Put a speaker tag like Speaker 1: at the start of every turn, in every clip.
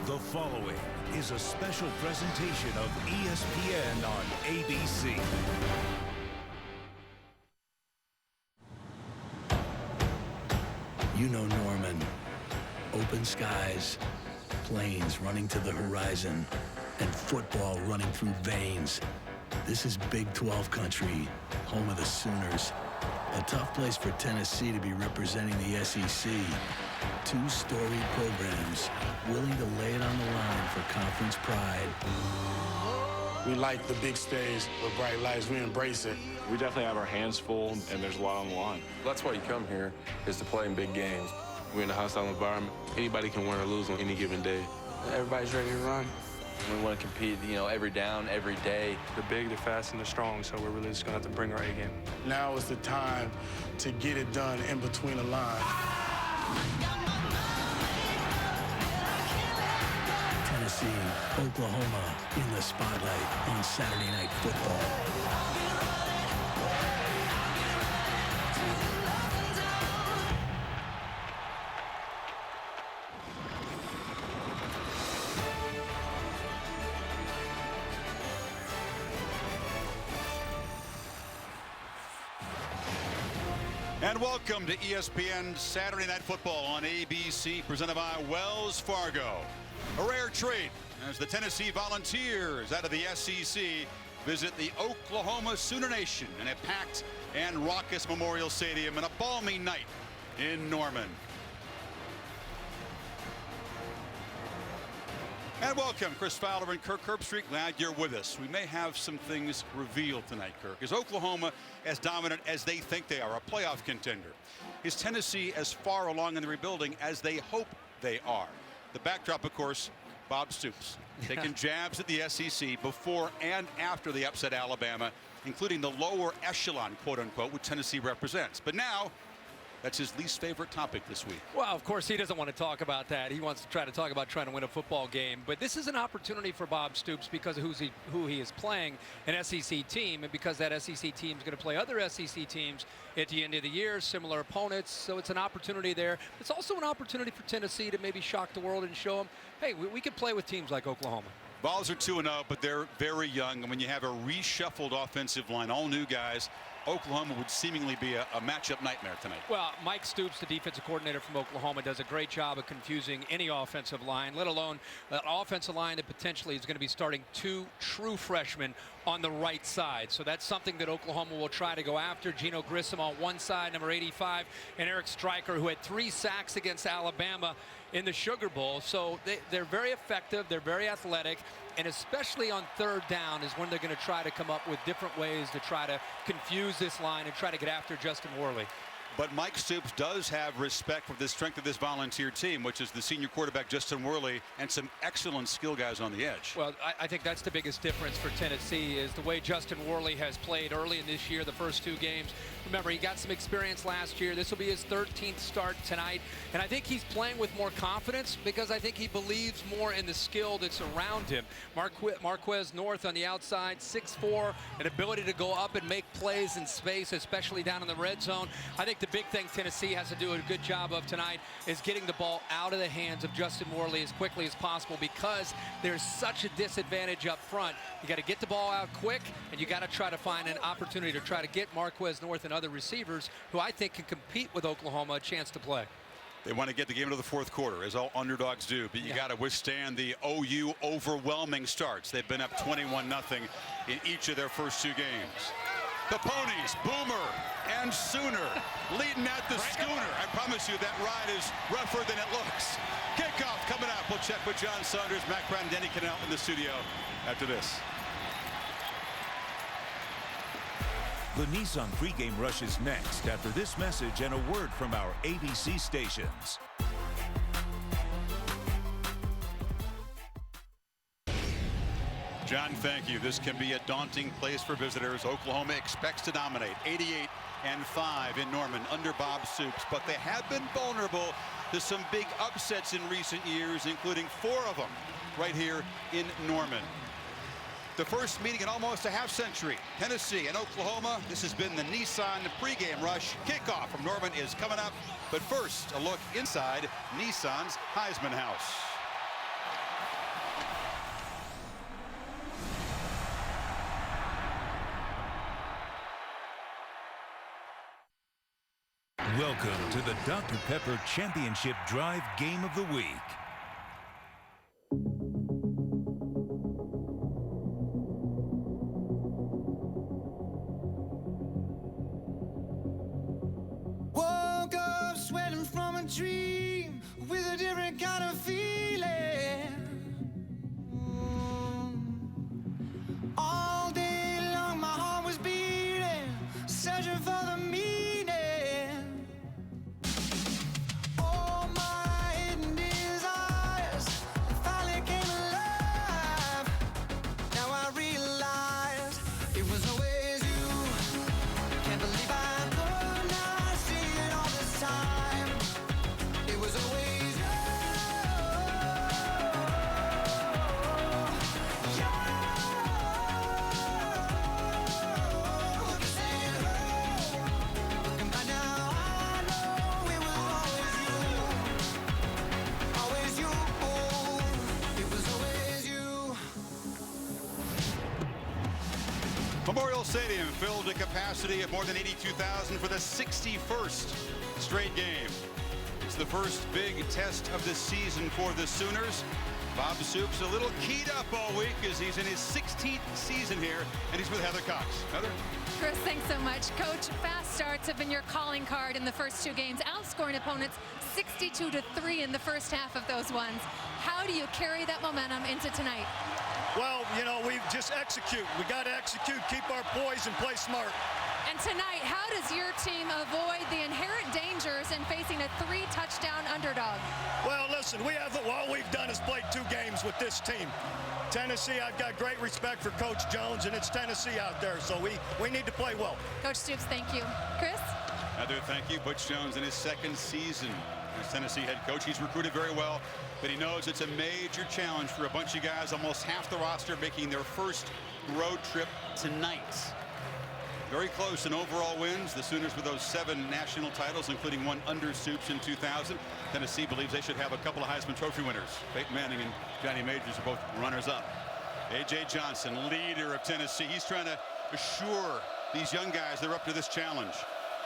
Speaker 1: The following is a special presentation of ESPN on ABC.
Speaker 2: You know Norman. Open skies, planes running to the horizon, and football running through veins. This is Big 12 country, home of the Sooners. A tough place for Tennessee to be representing the SEC. Two storied programs willing to lay it on the line for conference pride.
Speaker 3: We like the big stage with bright lights. We embrace it.
Speaker 4: We definitely have our hands full, and there's a lot on the line.
Speaker 5: That's why you come here, is to play in big games. We're in a hostile environment. Anybody can win or lose on any given day.
Speaker 3: Everybody's ready to run.
Speaker 6: We want to compete, every down, every day.
Speaker 4: They're big, they're fast, and they're strong, so we're really just going to have to bring our A game.
Speaker 3: Now is the time to get it done in between the lines.
Speaker 2: Tennessee, Oklahoma in the spotlight on Saturday Night Football.
Speaker 7: And welcome to ESPN Saturday Night Football on ABC, presented by Wells Fargo. A rare treat as the Tennessee Volunteers out of the SEC visit the Oklahoma Sooner Nation in a packed and raucous Memorial Stadium on a balmy night in Norman. And welcome, Chris Fowler and Kirk Herbstreit. Glad you're with us. We may have some things revealed tonight, Kirk. Is Oklahoma as dominant as they think they are, a playoff contender? Is Tennessee as far along in the rebuilding as they hope they are? The backdrop, of course, Bob Stoops taking jabs at the SEC before and after they upset Alabama, including the lower echelon, quote unquote, which Tennessee represents. But now, that's his least favorite topic this week.
Speaker 8: Well, of course, he doesn't want to talk about that. He wants to try to talk about trying to win a football game. But this is an opportunity for Bob Stoops because of who he is playing, an SEC team, and because that SEC team is going to play other SEC teams at the end of the year, similar opponents. So it's an opportunity there. It's also an opportunity for Tennessee to maybe shock the world and show them, hey, we can play with teams like Oklahoma.
Speaker 7: Vols are 2-0, but they're very young. And when you have a reshuffled offensive line, all new guys, Oklahoma would seemingly be a matchup nightmare tonight.
Speaker 8: Well, Mike Stoops, the defensive coordinator from Oklahoma, does a great job of confusing any offensive line, let alone an offensive line that potentially is going to be starting two true freshmen on the right side. So that's something that Oklahoma will try to go after. Geno Grissom on one side, number 85, and Eric Stryker, who had 3 sacks against Alabama in the Sugar Bowl. So they're very effective, they're very athletic, and especially on third down is when they're going to try to come up with different ways to try to confuse this line and try to get after Justin Worley.
Speaker 7: But Mike Stoops does have respect for the strength of this Volunteer team, which is the senior quarterback Justin Worley and some excellent skill guys on the edge.
Speaker 8: Well, I think that's the biggest difference for Tennessee is the way Justin Worley has played early in this year, the first 2 games. Remember, he got some experience last year. This will be his 13th start tonight. And I think he's playing with more confidence because I think he believes more in the skill that's around him. Marquez North on the outside, 6'4", an ability to go up and make plays in space, especially down in the red zone. I think the big thing Tennessee has to do a good job of tonight is getting the ball out of the hands of Justin Worley as quickly as possible because there's such a disadvantage up front. You got to get the ball out quick, and you got to try to find an opportunity to try to get Marquez North and other receivers who I think can compete with Oklahoma a chance to play.
Speaker 7: They want to get the game into the fourth quarter, as all underdogs do, but you got to withstand the OU overwhelming starts. They've been up 21-0 in each of their first 2 games. The Ponies, Boomer and Sooner leading out the schooner. I promise you that ride is rougher than it looks. Kickoff coming up. We'll check with John Saunders, Mac Brown, and Denny Cannell in the studio after this.
Speaker 1: The Nissan pregame rush is next after this message and a word from our ABC stations.
Speaker 7: John, thank you. This can be a daunting place for visitors. Oklahoma expects to dominate 88-5 in Norman under Bob Stoops, but they have been vulnerable to some big upsets in recent years, including 4 of them right here in Norman. The first meeting in almost a half-century. Tennessee and Oklahoma. This has been the Nissan pregame rush. Kickoff from Norman is coming up. But first, a look inside Nissan's Heisman House.
Speaker 1: Welcome to the Dr. Pepper Championship Drive Game of the Week.
Speaker 9: Woke up sweating from a dream with a different kind of feeling. All day long my heart was beating, searching for the meaning. All my hidden desires finally came alive. Now I realize it was always you. Can't believe I could not see it all this time. It was always you. Looking back now, I know it was always you. Always you. It was always you.
Speaker 7: Memorial Stadium filled to capacity of more than 82,000 for the 61st straight game. It's the first big test of the season for the Sooners. Bob Soup's a little keyed up all week as he's in his 16th season here, and he's with Heather Cox. Heather?
Speaker 10: Chris, thanks so much. Coach, fast starts have been your calling card in the first two games, outscoring opponents 62-3 in the first half of those ones. How do you carry that momentum into tonight?
Speaker 11: Well, you know, we just execute. We got to execute, keep our poise, and play smart.
Speaker 10: And tonight, how does your team avoid the inherent dangers in facing a 3-touchdown underdog?
Speaker 11: Well, listen, all we've done is played 2 games with this team. Tennessee, I've got great respect for Coach Jones, and it's Tennessee out there, so we need to play well.
Speaker 10: Coach Stoops, thank you. Chris?
Speaker 7: Heather, thank you. Butch Jones in his 2nd season as Tennessee head coach. He's recruited very well, but he knows it's a major challenge for a bunch of guys, almost half the roster making their first road trip tonight. Very close in overall wins. The Sooners with those 7 national titles, including one under Soups in 2000. Tennessee believes they should have a couple of Heisman Trophy winners. Peyton Manning and Johnny Majors are both runners-up. A.J. Johnson, leader of Tennessee. He's trying to assure these young guys they're up to this challenge.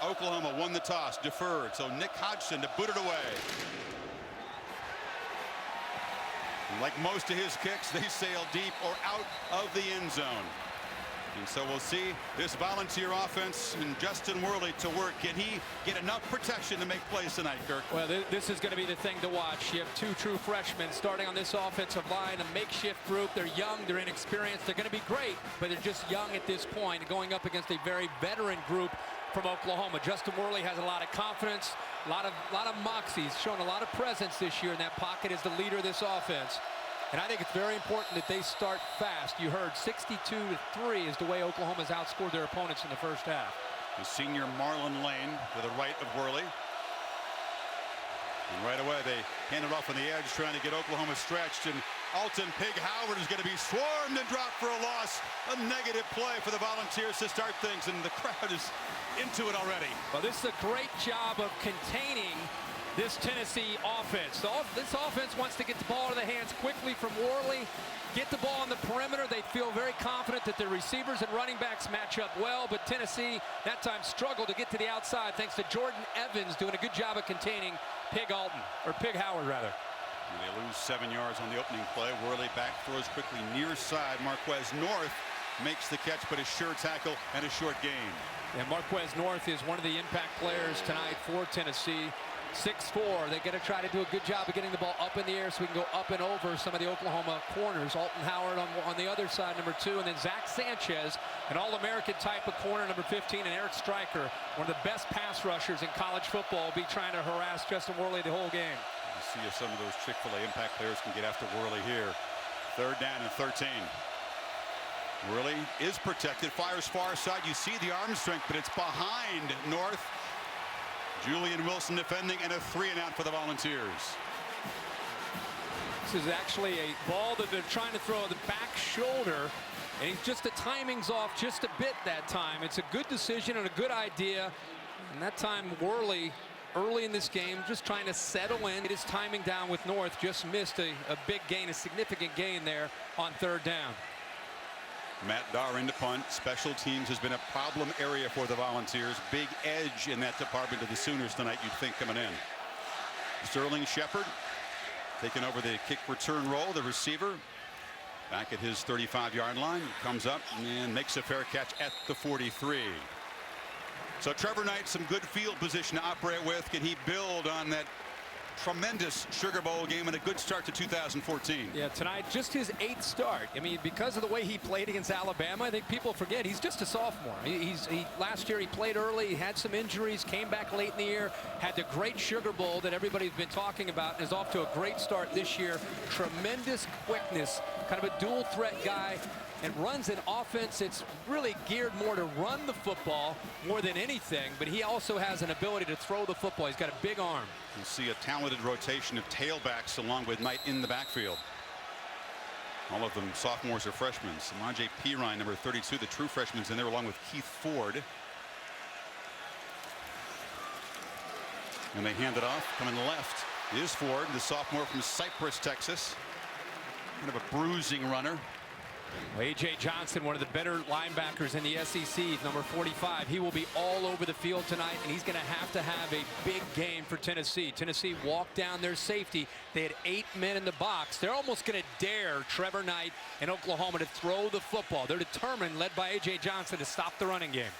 Speaker 7: Oklahoma won the toss, deferred, so Nick Hodgson to boot it away. And like most of his kicks, they sail deep or out of the end zone. And so we'll see this Volunteer offense and Justin Worley to work. Can he get enough protection to make plays tonight, Kirk?
Speaker 8: Well, this is going to be the thing to watch. You have 2 true freshmen starting on this offensive line, a makeshift group. They're young, they're inexperienced, they're going to be great, but they're just young at this point, going up against a very veteran group from Oklahoma. Justin Worley has a lot of confidence, a lot of moxie. He's shown a lot of presence this year in that pocket as the leader of this offense. And I think it's very important that they start fast. You heard 62-3 is the way Oklahoma's outscored their opponents in the first half.
Speaker 7: The senior Marlon Lane to the right of Worley. And right away they hand it off on the edge, trying to get Oklahoma stretched. And Alton Pig Howard is going to be swarmed and dropped for a loss. A negative play for the Volunteers to start things, and the crowd is into it already.
Speaker 8: Well, this is a great job of containing this Tennessee offense. This offense wants to get the ball to the hands quickly from Worley, get the ball on the perimeter. They feel very confident that their receivers and running backs match up well, but Tennessee that time struggled to get to the outside thanks to Jordan Evans doing a good job of containing Pig Howard rather.
Speaker 7: And they lose 7 yards on the opening play. Worley back throws quickly near side. Marquez North makes the catch, but a sure tackle and a short gain.
Speaker 8: And Marquez North is one of the impact players tonight for Tennessee. 6'4". They're going to try to do a good job of getting the ball up in the air so we can go up and over some of the Oklahoma corners. Alton Howard on the other side, number 2, and then Zach Sanchez, an All-American type of corner, number 15, and Eric Stryker, one of the best pass rushers in college football, will be trying to harass Justin Worley the whole game.
Speaker 7: You see if some of those Chick-fil-A impact players can get after Worley here. 3rd down and 13. Worley is protected, fires far side. You see the arm strength, but it's behind North. Julian Wilson defending, and a 3-and-out for the Volunteers.
Speaker 8: This is actually a ball that they're trying to throw the back shoulder, and the timing's off just a bit that time. It's a good decision and a good idea, and that time Worley early in this game just trying to settle in. It is timing down with North, just missed a big gain, a significant gain there on 3rd down.
Speaker 7: Matt Darr into punt. Special teams has been a problem area for the Volunteers. Big edge in that department of the Sooners tonight, you'd think, coming in. Sterling Shepard taking over the kick return role. The receiver back at his 35-yard line, comes up and makes a fair catch at the 43. So Trevor Knight, some good field position to operate with. Can he build on that tremendous Sugar Bowl game and a good start to 2014?
Speaker 8: Yeah, tonight just his 8th start. I mean, because of the way he played against Alabama, I think people forget he's just a sophomore. Last year he played early, he had some injuries, came back late in the year, had the great Sugar Bowl that everybody's been talking about, and is off to a great start this year. Tremendous quickness, kind of a dual threat guy, and runs an offense that's really geared more to run the football more than anything, but he also has an ability to throw the football. He's got a big arm.
Speaker 7: You see a talented rotation of tailbacks along with Knight in the backfield. All of them sophomores or freshmen. Samaje Perine, number 32, the true freshman's in there along with Keith Ford. And they hand it off. Coming left is Ford, the sophomore from Cypress, Texas. Kind of a bruising runner.
Speaker 8: Well, A.J. Johnson, one of the better linebackers in the SEC, number 45. He will be all over the field tonight, and he's going to have a big game for Tennessee. Tennessee walked down their safety. They had 8 men in the box. They're almost going to dare Trevor Knight and Oklahoma to throw the football. They're determined, led by A.J. Johnson, to stop the running game.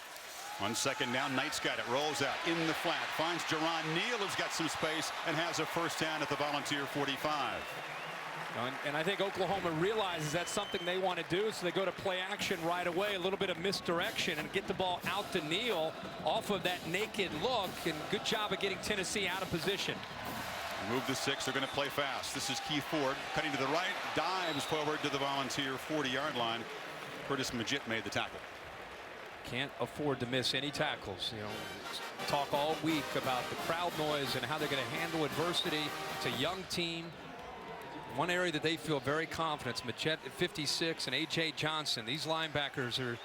Speaker 7: 1 second down. Knight's got it. Rolls out in the flat. Finds Jerron Neal, who's got some space, and has a first down at the Volunteer 45.
Speaker 8: And I think Oklahoma realizes that's something they want to do, so they go to play action right away. A little bit of misdirection and get the ball out to Neal off of that naked look. And good job of getting Tennessee out of position.
Speaker 7: Move to 6. They're going to play fast. This is Keith Ford cutting to the right, dives forward to the Volunteer 40-yard line. Curtis Majit made the tackle.
Speaker 8: Can't afford to miss any tackles. You know, talk all week about the crowd noise and how they're going to handle adversity. It's a young team. One area that they feel very confident, Majette at 56 and A.J. Johnson. These linebackers are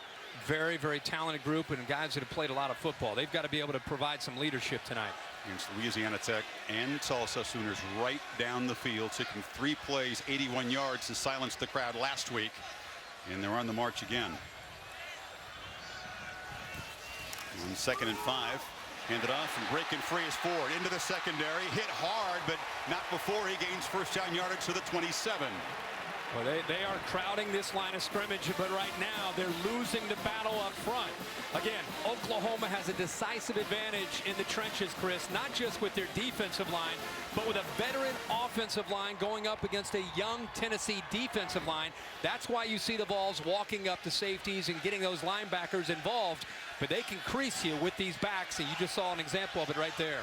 Speaker 8: very, very talented group and guys that have played a lot of football. They've got to be able to provide some leadership tonight.
Speaker 7: Against Louisiana Tech and Tulsa, Sooners right down the field, taking 3 plays, 81 yards to silence the crowd last week. And they're on the march again. 1 second and 5. Hand it off and breaking free is Ford into the secondary. Hit hard, but not before he gains first down yardage to the 27.
Speaker 8: Well, they are crowding this line of scrimmage, but right now they're losing the battle up front. Again, Oklahoma has a decisive advantage in the trenches, Chris, not just with their defensive line, but with a veteran offensive line going up against a young Tennessee defensive line. That's why you see the Vols walking up to safeties and getting those linebackers involved, but they can crease you with these backs, and you just saw an example of it right there.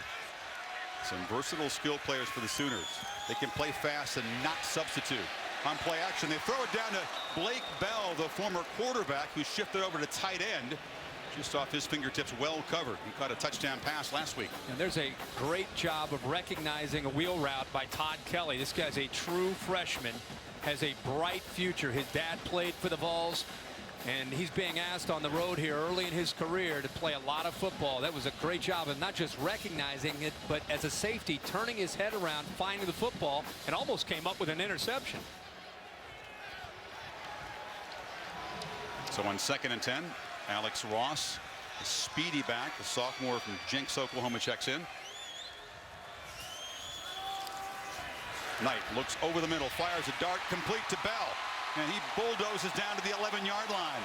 Speaker 7: Some versatile skill players for the Sooners. They can play fast and not substitute. On play action, they throw it down to Blake Bell, the former quarterback who shifted over to tight end. Just off his fingertips, well covered. He caught a touchdown pass last week.
Speaker 8: And there's a great job of recognizing a wheel route by Todd Kelly. This guy's a true freshman, has a bright future. His dad played for the Vols, and he's being asked on the road here early in his career to play a lot of football. That was a great job of not just recognizing it, but as a safety, turning his head around, finding the football, and almost came up with an interception.
Speaker 7: So on 2nd and 10, Alex Ross, a speedy back, the sophomore from Jenks, Oklahoma, checks in. Knight looks over the middle, fires a dart complete to Bell, and he bulldozes down to the 11-yard line.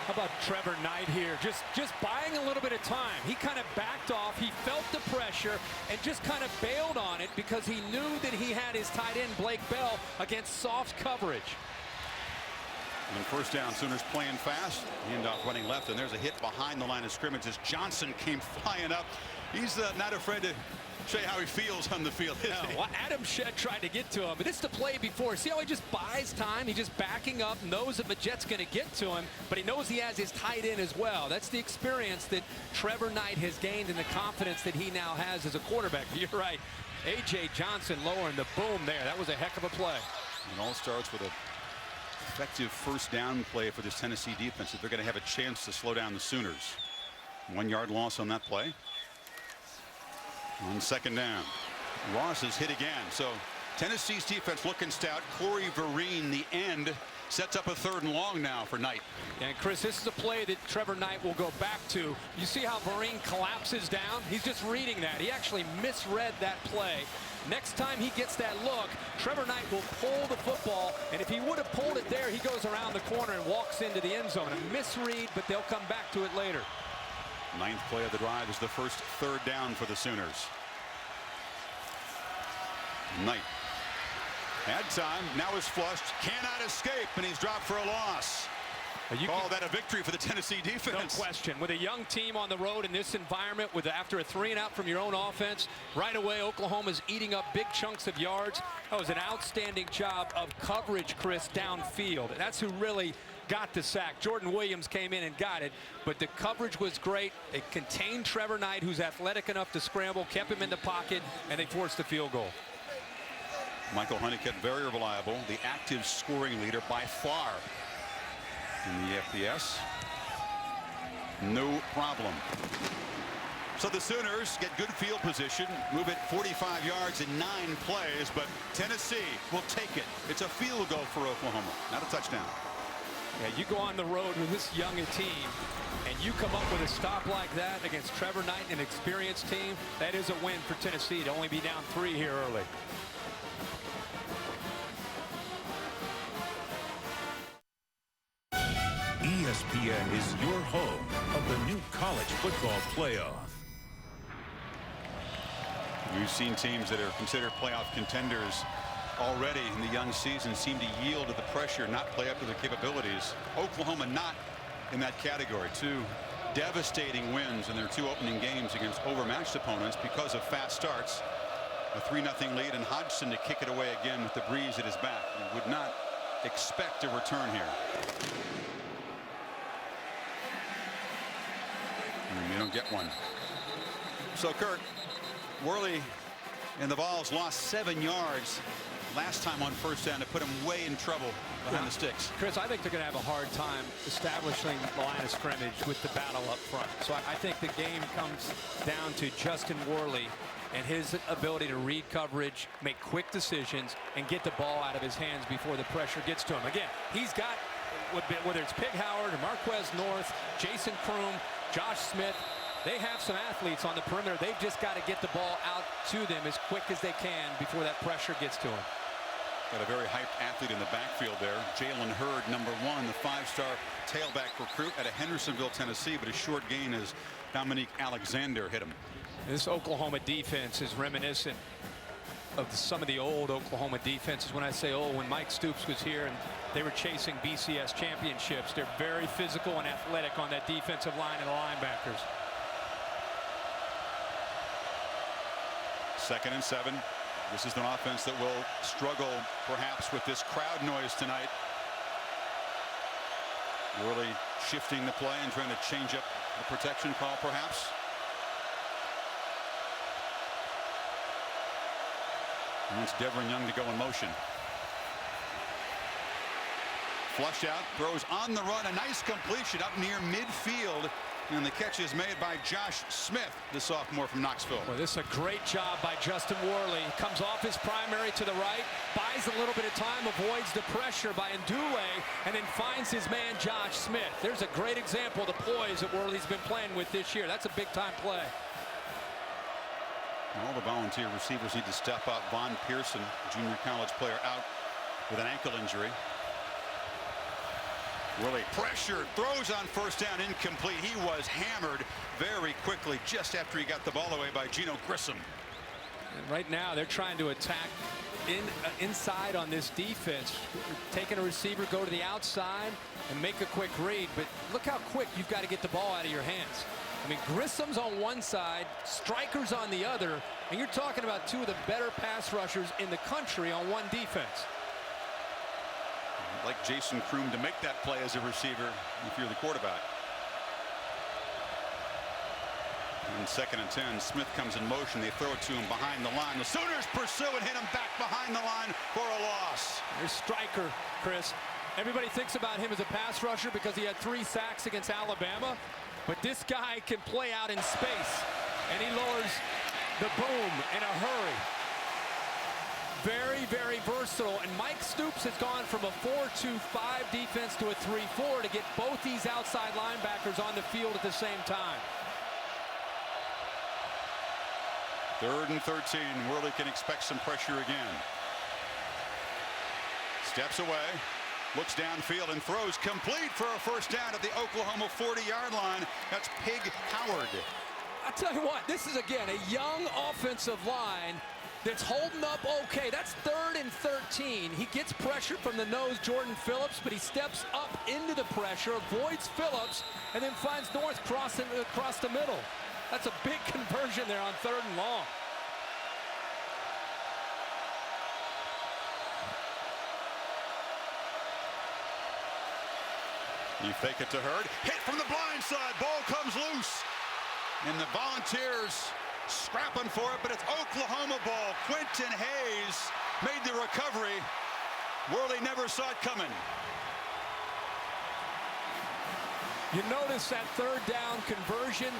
Speaker 8: How about Trevor Knight here? Just buying a little bit of time. He kind of backed off. He felt the pressure and just kind of bailed on it because he knew that he had his tight end, Blake Bell, against soft coverage.
Speaker 7: And first down, Sooners playing fast. Handoff running left, and there's a hit behind the line of scrimmage as Johnson came flying up. He's not afraid to show you how he feels on the field.
Speaker 8: Well, Adam Shedd tried to get to him, but it's the play before. See how he just buys time? He's just backing up, knows that Majette's going to get to him, but he knows he has his tight end as well. That's the experience that Trevor Knight has gained and the confidence that he now has as a quarterback. You're right. A.J. Johnson lowering the boom there. That was a heck of a play.
Speaker 7: It all starts with a effective first down play for this Tennessee defense if they're going to have a chance to slow down the Sooners. 1-yard loss on that play. On 2nd down, Ross is hit again. So Tennessee's defense looking stout. Corey Vereen, the end, sets up a 3rd and long now for Knight.
Speaker 8: And Chris, this is a play that Trevor Knight will go back to. You see how Vereen collapses down? He's just reading that. He actually misread that play. Next time he gets that look, Trevor Knight will pull the football, and if he would have pulled it there, he goes around the corner and walks into the end zone. A misread, but they'll come back to it later.
Speaker 7: 9th play of the drive is the first 3rd down for the Sooners. Knight had time, now is flushed, cannot escape, and he's dropped for a loss.
Speaker 8: You
Speaker 7: call that a victory for the Tennessee defense.
Speaker 8: No question. With a young team on the road in this environment, after a 3-and-out from your own offense, right away Oklahoma's eating up big chunks of yards. That was an outstanding job of coverage, Chris, downfield. That's who really got the sack. Jordan Williams came in and got it, but the coverage was great. It contained Trevor Knight, who's athletic enough to scramble, kept him in the pocket, and they forced the field goal.
Speaker 7: Michael Honeycutt, very reliable, the active scoring leader by far in the FBS. No problem. So the Sooners get good field position, move it 45 yards in 9 plays, but Tennessee will take it. It's a field goal for Oklahoma, not a touchdown.
Speaker 8: Yeah, you go on the road with this young a team, and you come up with a stop like that against Trevor Knight, an experienced team. That is a win for Tennessee to only be down 3 here early.
Speaker 1: ESPN is your home of the new college football playoff.
Speaker 7: We've seen teams that are considered playoff contenders already in the young season seem to yield to the pressure, not play up to their capabilities. Oklahoma not in that category. 2 devastating wins in their 2 opening games against overmatched opponents because of fast starts. A 3-0 lead, and Hodgson to kick it away again with the breeze at his back. You would not expect a return here. And you don't get one. So Kirk, Worley and the Vols lost 7 yards last time on 1st down to put him way in trouble behind the sticks.
Speaker 8: Chris, I think they're going to have a hard time establishing the line of scrimmage with the battle up front. So I think the game comes down to Justin Worley and his ability to read coverage, make quick decisions, and get the ball out of his hands before the pressure gets to him. Again, he's got, whether it's Pig Howard or Marquez North, Jason Kroom, Josh Smith, they have some athletes on the perimeter. They've just got to get the ball out to them as quick as they can before that pressure gets to them.
Speaker 7: Got a very hyped athlete in the backfield there. Jalen Hurd, #1, the 5-star tailback recruit out of Hendersonville, Tennessee, but a short gain as Dominique Alexander hit him.
Speaker 8: This Oklahoma defense is reminiscent of some of the old Oklahoma defenses. When I say old, when Mike Stoops was here and they were chasing BCS championships, they're very physical and athletic on that defensive line and the linebackers.
Speaker 7: 2nd and 7. This is an offense that will struggle perhaps with this crowd noise tonight. Really shifting the play and trying to change up the protection call perhaps. And wants Devin Young to go in motion. Flushed out, throws on the run, a nice completion up near midfield. And the catch is made by Josh Smith, the sophomore from Knoxville.
Speaker 8: Well, this is a great job by Justin Worley. Comes off his primary to the right, buys a little bit of time, avoids the pressure by Ndule, and then finds his man Josh Smith. There's a great example of the poise that Worley's been playing with this year. That's a big-time play.
Speaker 7: All the volunteer receivers need to step up. Von Pearson, junior college player, out with an ankle injury. Worley pressure, throws on 1st down, incomplete. He was hammered very quickly just after he got the ball away by Gino Grissom.
Speaker 8: And right now they're trying to attack inside on this defense, taking a receiver, go to the outside and make a quick read. But look how quick you've got to get the ball out of your hands. I mean, Grissom's on one side, Stryker's on the other, and you're talking about 2 of the better pass rushers in the country on one defense.
Speaker 7: Like Jason Kroom to make that play as a receiver if you're the quarterback. And 2nd and 10, Smith comes in motion. They throw it to him behind the line. The Sooners pursue and hit him back behind the line for a loss.
Speaker 8: There's Stryker, Chris. Everybody thinks about him as a pass rusher because he had 3 sacks against Alabama. But this guy can play out in space, and he lowers the boom in a hurry. very, very versatile. And Mike Stoops has gone from a 4-2-5 defense to a 3-4 to get both these outside linebackers on the field at the same time.
Speaker 7: 3rd and 13. Worley can expect some pressure again. Steps away, looks downfield and throws complete for a first down at the Oklahoma 40-yard line. That's Pig Howard.
Speaker 8: I'll tell you what, this is, again, a young offensive line that's holding up okay. That's 3rd and 13. He gets pressure from the nose, Jordan Phillips, but he steps up into the pressure, avoids Phillips, and then finds North crossing across the middle. That's a big conversion there on 3rd and long.
Speaker 7: You fake it to Hurd. Hit from the blind side. Ball comes loose. And the Volunteers scrapping for it, but it's Oklahoma ball. Quentin Hayes made the recovery. Worley never saw it coming.
Speaker 8: You notice that 3rd down conversion.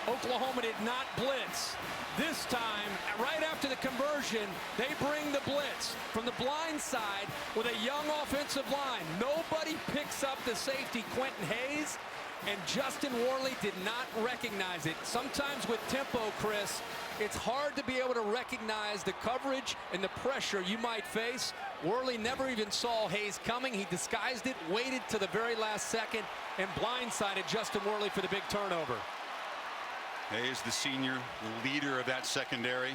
Speaker 8: Oklahoma did not blitz. This time, right after the conversion, they bring the blitz from the blind side with a young offensive line. Nobody picks up the safety, Quentin Hayes, and Justin Worley did not recognize it. Sometimes with tempo, Chris, it's hard to be able to recognize the coverage and the pressure you might face. Worley never even saw Hayes coming. He disguised it, waited to the very last second, and blindsided Justin Worley for the big turnover.
Speaker 7: Hayes, the senior leader of that secondary,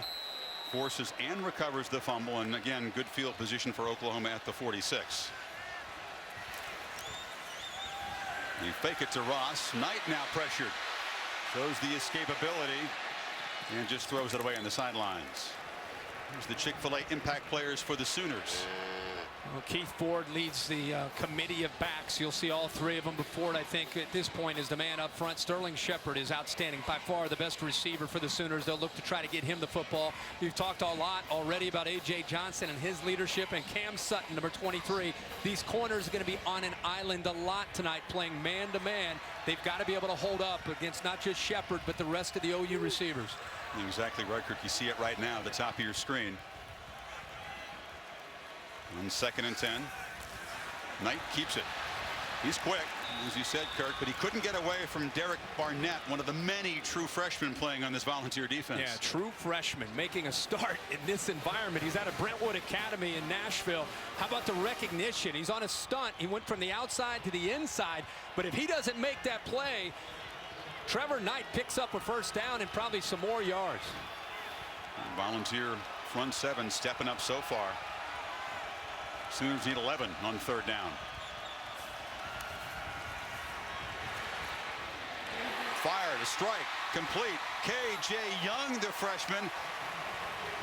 Speaker 7: forces and recovers the fumble, and again, good field position for Oklahoma at the 46. You fake it to Ross. Knight now pressured. Shows the escapability and just throws it away on the sidelines. Here's the Chick-fil-A impact players for the Sooners.
Speaker 8: Well, Keith Ford leads the committee of backs. You'll see all 3 of them. But Ford, I think, at this point is the man up front. Sterling Shepard is outstanding. By far the best receiver for the Sooners. They'll look to try to get him the football. We've talked a lot already about A.J. Johnson and his leadership, and Cam Sutton, number 23. These corners are going to be on an island a lot tonight, playing man-to-man. They've got to be able to hold up against not just Shepard, but the rest of the OU receivers.
Speaker 7: You're exactly right, Kirk. You see it right now at the top of your screen. On 2nd and 10. Knight keeps it. He's quick, as you said, Kirk, but he couldn't get away from Derek Barnett, one of the many true freshmen playing on this Volunteer defense.
Speaker 8: Yeah, true freshman making a start in this environment. He's out of Brentwood Academy in Nashville. How about the recognition? He's on a stunt. He went from the outside to the inside, but if he doesn't make that play, Trevor Knight picks up a first down and probably some more yards.
Speaker 7: Volunteer front 7 stepping up so far. Sooners need 11 on 3rd down. Fired, a strike, complete. K.J. Young, the freshman.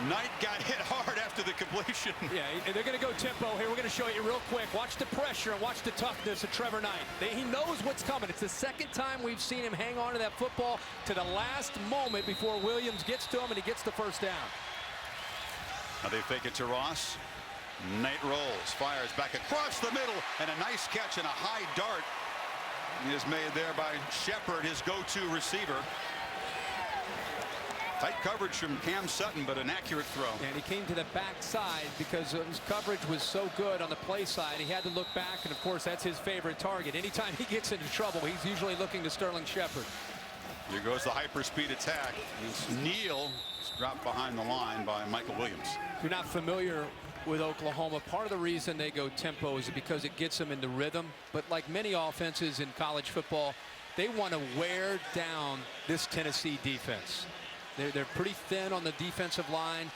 Speaker 7: Knight got hit hard after the completion.
Speaker 8: Yeah, they're going to go tempo here. We're going to show you real quick. Watch the pressure and watch the toughness of Trevor Knight. He knows what's coming. It's the 2nd time we've seen him hang on to that football to the last moment before Williams gets to him and he gets the first down.
Speaker 7: Now they fake it to Ross. Knight rolls, fires back across the middle, and a nice catch and a high dart is made there by Shepard, his go-to receiver. Tight coverage from Cam Sutton, but an accurate throw.
Speaker 8: And he came to the backside because his coverage was so good on the play side. He had to look back, and of course that's his favorite target. Anytime he gets into trouble, he's usually looking to Sterling Shepard.
Speaker 7: Here goes the hyperspeed attack. It's Neal dropped behind the line by Michael Williams.
Speaker 8: If you're not familiar with Oklahoma, part of the reason they go tempo is because it gets them into rhythm. But like many offenses in college football, they want to wear down this Tennessee defense. They're pretty thin on the defensive line.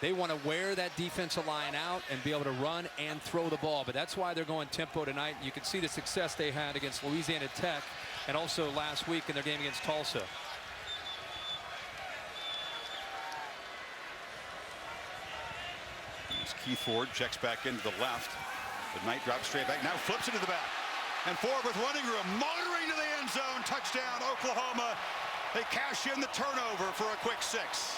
Speaker 8: They want to wear that defensive line out and be able to run and throw the ball. But that's why they're going tempo tonight. You can see the success they had against Louisiana Tech and also last week in their game against Tulsa.
Speaker 7: Keith Ford checks back into the left. The Knight drops straight back. Now flips into the back. And Ford with running room. Motoring to the end zone. Touchdown, Oklahoma. They cash in the turnover for a quick 6.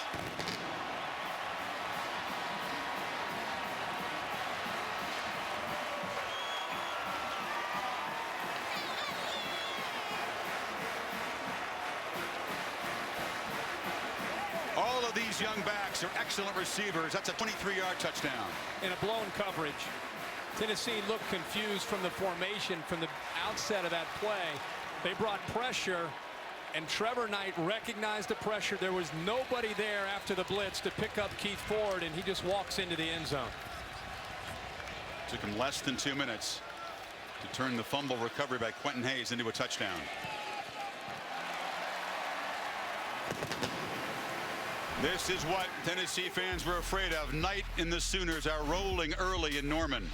Speaker 7: All of these These young backs are excellent receivers. That's a 23-yard touchdown.
Speaker 8: In a blown coverage. Tennessee looked confused from the formation from the outset of that play. They brought pressure, and Trevor Knight recognized the pressure. There was nobody there after the blitz to pick up Keith Ford, and he just walks into the end zone.
Speaker 7: Took him less than 2 minutes to turn the fumble recovery by Quentin Hayes into a touchdown. This is what Tennessee fans were afraid of. Knight and the Sooners are rolling early in Norman.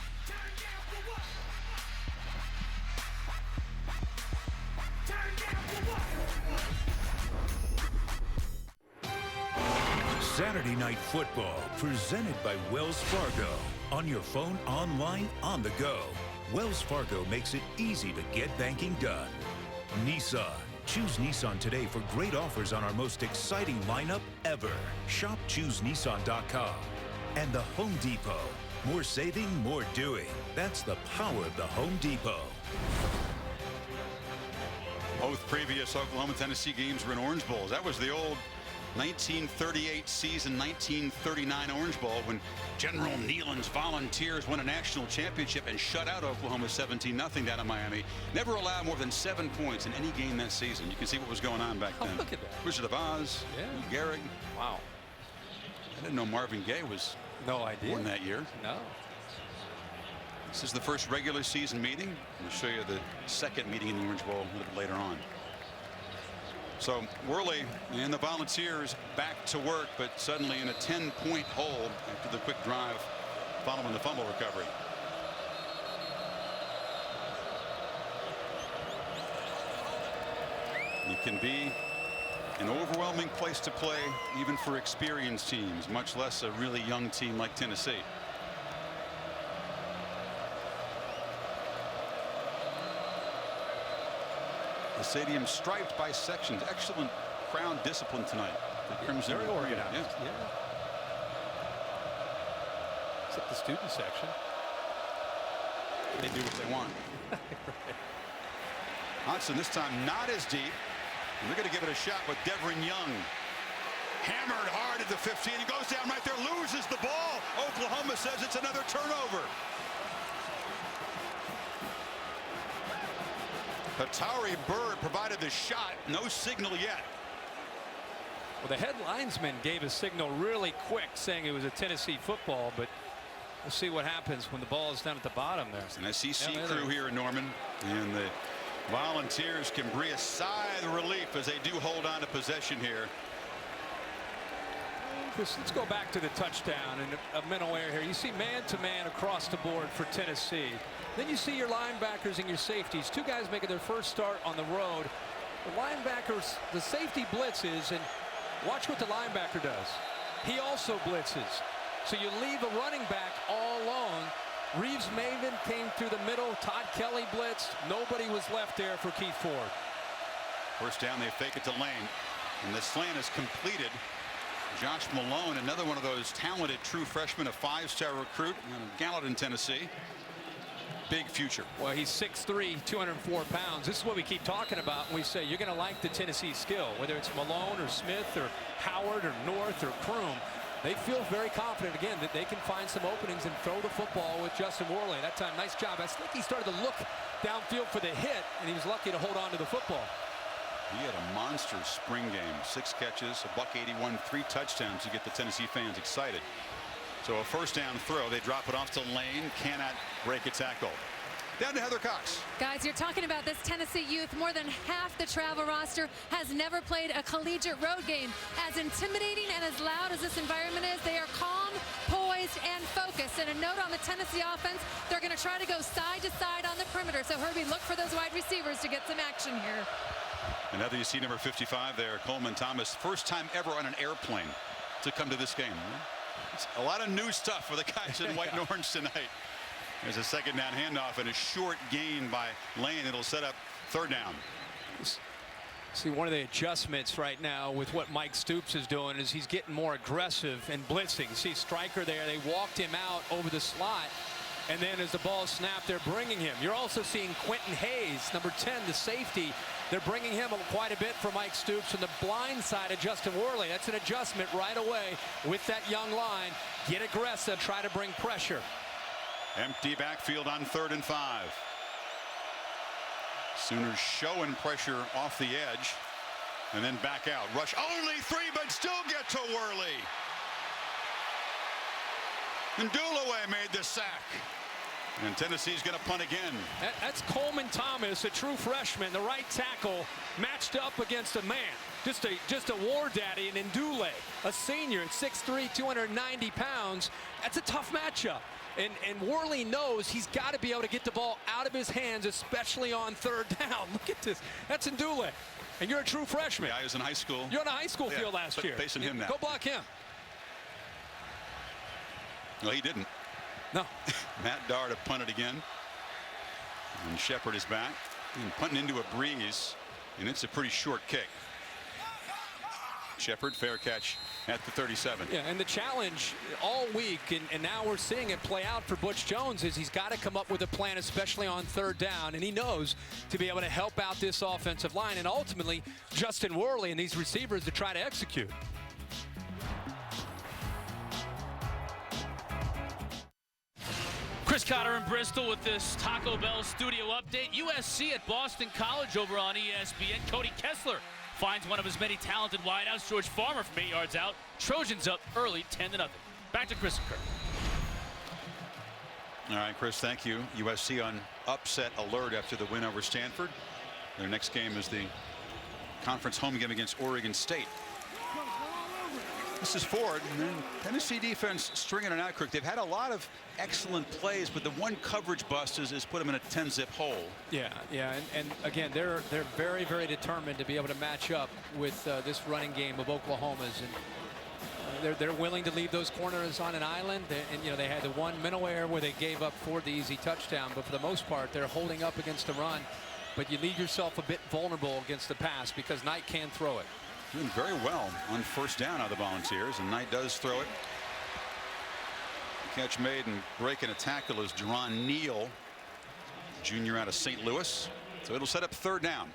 Speaker 1: Saturday Night Football, presented by Wells Fargo. On your phone, online, on the go. Wells Fargo makes it easy to get banking done. Nissan. Choose Nissan today for great offers on our most exciting lineup ever. Shop ChooseNissan.com. And the Home Depot. More saving, more doing. That's the power of the Home Depot.
Speaker 7: Both previous Oklahoma-Tennessee games were in Orange Bowls. That was the old 1938 season, 1939 Orange Bowl, when General Neyland's Volunteers won a national championship and shut out Oklahoma 17-0 down in Miami. Never allowed more than 7 points in any game that season. You can see what was going on back then.
Speaker 8: Look at that.
Speaker 7: Wizard of Oz,
Speaker 8: yeah.
Speaker 7: Gehrig.
Speaker 8: Wow.
Speaker 7: I didn't know Marvin Gaye was born that year.
Speaker 8: No.
Speaker 7: This is the first regular season meeting. We'll show you the second meeting in the Orange Bowl a little bit later on. So Worley and the Volunteers back to work, but suddenly in a 10-point hole after the quick drive following the fumble recovery. It can be an overwhelming place to play, even for experienced teams, much less a really young team like Tennessee. The stadium striped by sections. Excellent crowd discipline tonight. The Crimson
Speaker 8: very organized.
Speaker 7: Yeah.
Speaker 8: Except the student section.
Speaker 7: They do what they want. Hodson this time not as deep. And they're going to give it a shot with Devrin Young. Hammered hard at the 15. He goes down right there, loses the ball. Oklahoma says it's another turnover. Hatari Bird provided the shot. No signal yet.
Speaker 8: Well, the head linesman gave a signal really quick saying it was a Tennessee football, but we'll see what happens when the ball is down at the bottom there.
Speaker 7: It's an SEC crew here in Norman, and the Volunteers can breathe a sigh of relief as they do hold on to possession here.
Speaker 8: Let's go back to the touchdown and a mental error here. You see man-to-man across the board for Tennessee. Then you see your linebackers and your safeties. Two guys making their first start on the road. The linebackers, the safety blitzes, and watch what the linebacker does. He also blitzes. So you leave a running back all alone. Reeves Maven came through the middle. Todd Kelly blitzed. Nobody was left there for Keith Ford.
Speaker 7: First down, they fake it to Lane. And the slant is completed. Josh Malone, another one of those talented true freshmen, a 5-star recruit out of Gallatin, Tennessee. Big future.
Speaker 8: Well, he's 6'3", 204 pounds. This is what we keep talking about when we say you're going to like the Tennessee skill, whether it's Malone or Smith or Howard or North or Kroom. They feel very confident again that they can find some openings and throw the football with Justin Worley. That time, nice job. I think he started to look downfield for the hit, and he was lucky to hold on to the football.
Speaker 7: He had a monster spring game. 6 catches, a $181, 3 touchdowns to get the Tennessee fans excited. So a first down throw. They drop it off to Lane. Cannot break a tackle. Down to Heather Cox.
Speaker 10: Guys, you're talking about this Tennessee youth. More than half the travel roster has never played a collegiate road game. As intimidating and as loud as this environment is, they are calm, poised, and focused. And a note on the Tennessee offense, they're going to try to go side to side on the perimeter. So Herbie, look for those wide receivers to get some action here.
Speaker 7: Another, you see number 55 there, Coleman Thomas. First time ever on an airplane to come to this game. It's a lot of new stuff for the guys in white and orange tonight. There's a second down handoff and a short gain by Lane. It'll set up third down.
Speaker 8: See, one of the adjustments right now with what Mike Stoops is doing is he's getting more aggressive and blitzing. See Stryker there. They walked him out over the slot. And then as the ball snapped, they're bringing him. You're also seeing Quentin Hayes, number 10, the safety. They're bringing him quite a bit for Mike Stoops from the blind side of Justin Worley. That's an adjustment right away with that young line. Get aggressive, try to bring pressure.
Speaker 7: Empty backfield on 3rd and 5. Sooners showing pressure off the edge and then back out. Rush only 3, but still get to Worley. And Dulaway made the sack. And Tennessee's going to punt again.
Speaker 8: That's Coleman Thomas, a true freshman, the right tackle, matched up against a man. Just a war daddy, and Ndule, a senior at 6'3", 290 pounds. That's a tough matchup. And Worley knows he's got to be able to get the ball out of his hands, especially on 3rd down. Look at this. That's Ndule. And you're a true freshman.
Speaker 7: Yeah, he was in high school.
Speaker 8: You're on a high school field last year.
Speaker 7: Facing him now.
Speaker 8: Go block him.
Speaker 7: No, he didn't.
Speaker 8: No.
Speaker 7: Matt Dart to punt it again. And Shepard is back. And punting into a breeze. And it's a pretty short kick. Shepard, fair catch at the 37.
Speaker 8: Yeah, and the challenge all week, and now we're seeing it play out for Butch Jones, is he's got to come up with a plan, especially on 3rd down, and he knows to be able to help out this offensive line and ultimately Justin Worley and these receivers to try to execute.
Speaker 12: Chris Cotter in Bristol with this Taco Bell studio update. USC at Boston College over on ESPN. Cody Kessler finds one of his many talented wideouts. George Farmer from 8 yards out. Trojans up early, 10-0. Back to Chris and Kirk.
Speaker 7: All right, Chris, thank you. USC on upset alert after the win over Stanford. Their next game is the conference home game against Oregon State. This is Ford, and then Tennessee defense stringing it out, Kirk. They've had a lot of excellent plays, but the one coverage bust has put them in a 10-zip hole.
Speaker 8: Yeah, and again, they're very, very determined to be able to match up with this running game of Oklahoma's, and they're willing to leave those corners on an island. And you know, they had the one minnow air where they gave up Ford the easy touchdown, but for the most part, they're holding up against the run. But you leave yourself a bit vulnerable against the pass because Knight can throw it.
Speaker 7: Doing very well on 1st down of the Volunteers, and Knight does throw it. Catch made and breaking a tackle is Jerron Neal, junior out of St. Louis. So it'll set up 3rd down.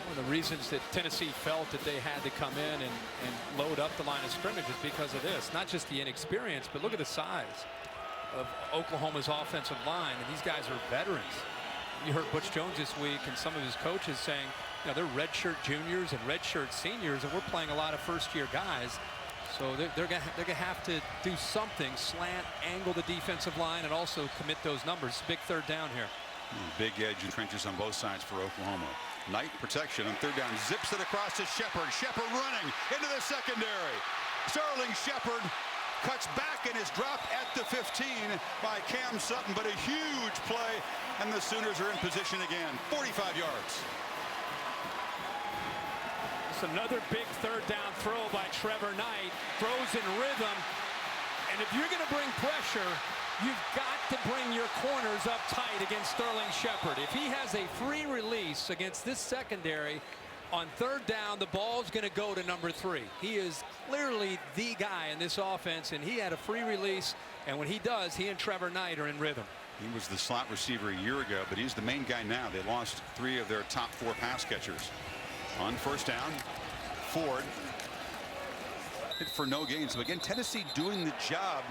Speaker 8: One of the reasons that Tennessee felt that they had to come in and load up the line of scrimmage is because of this. Not just the inexperience, but look at the size of Oklahoma's offensive line. And these guys are veterans. You heard Butch Jones this week and some of his coaches saying, you know, they're redshirt juniors and redshirt seniors, and we're playing a lot of first-year guys. So they're gonna have to do something, slant, angle the defensive line, and also commit those numbers. Big 3rd down here.
Speaker 7: Big edge and trenches on both sides for Oklahoma. Knight protection on 3rd down, zips it across to Shepard. Shepard running into the secondary. Sterling Shepard cuts back and is dropped at the 15 by Cam Sutton, but a huge play, and the Sooners are in position again. 45 yards.
Speaker 8: It's another big 3rd down throw by Trevor Knight. Throws in rhythm, and if you're going to bring pressure, you've got to bring your corners up tight against Sterling Shepard. If he has a free release against this secondary on 3rd down, the ball's going to go to number 3. He is clearly the guy in this offense, and he had a free release, and when he does, he and Trevor Knight are in rhythm.
Speaker 7: He was the slot receiver a year ago, but he's the main guy now. They lost 3 of their top 4 pass catchers. On 1st down, Ford hit for no gains. So again, Tennessee doing the job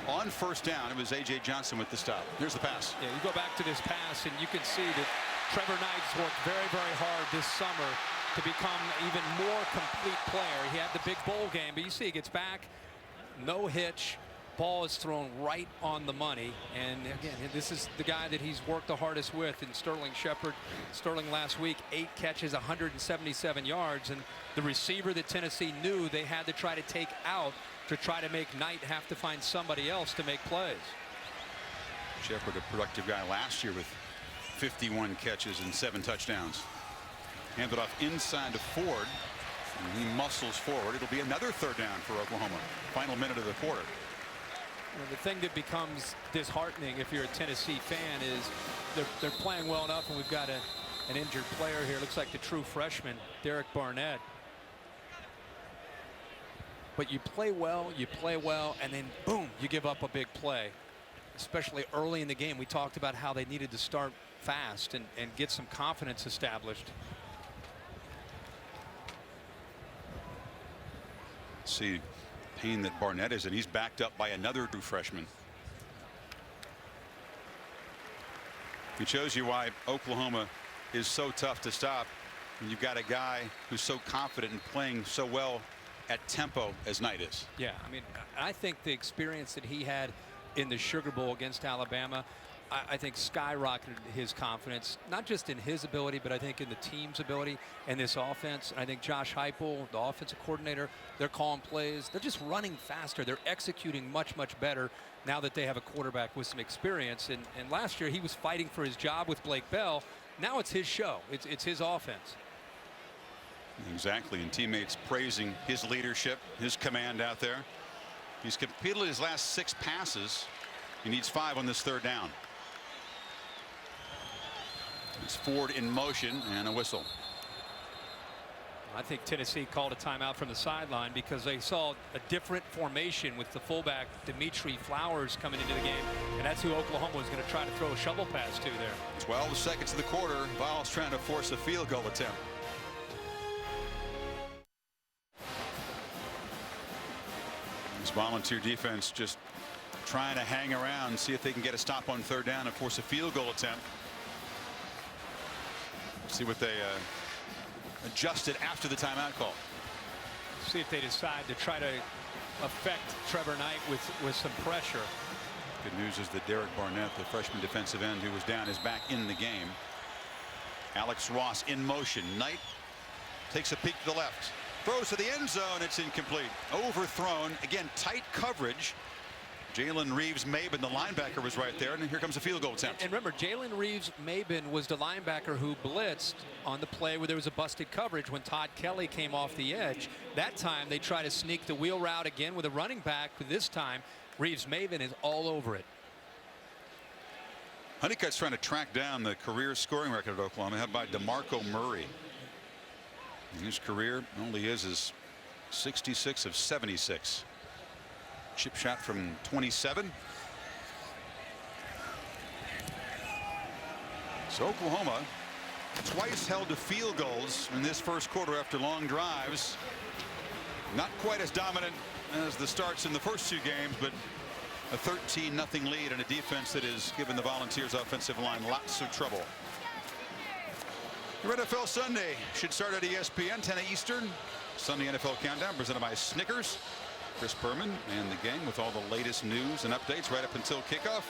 Speaker 7: on 1st down. It was A.J. Johnson with the stop. Here's the pass.
Speaker 8: Yeah, you go back to this pass, and you can see that Trevor Knight's worked very, very hard this summer to become even more complete player. He had the big bowl game, but you see he gets back, no hitch. Ball is thrown right on the money, and again, this is the guy that he's worked the hardest with in Sterling Shepard. Sterling last week, 8 catches, 177 yards, and the receiver that Tennessee knew they had to try to take out to try to make Knight have to find somebody else to make plays.
Speaker 7: Shepard, a productive guy last year with 51 catches and 7 touchdowns. Handed off inside to Ford, and he muscles forward. It'll be another 3rd down for Oklahoma. Final minute of the quarter.
Speaker 8: The thing that becomes disheartening if you're a Tennessee fan is they're playing well enough, and we've got an injured player here. Looks like the true freshman, Derek Barnett. But you play well, and then boom, you give up a big play. especially early in the game. We talked about how they needed to start fast and get some confidence established.
Speaker 7: See pain that Barnett is, and he's backed up by another true freshman. It shows you why Oklahoma is so tough to stop when you've got a guy who's so confident and playing so well at tempo as Knight is.
Speaker 8: Yeah, I mean, I think the experience that he had in the Sugar Bowl against Alabama, I think skyrocketed his confidence, not just in his ability, but I think in the team's ability and this offense. I think Josh Heupel, the offensive coordinator, they're calling plays. They're just running faster. They're executing much, much better now that they have a quarterback with some experience. And last year he was fighting for his job with Blake Bell. Now it's his show. It's his offense.
Speaker 7: Exactly, and teammates praising his leadership, his command out there. He's completed his last 6 passes. He needs 5 on this 3rd down. It's Ford in motion and a whistle.
Speaker 8: I think Tennessee called a timeout from the sideline because they saw a different formation with the fullback Dimitri Flowers coming into the game, and that's who Oklahoma was going to try to throw a shovel pass to there.
Speaker 7: 12 seconds of the quarter. Vols trying to force a field goal attempt. This Volunteer defense just trying to hang around, see if they can get a stop on 3rd down and force a field goal attempt. See what they adjusted after the timeout call.
Speaker 8: See if they decide to try to affect Trevor Knight with some pressure.
Speaker 7: Good news is that Derek Barnett, the freshman defensive end who was down, is back in the game. Alex Ross in motion. Knight takes a peek to the left. Throws to the end zone. It's incomplete. Overthrown. Again, tight coverage. Jalen Reeves-Maben, the linebacker, was right there, and here comes a field goal attempt.
Speaker 8: And remember, Jalen Reeves-Maben was the linebacker who blitzed on the play where there was a busted coverage when Todd Kelly came off the edge. That time they try to sneak the wheel route again with a running back, but this time Reeves-Maben is all over it.
Speaker 7: Honeycutt's trying to track down the career scoring record at Oklahoma, held by DeMarco Murray. In his career only is 66 of 76. Chip shot from 27. So Oklahoma twice held to field goals in this first quarter after long drives. Not quite as dominant as the starts in the first 2 games, but a 13-0 lead and a defense that has given the Volunteers offensive line lots of trouble. Your NFL Sunday should start at ESPN 10 Eastern. Sunday NFL Countdown presented by Snickers. Chris Berman and the gang with all the latest news and updates right up until kickoff.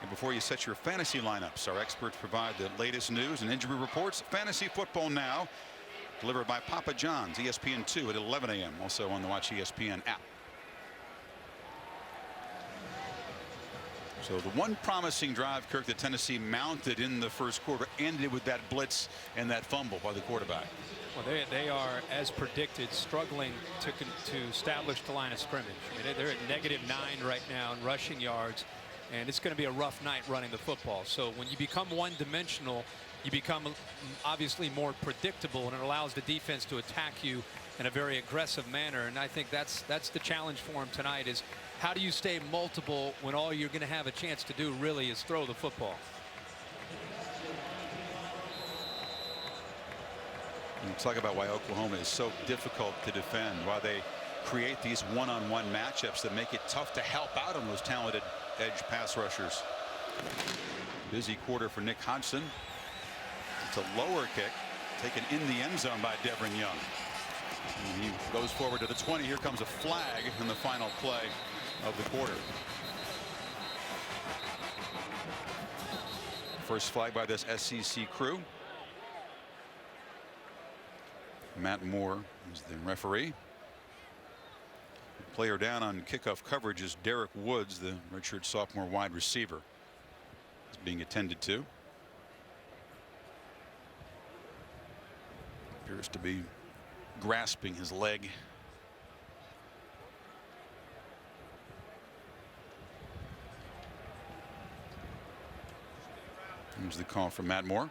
Speaker 7: And before you set your fantasy lineups, our experts provide the latest news and injury reports. Fantasy Football Now, delivered by Papa John's, ESPN 2 at 11 a.m. Also on the Watch ESPN app. So the one promising drive, Kirk, that Tennessee mounted in the first quarter ended with that blitz and that fumble by the quarterback.
Speaker 8: Well, they are, as predicted, struggling to establish the line of scrimmage. I mean, they're at -9 right now in rushing yards, and it's going to be a rough night running the football. So when you become one-dimensional, you become obviously more predictable, and it allows the defense to attack you in a very aggressive manner. And I think that's the challenge for him tonight, is how do you stay multiple when all you're going to have a chance to do really is throw the football.
Speaker 7: And talk about why Oklahoma is so difficult to defend, why they create these one-on-one matchups that make it tough to help out on those talented edge pass rushers. Busy quarter for Nick Hodgson. It's a lower kick taken in the end zone by Devin Young. And he goes forward to the 20. Here comes a flag in the final play of the quarter. First flag by this SEC crew. Matt Moore is the referee. The player down on kickoff coverage is Derek Woods, the redshirt sophomore wide receiver. He's being attended to. Appears to be grasping his leg. Here's the call from Matt Moore.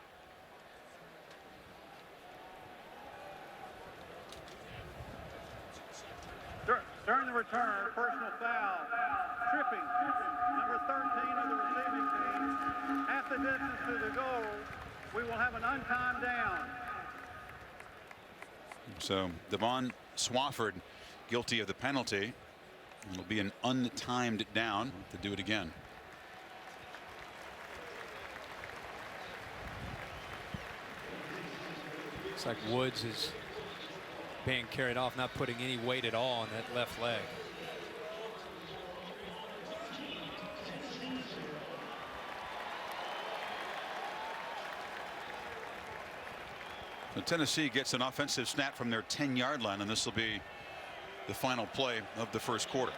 Speaker 13: During the return, personal foul tripping. Number 13 of the receiving team. At the distance to the goal, we will have an untimed down.
Speaker 7: So Devon Swafford guilty of the penalty. It'll be an untimed down to do it again.
Speaker 8: Looks like Woods is being carried off, not putting any weight at all on that left leg.
Speaker 7: So Tennessee gets an offensive snap from their 10-yard line, and this will be the final play of the first quarter.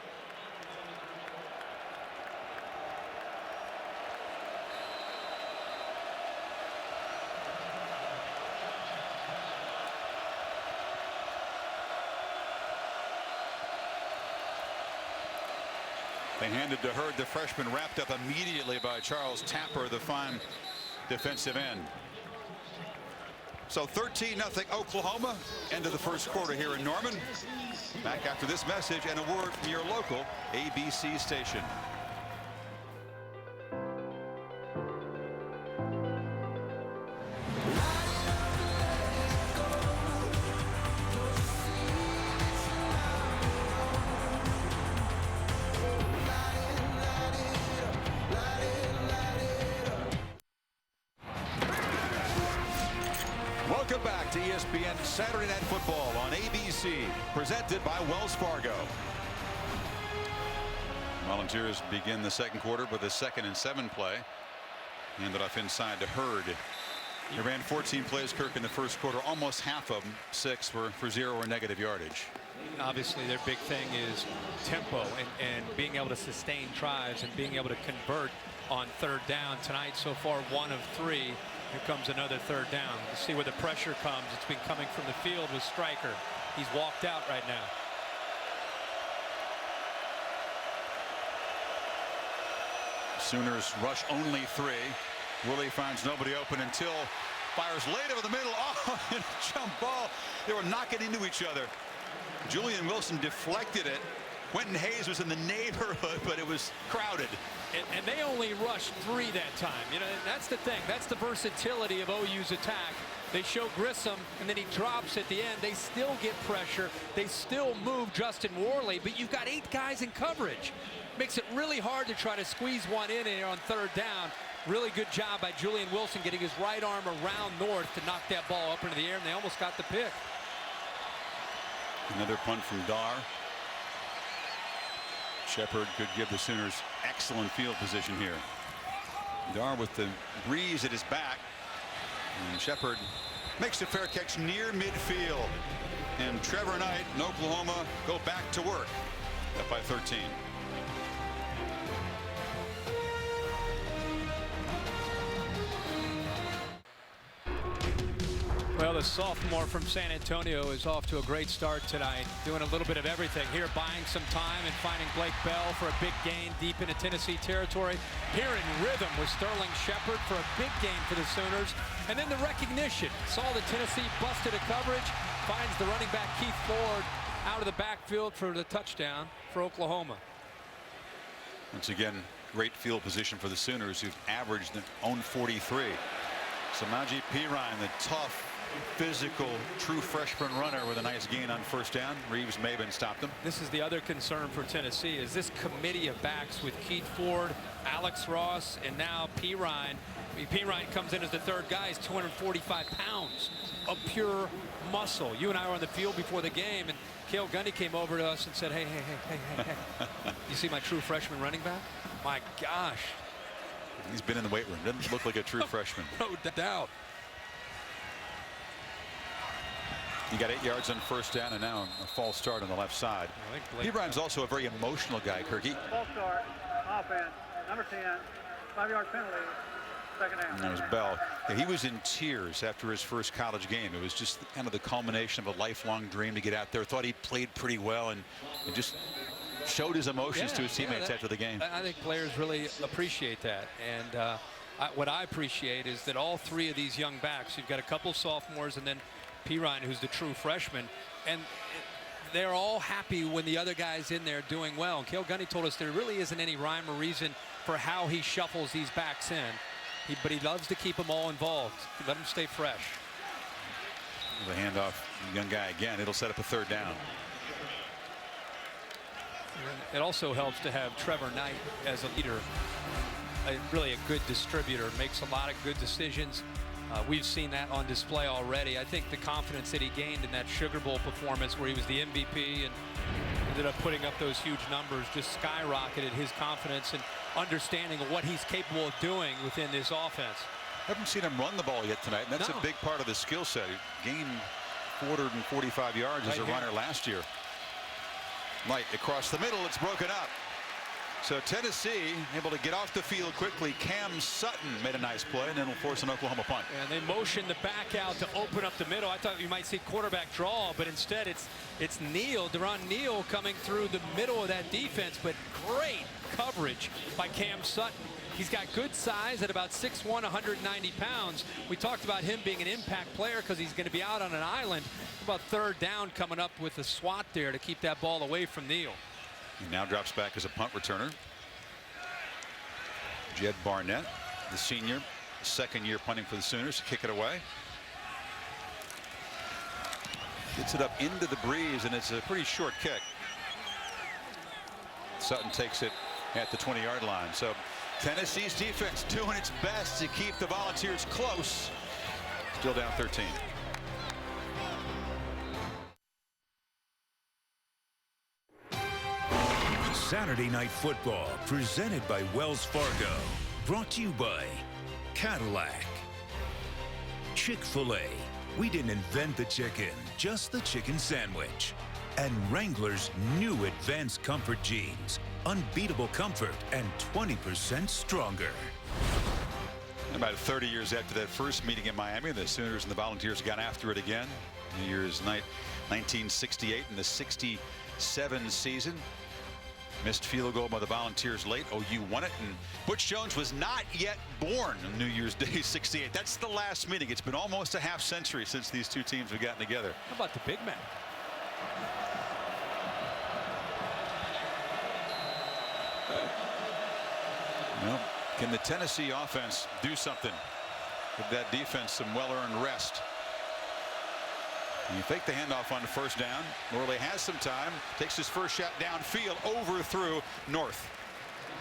Speaker 7: They handed to Hurd, the freshman, wrapped up immediately by Charles Tapper, the fine defensive end. So 13-0 Oklahoma. End of the first quarter here in Norman. Back after this message and a word from your local ABC station. Welcome back to ESPN Saturday Night Football on ABC, presented by Wells Fargo. Volunteers begin the second quarter with a 2nd and 7 play. Handed off inside to Hurd. They ran 14 plays, Kirk, in the first quarter. Almost half of them, 6, were for 0 or negative yardage.
Speaker 8: Obviously, their big thing is tempo and being able to sustain drives and being able to convert on 3rd down. Tonight, so far, 1 of 3. Here comes another 3rd down. We'll see where the pressure comes. It's been coming from the field with Stryker. He's walked out right now.
Speaker 7: Sooners rush only 3. Willie finds nobody open until fires late over the middle. Oh, and a jump ball. They were knocking into each other. Julian Wilson deflected it. Quentin Hayes was in the neighborhood, but it was crowded.
Speaker 8: And they only rushed 3 that time. You know, that's the thing. That's the versatility of OU's attack. They show Grissom, and then he drops at the end. They still get pressure. They still move Justin Worley, but you've got 8 guys in coverage. Makes it really hard to try to squeeze one in here on 3rd down. Really good job by Julian Wilson getting his right arm around North to knock that ball up into the air, and they almost got the pick.
Speaker 7: Another punt from Dar. Shepard could give the Sooners excellent field position here. Dar with the breeze at his back. And Shepard makes a fair catch near midfield. And Trevor Knight and Oklahoma go back to work. Up by 13.
Speaker 8: Well, the sophomore from San Antonio is off to a great start tonight, doing a little bit of everything here, buying some time and finding Blake Bell for a big gain deep into Tennessee territory. Here in rhythm with Sterling Shepard for a big game for the Sooners. And then the recognition. Saw the Tennessee busted a coverage, finds the running back Keith Ford out of the backfield for the touchdown for Oklahoma.
Speaker 7: Once again, great field position for the Sooners, who've averaged their own 43. Samaje Perine, the tough, physical, true freshman runner with a nice gain on 1st down. Reeves Maben stopped him.
Speaker 8: This is the other concern for Tennessee, is this committee of backs with Keith Ford, Alex Ross, and now Perine. I mean, Perine comes in as the 3rd guy. He's 245 pounds of pure muscle. You and I were on the field before the game, and Cale Gundy came over to us and said, hey. You see my true freshman running back? My gosh.
Speaker 7: He's been in the weight room. Doesn't look like a true freshman.
Speaker 8: No doubt.
Speaker 7: He got 8 yards on 1st down, and now a false start on the left side. Perine's also a very emotional guy, Kirky.
Speaker 13: False start, offense, number 10, 5-yard penalty, 2nd down.
Speaker 7: And that was Bell. Yeah, he was in tears after his first college game. It was just kind of the culmination of a lifelong dream to get out there. Thought he played pretty well and just showed his emotions to his teammates after the game.
Speaker 8: I think players really appreciate that. And what I appreciate is that all 3 of these young backs, you've got a couple sophomores and then Perine, who's the true freshman, and they're all happy when the other guy's in there doing well. And Cale Gundy told us there really isn't any rhyme or reason for how he shuffles these backs in. But he loves to keep them all involved. Let them stay fresh.
Speaker 7: The handoff, young guy again. It'll set up a third down.
Speaker 8: It also helps to have Trevor Knight as a leader. Really a good distributor. Makes a lot of good decisions. We've seen that on display already. I think the confidence that he gained in that Sugar Bowl performance where he was the MVP and ended up putting up those huge numbers just skyrocketed his confidence and understanding of what he's capable of doing within this offense.
Speaker 7: Haven't seen him run the ball yet tonight, and that's a big part of the skill set. He gained 445 yards as a runner last year. Knight across the middle, it's broken up. So Tennessee able to get off the field quickly. Cam Sutton made a nice play, and then will force an Oklahoma punt.
Speaker 8: And they motioned the back out to open up the middle. I thought you might see quarterback draw, but instead it's Neal, Deron Neal coming through the middle of that defense, but great coverage by Cam Sutton. He's got good size at about 6'1", 190 pounds. We talked about him being an impact player because he's going to be out on an island. About third down coming up with a swat there to keep that ball away from Neal.
Speaker 7: He now drops back as a punt returner. Jed Barnett, the senior, second year punting for the Sooners, to kick it away. Gets it up into the breeze, and it's a pretty short kick. Sutton takes it at the 20-yard line. So Tennessee's defense doing its best to keep the Volunteers close. Still down 13.
Speaker 1: Saturday Night Football presented by Wells Fargo. Brought to you by Cadillac. Chick-fil-A. We didn't invent the chicken, just the chicken sandwich. And Wrangler's new Advanced Comfort Jeans. Unbeatable comfort and 20% stronger.
Speaker 7: About 30 years after that first meeting in Miami, the Sooners and the Volunteers got after it again. New Year's night, 1968 in the 67 season. Missed field goal by the Volunteers late. OU won it, and Butch Jones was not yet born on New Year's Day 68. That's the last meeting. It's been almost a half century since these two teams have gotten together.
Speaker 8: How about the big man?
Speaker 7: Well, can the Tennessee offense do something? Give that defense some well-earned rest. You fake the handoff on the first down. Worley has some time. Takes his first shot downfield, overthrew North.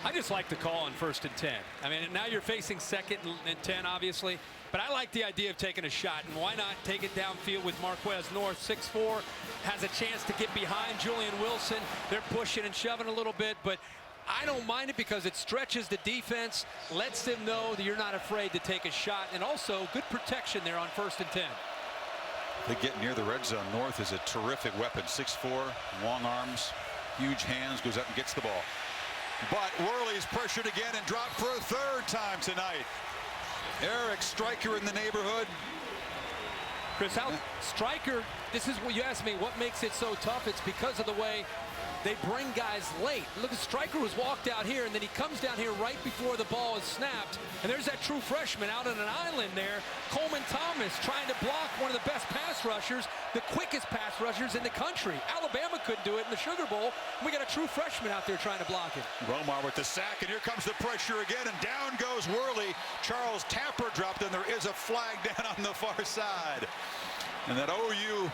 Speaker 8: I just like the call on 1st and 10. I mean, now you're facing 2nd and 10, obviously. But I like the idea of taking a shot. And why not take it downfield with Marquez North, 6'4", has a chance to get behind Julian Wilson. They're pushing and shoving a little bit, but I don't mind it because it stretches the defense, lets them know that you're not afraid to take a shot, and also good protection there on 1st and 10.
Speaker 7: They get near the red zone. North is a terrific weapon. 6'4", long arms, huge hands, goes up and gets the ball. But Worley's pressured again and dropped for a third time tonight. Eric Stryker in the neighborhood.
Speaker 8: Chris, Stryker, this is what you asked me, what makes it so tough? It's because of the way they bring guys late. Look, Stryker was walked out here, and then he comes down here right before the ball is snapped. And there's that true freshman out on an island there, Coleman Thomas, trying to block one of the best pass rushers, the quickest pass rushers in the country. Alabama couldn't do it in the Sugar Bowl. We got a true freshman out there trying to block it.
Speaker 7: Romar with the sack, and here comes the pressure again, and down goes Worley. Charles Tapper dropped, and there is a flag down on the far side. And that OU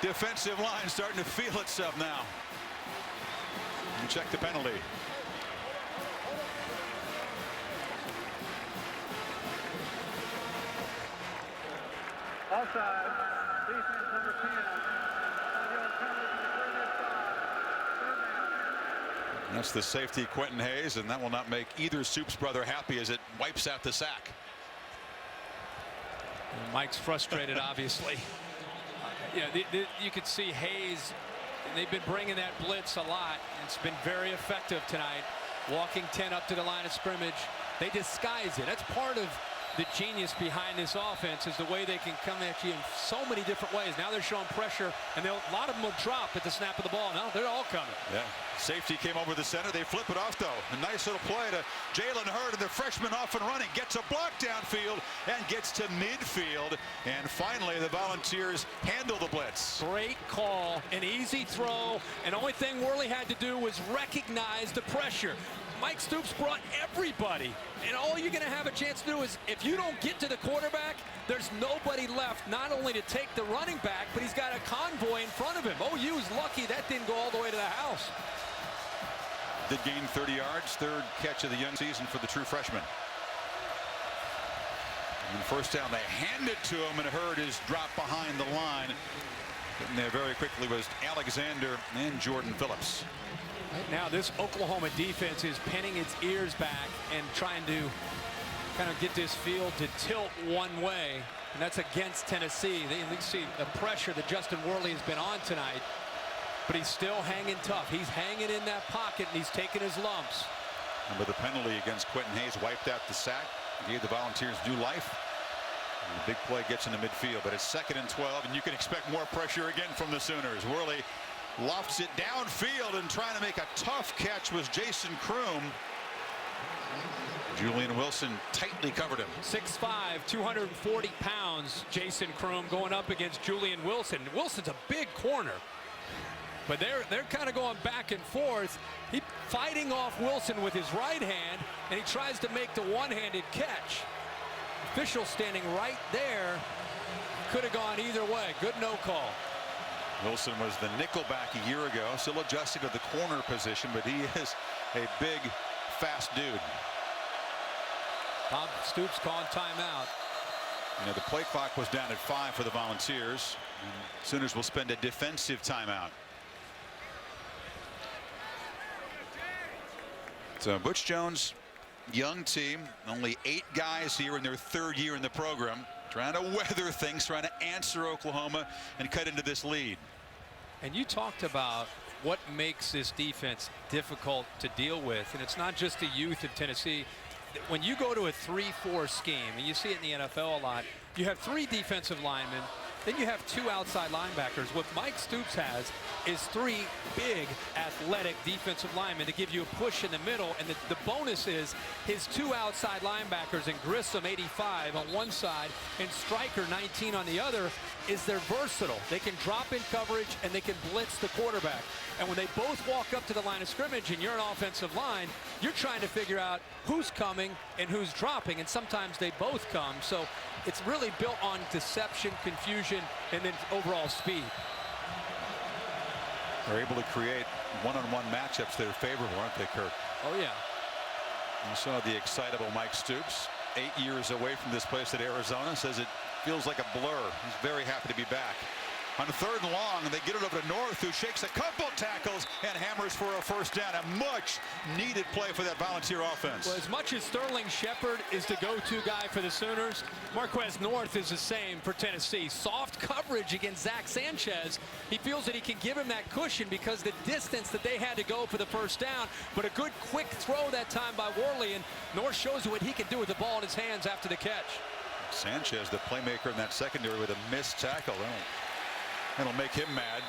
Speaker 7: defensive line starting to feel itself now. And check the penalty.
Speaker 13: Offside. Defense number 10.
Speaker 7: That's the safety, Quentin Hayes, and that will not make either Soup's brother happy as it wipes out the sack.
Speaker 8: And Mike's frustrated, obviously. You could see Hayes. They've been bringing that blitz a lot. It's been very effective tonight. Walking 10 up to the line of scrimmage. They disguise it. That's part of the genius behind this offense is the way they can come at you in so many different ways. Now they're showing pressure, and a lot of them will drop at the snap of the ball. No, they're all coming.
Speaker 7: Yeah. Safety came over the center. They flip it off, though. A nice little play to Jalen Hurd, and the freshman off and running. Gets a block downfield and gets to midfield. And finally, the Volunteers handle the blitz.
Speaker 8: Great call, an easy throw, and the only thing Worley had to do was recognize the pressure. Mike Stoops brought everybody, and all you're going to have a chance to do is, if you don't get to the quarterback, there's nobody left not only to take the running back, but he's got a convoy in front of him. OU's lucky that didn't go all the way to the house.
Speaker 7: Did gain 30 yards, third catch of the young season for the true freshman. And first down, they hand it to him, and Hurd is dropped behind the line. Getting there very quickly was Alexander and Jordan Phillips.
Speaker 8: Right now, this Oklahoma defense is pinning its ears back and trying to kind of get this field to tilt one way, and that's against Tennessee. They see the pressure that Justin Worley has been on tonight, but he's still hanging tough. He's hanging in that pocket, and he's taking his lumps.
Speaker 7: And with the penalty against Quentin Hayes, wiped out the sack, gave the Volunteers new life. And the big play gets into midfield, but it's 2nd and 12, and you can expect more pressure again from the Sooners. Worley lofts it downfield, and trying to make a tough catch was Jason Kroom. Julian Wilson tightly covered him.
Speaker 8: 6'5", 240 pounds, Jason Kroom going up against Julian Wilson. Wilson's a big corner, but they're kind of going back and forth. He fighting off Wilson with his right hand, and he tries to make the one-handed catch. Official standing right there. Could have gone either way. Good no call.
Speaker 7: Wilson was the nickelback a year ago, still adjusting to the corner position, but he is a big, fast dude.
Speaker 8: Bob Stoops calling timeout.
Speaker 7: You know, the play clock was down at 5 for the Volunteers. And Sooners will spend a defensive timeout. So Butch Jones, young team, only 8 guys here in their 3rd year in the program, trying to weather things, trying to answer Oklahoma and cut into this lead.
Speaker 8: And you talked about what makes this defense difficult to deal with, and it's not just the youth of Tennessee. When you go to a 3-4 scheme, and you see it in the NFL a lot, you have 3 defensive linemen, then you have 2 outside linebackers. What Mike Stoops has is 3 big athletic defensive linemen to give you a push in the middle, and the bonus is his 2 outside linebackers, and Grissom 85 on one side and Stryker 19 on the other, is they're versatile. They can drop in coverage and they can blitz the quarterback. And when they both walk up to the line of scrimmage and you're an offensive line, you're trying to figure out who's coming and who's dropping, and sometimes they both come. So it's really built on deception, confusion, and then overall speed.
Speaker 7: They're able to create one-on-one matchups that are favorable, aren't they, Kirk?
Speaker 8: Oh, yeah.
Speaker 7: You saw the excitable Mike Stoops, 8 years away from this place at Arizona, says it feels like a blur. He's very happy to be back. On 3rd and long, they get it over to North, who shakes a couple tackles and hammers for a first down. A much needed play for that Volunteer offense.
Speaker 8: Well, as much as Sterling Shepard is the go-to guy for the Sooners, Marquez North is the same for Tennessee. Soft coverage against Zach Sanchez. He feels that he can give him that cushion because the distance that they had to go for the first down, but a good quick throw that time by Worley, and North shows you what he can do with the ball in his hands after the catch.
Speaker 7: Sanchez, the playmaker in that secondary, with a missed tackle. That'll make him mad.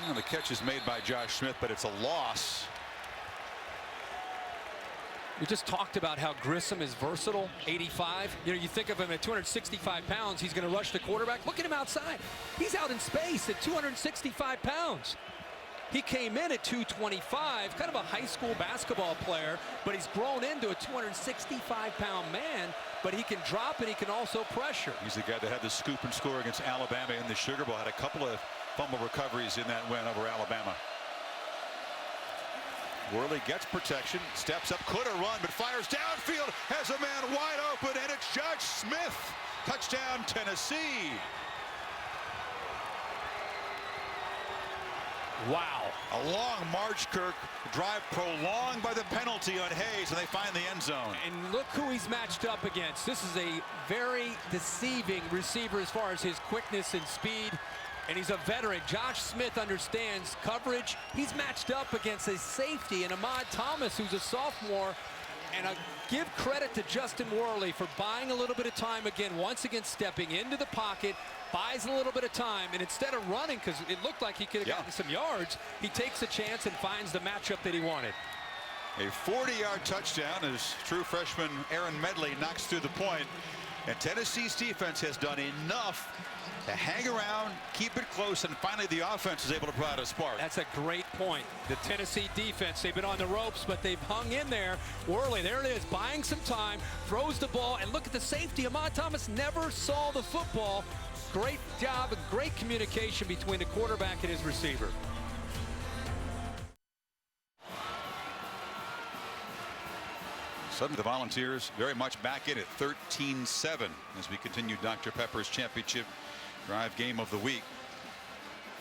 Speaker 7: Well, the catch is made by Josh Smith, but it's a loss.
Speaker 8: We just talked about how Grissom is versatile, 85. You know, you think of him at 265 pounds, he's going to rush the quarterback. Look at him outside. He's out in space at 265 pounds. He came in at 225, kind of a high school basketball player, but he's grown into a 265-pound man, but he can drop and he can also pressure.
Speaker 7: He's the guy that had the scoop and score against Alabama in the Sugar Bowl. Had a couple of fumble recoveries in that win over Alabama. Worley gets protection, steps up, could have run, but fires downfield, has a man wide open, and it's Josh Smith. Touchdown, Tennessee.
Speaker 8: Wow.
Speaker 7: A long march, Kirk. Drive prolonged by the penalty on Hayes, and they find the end zone.
Speaker 8: And look who he's matched up against. This is a very deceiving receiver as far as his quickness and speed. And he's a veteran. Josh Smith understands coverage. He's matched up against a safety and Ahmad Thomas, who's a sophomore. And give credit to Justin Worley for buying a little bit of time again, once again stepping into the pocket, buys a little bit of time, and instead of running, because it looked like he could have gotten some yards, he takes a chance and finds the matchup that he wanted.
Speaker 7: A 40-yard touchdown as true freshman Aaron Medley knocks through the point. And Tennessee's defense has done enough to hang around, keep it close, and finally the offense is able to provide a spark.
Speaker 8: That's a great point. The Tennessee defense, they've been on the ropes, but they've hung in there. Worley, there it is, buying some time, throws the ball, and look at the safety. Ahmad Thomas never saw the football. Great job and great communication between the quarterback and his receiver.
Speaker 7: Suddenly the Volunteers very much back in it, 13-7 as we continue Dr. Pepper's championship drive game of the week.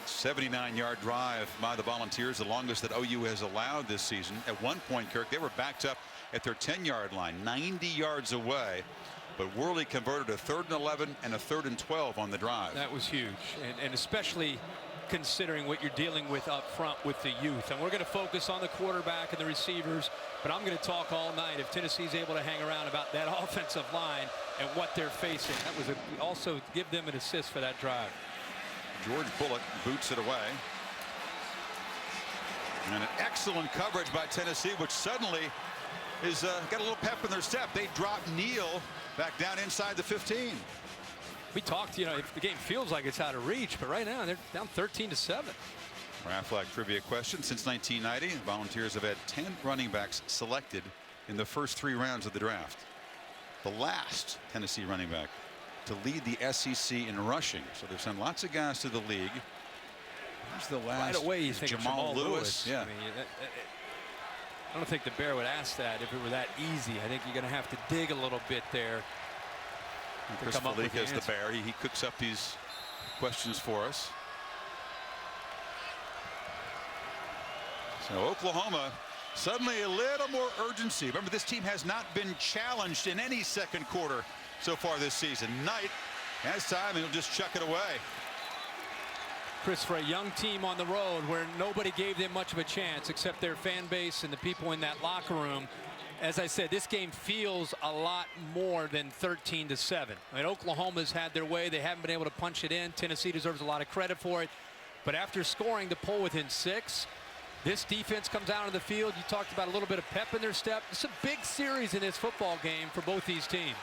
Speaker 7: 79-yard drive by the Volunteers, the longest that OU has allowed this season. At one point, Kirk, they were backed up at their 10-yard line, 90 yards away. But Worley converted a 3rd and 11 and a 3rd and 12 on the drive.
Speaker 8: That was huge, and especially considering what you're dealing with up front with the youth. And we're going to focus on the quarterback and the receivers, but I'm going to talk all night if Tennessee's able to hang around about that offensive line and what they're facing. That was also give them an assist for that drive.
Speaker 7: George Bullock boots it away. And an excellent coverage by Tennessee, which suddenly is got a little pep in their step. They drop Neal back down inside the 15.
Speaker 8: We talked, if the game feels like it's out of reach, but right now they're down 13-7.
Speaker 7: Our Aflac trivia question. Since 1990, the Volunteers have had 10 running backs selected in the first 3 rounds of the draft. The last Tennessee running back to lead the SEC in rushing. So they've sent lots of guys to the league. Who's the last?
Speaker 8: Right away you think
Speaker 7: Jamal Lewis. Yeah.
Speaker 8: I mean, I don't think the Bear would ask that if it were that easy. I think you're going to have to dig a little bit there.
Speaker 7: Chris Felica is the Bear. He cooks up these questions for us. So Oklahoma suddenly a little more urgency. Remember, this team has not been challenged in any second quarter so far this season. Knight has time and he'll just chuck it away.
Speaker 8: Chris, for a young team on the road where nobody gave them much of a chance except their fan base and the people in that locker room, as I said, this game feels a lot more than 13-7. I mean, Oklahoma's had their way. They haven't been able to punch it in. Tennessee deserves a lot of credit for it. But after scoring the pull within 6, this defense comes out on the field. You talked about a little bit of pep in their step. It's a big series in this football game for both these teams.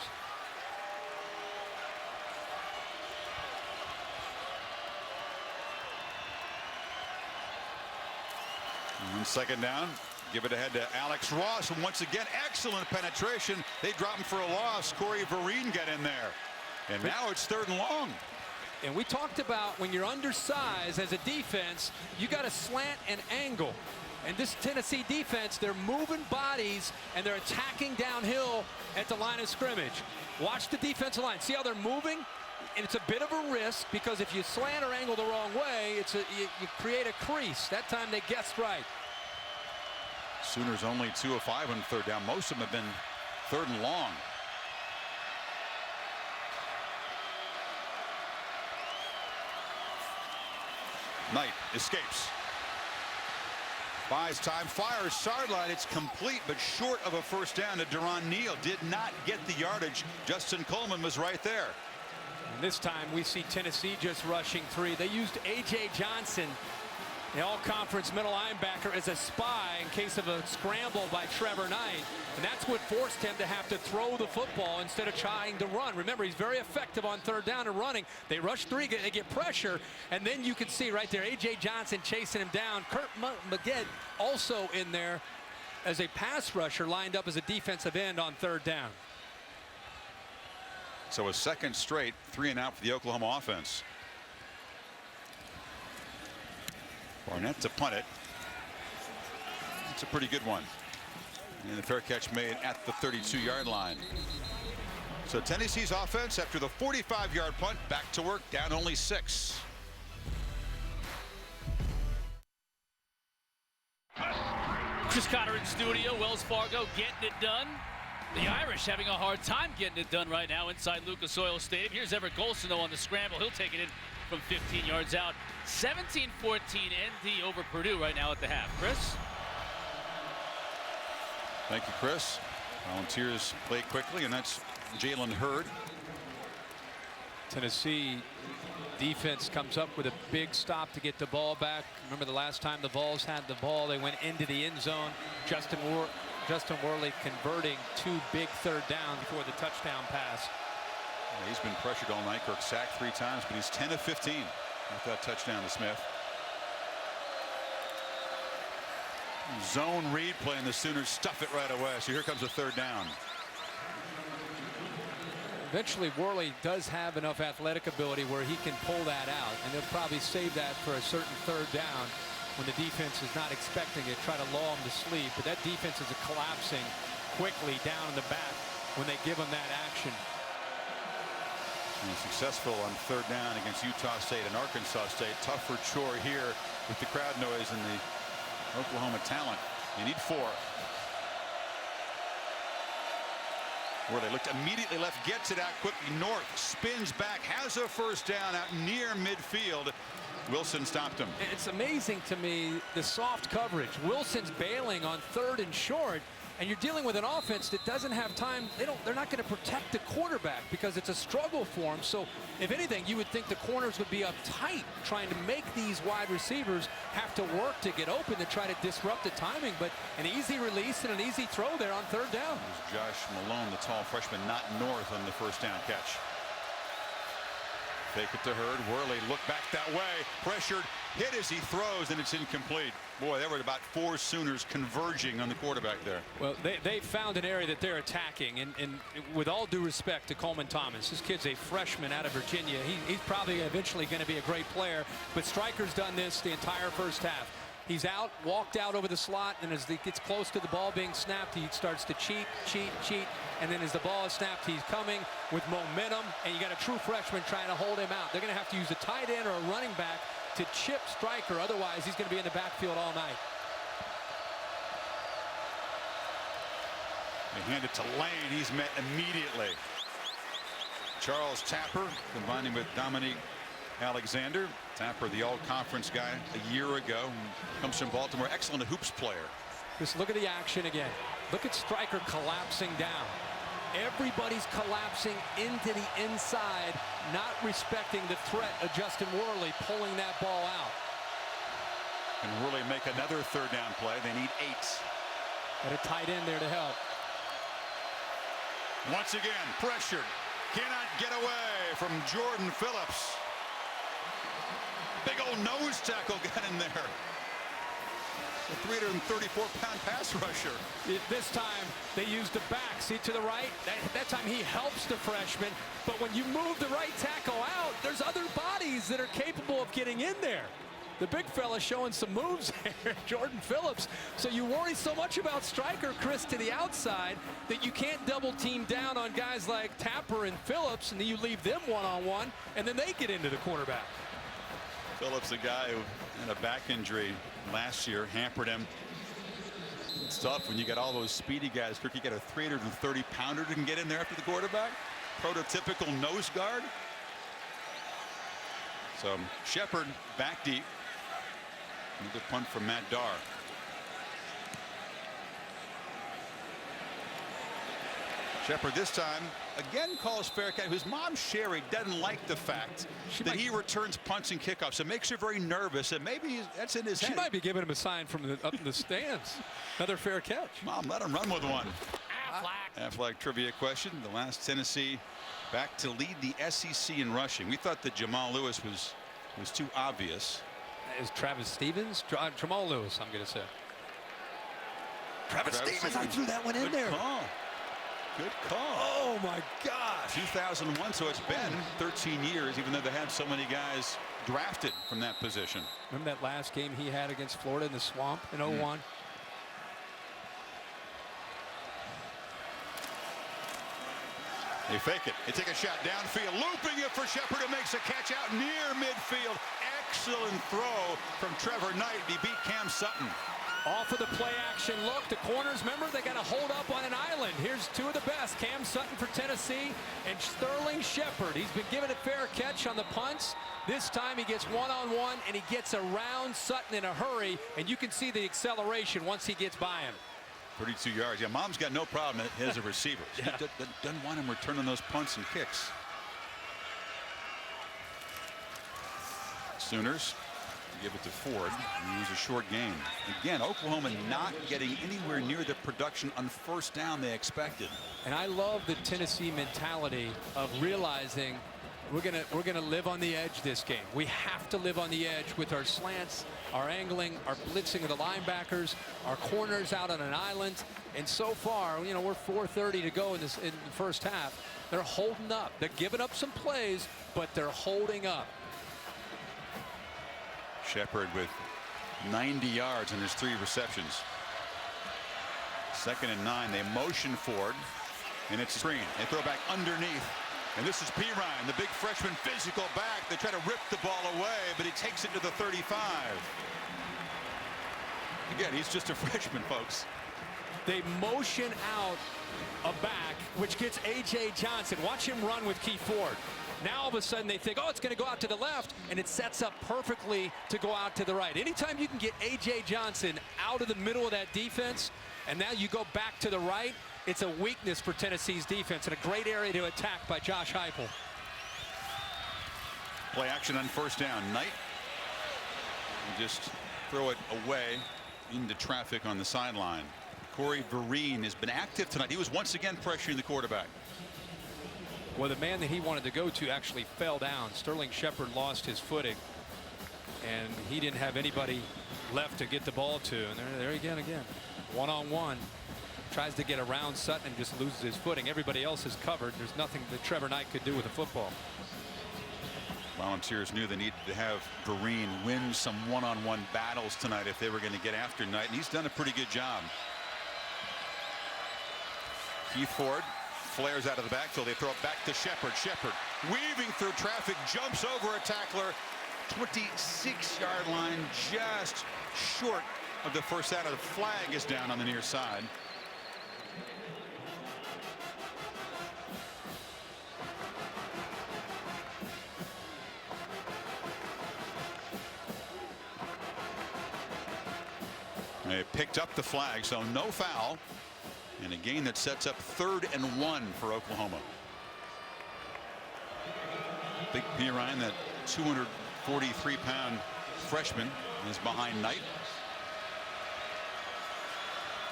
Speaker 7: And 2nd down. Give it ahead to Alex Ross, and once again, excellent penetration. They drop him for a loss. Corey Vereen got in there. And now it's 3rd and long.
Speaker 8: And we talked about when you're undersized as a defense, you got to slant and angle. And this Tennessee defense, they're moving bodies and they're attacking downhill at the line of scrimmage. Watch the defensive line. See how they're moving? And it's a bit of a risk because if you slant or angle the wrong way, you create a crease. That time they guessed right.
Speaker 7: Sooners only 2 of 5 on 3rd down. Most of them have been 3rd and long. Knight escapes. Buys time, fires sideline. It's complete, but short of a 1st down to Deron Neal. Did not get the yardage. Justin Coleman was right there.
Speaker 8: And this time we see Tennessee just rushing 3. They used A.J. Johnson, the all-conference middle linebacker, as a spy in case of a scramble by Trevor Knight. And that's what forced him to have to throw the football instead of trying to run. Remember, he's very effective on 3rd down and running. They rush 3, they get pressure, and then you can see right there A.J. Johnson chasing him down. Kurt Magid also in there as a pass rusher, lined up as a defensive end on 3rd down.
Speaker 7: So a 2nd straight 3 and out for the Oklahoma offense. Barnett to punt it. It's a pretty good one. And the fair catch made at the 32-yard line. So Tennessee's offense, after the 45-yard punt, back to work, down only 6.
Speaker 12: Chris Cotter in studio, Wells Fargo getting it done. The Irish having a hard time getting it done right now inside Lucas Oil Stadium. Here's Everett Golson, though, on the scramble. He'll take it in from 15 yards out. 17-14 ND over Purdue right now at the half. Chris?
Speaker 7: Thank you, Chris. Volunteers play quickly, and that's Jalen Hurd.
Speaker 8: Tennessee defense comes up with a big stop to get the ball back. Remember the last time the Vols had the ball, they went into the end zone. Justin Worley converting 2 big third downs before the touchdown pass.
Speaker 7: Yeah, he's been pressured all night. Kirk sacked 3 times, but he's 10 of 15 with that touchdown to Smith. Zone read play, and the Sooners stuff it right away. So here comes a third down.
Speaker 8: Eventually, Worley does have enough athletic ability where he can pull that out, and they'll probably save that for a certain third down when the defense is not expecting it, try to lull him to sleep. But that defense is collapsing quickly down in the back when they give him that action.
Speaker 7: And successful on third down against Utah State and Arkansas State. Tougher chore here with the crowd noise and the Oklahoma talent. You need 4. Where they looked immediately left, gets it out quickly north, spins back, has a first down out near midfield. Wilson stopped him.
Speaker 8: It's amazing to me the soft coverage. Wilson's bailing on 3rd and short, and you're dealing with an offense that doesn't have time. They're not going to protect the quarterback because it's a struggle for him. So if anything, you would think the corners would be uptight, trying to make these wide receivers have to work to get open to try to disrupt the timing. But an easy release and an easy throw there on 3rd down.
Speaker 7: There's Josh Malone, the tall freshman, not north on the first down catch. Fake it to Hurd. Worley looked back that way. Pressured, hit as he throws, and it's incomplete. Boy, there were about 4 Sooners converging on the quarterback there.
Speaker 8: Well, they found an area that they're attacking, and with all due respect to Coleman Thomas, this kid's a freshman out of Virginia. He's probably eventually going to be a great player, but Stryker's done this the entire first half. He's out, walked out over the slot, and as he gets close to the ball being snapped, he starts to cheat, and then as the ball is snapped, he's coming with momentum, and you got a true freshman trying to hold him out. They're going to have to use a tight end or a running back to chip Stryker, otherwise he's going to be in the backfield all night.
Speaker 7: They hand it to Lane. He's met immediately. Charles Tapper combining with Dominique Alexander. Tapper, the all-conference guy a year ago, comes from Baltimore. Excellent hoops player.
Speaker 8: Just look at the action again. Look at Stryker collapsing down. Everybody's collapsing into the inside, not respecting the threat of Justin Worley pulling that ball out.
Speaker 7: And Worley make another third down play. They need 8.
Speaker 8: Got a tight end there to help.
Speaker 7: Once again, pressured. Cannot get away from Jordan Phillips. Big old nose tackle got in there. A 334-pound pass rusher.
Speaker 8: This time they used the back. See to the right? That time he helps the freshman. But when you move the right tackle out, there's other bodies that are capable of getting in there. The big fella showing some moves there, Jordan Phillips. So you worry so much about Stryker, Chris, to the outside that you can't double team down on guys like Tapper and Phillips, and then you leave them one-on-one, and then they get into the quarterback.
Speaker 7: Phillips, a guy who had a back injury last year, hampered him. It's tough when you got all those speedy guys. Kirk, you got a 330-pounder that can get in there after the quarterback. Prototypical nose guard. So Shepard back deep. Another punt from Matt Darr. Shepard this time again calls fair catch. His mom Sherry doesn't like the fact that he returns punts and kickoffs. It makes her very nervous, and maybe that's in his head.
Speaker 8: She might be giving him a sign from up in the stands. Another fair catch.
Speaker 7: Mom, let him run with one. Aflac trivia question. The last Tennessee back to lead the SEC in rushing. We thought that Jamal Lewis was too obvious.
Speaker 8: Is Travis Stevens? Jamal Lewis, I'm going to say.
Speaker 2: Travis Stevens, I threw that one in there.
Speaker 7: Call. Good call.
Speaker 2: Oh, my gosh.
Speaker 7: 2001, so it's been 13 years, even though they had so many guys drafted from that position.
Speaker 8: Remember that last game he had against Florida in the swamp in 01?
Speaker 7: They fake it. They take a shot downfield, looping it for Shepard, who makes a catch out near midfield. Excellent throw from Trevor Knight. He beat Cam Sutton.
Speaker 8: Off of the play action look. The corners, remember, they got to hold up on an island. Here's 2 of the best. Cam Sutton for Tennessee and Sterling Shepard. He's been given a fair catch on the punts. This time he gets one-on-one, and he gets around Sutton in a hurry, and you can see the acceleration once he gets by him.
Speaker 7: 32 yards. Yeah, Mom's got no problem as a receiver. She doesn't want him returning those punts and kicks. Sooners give it to Ford and use a short game. Again, Oklahoma not getting anywhere near the production on first down they expected.
Speaker 8: And I love the Tennessee mentality of realizing we're gonna live on the edge this game. We have to live on the edge with our slants, our angling, our blitzing of the linebackers, our corners out on an island. And so far, you know, we're 4:30 to go in the first half. They're holding up. They're giving up some plays, but they're holding up.
Speaker 7: Shepard with 90 yards in his 3 receptions. 2nd and 9. They motion Ford, and it's a screen. They throw back underneath. And this is Pirine, the big freshman physical back. They try to rip the ball away, but he takes it to the 35. Again, he's just a freshman, folks.
Speaker 8: They motion out a back, which gets A.J. Johnson. Watch him run with Keith Ford. Now all of a sudden they think, oh, it's going to go out to the left, and it sets up perfectly to go out to the right. Anytime you can get A.J. Johnson out of the middle of that defense, and now you go back to the right, it's a weakness for Tennessee's defense and a great area to attack by Josh Heupel.
Speaker 7: Play action on first down. Knight. And just throw it away into traffic on the sideline. Corey Vereen has been active tonight. He was once again pressuring the quarterback.
Speaker 8: Well, the man that he wanted to go to actually fell down. Sterling Shepard lost his footing, and he didn't have anybody left to get the ball to. And there again, one-on-one. Tries to get around Sutton and just loses his footing. Everybody else is covered. There's nothing that Trevor Knight could do with the football.
Speaker 7: Volunteers knew they needed to have Vereen win some one-on-one battles tonight if they were going to get after Knight, and he's done a pretty good job. Keith Ford flares out of the backfield. They throw it back to Shepard. Shepard weaving through traffic, jumps over a tackler. 26-yard line, just short of the first out. Of the flag is down on the near side. They picked up the flag, so no foul. And a gain that sets up 3rd and 1 for Oklahoma. Big Pirine, that 243-pound freshman, is behind Knight.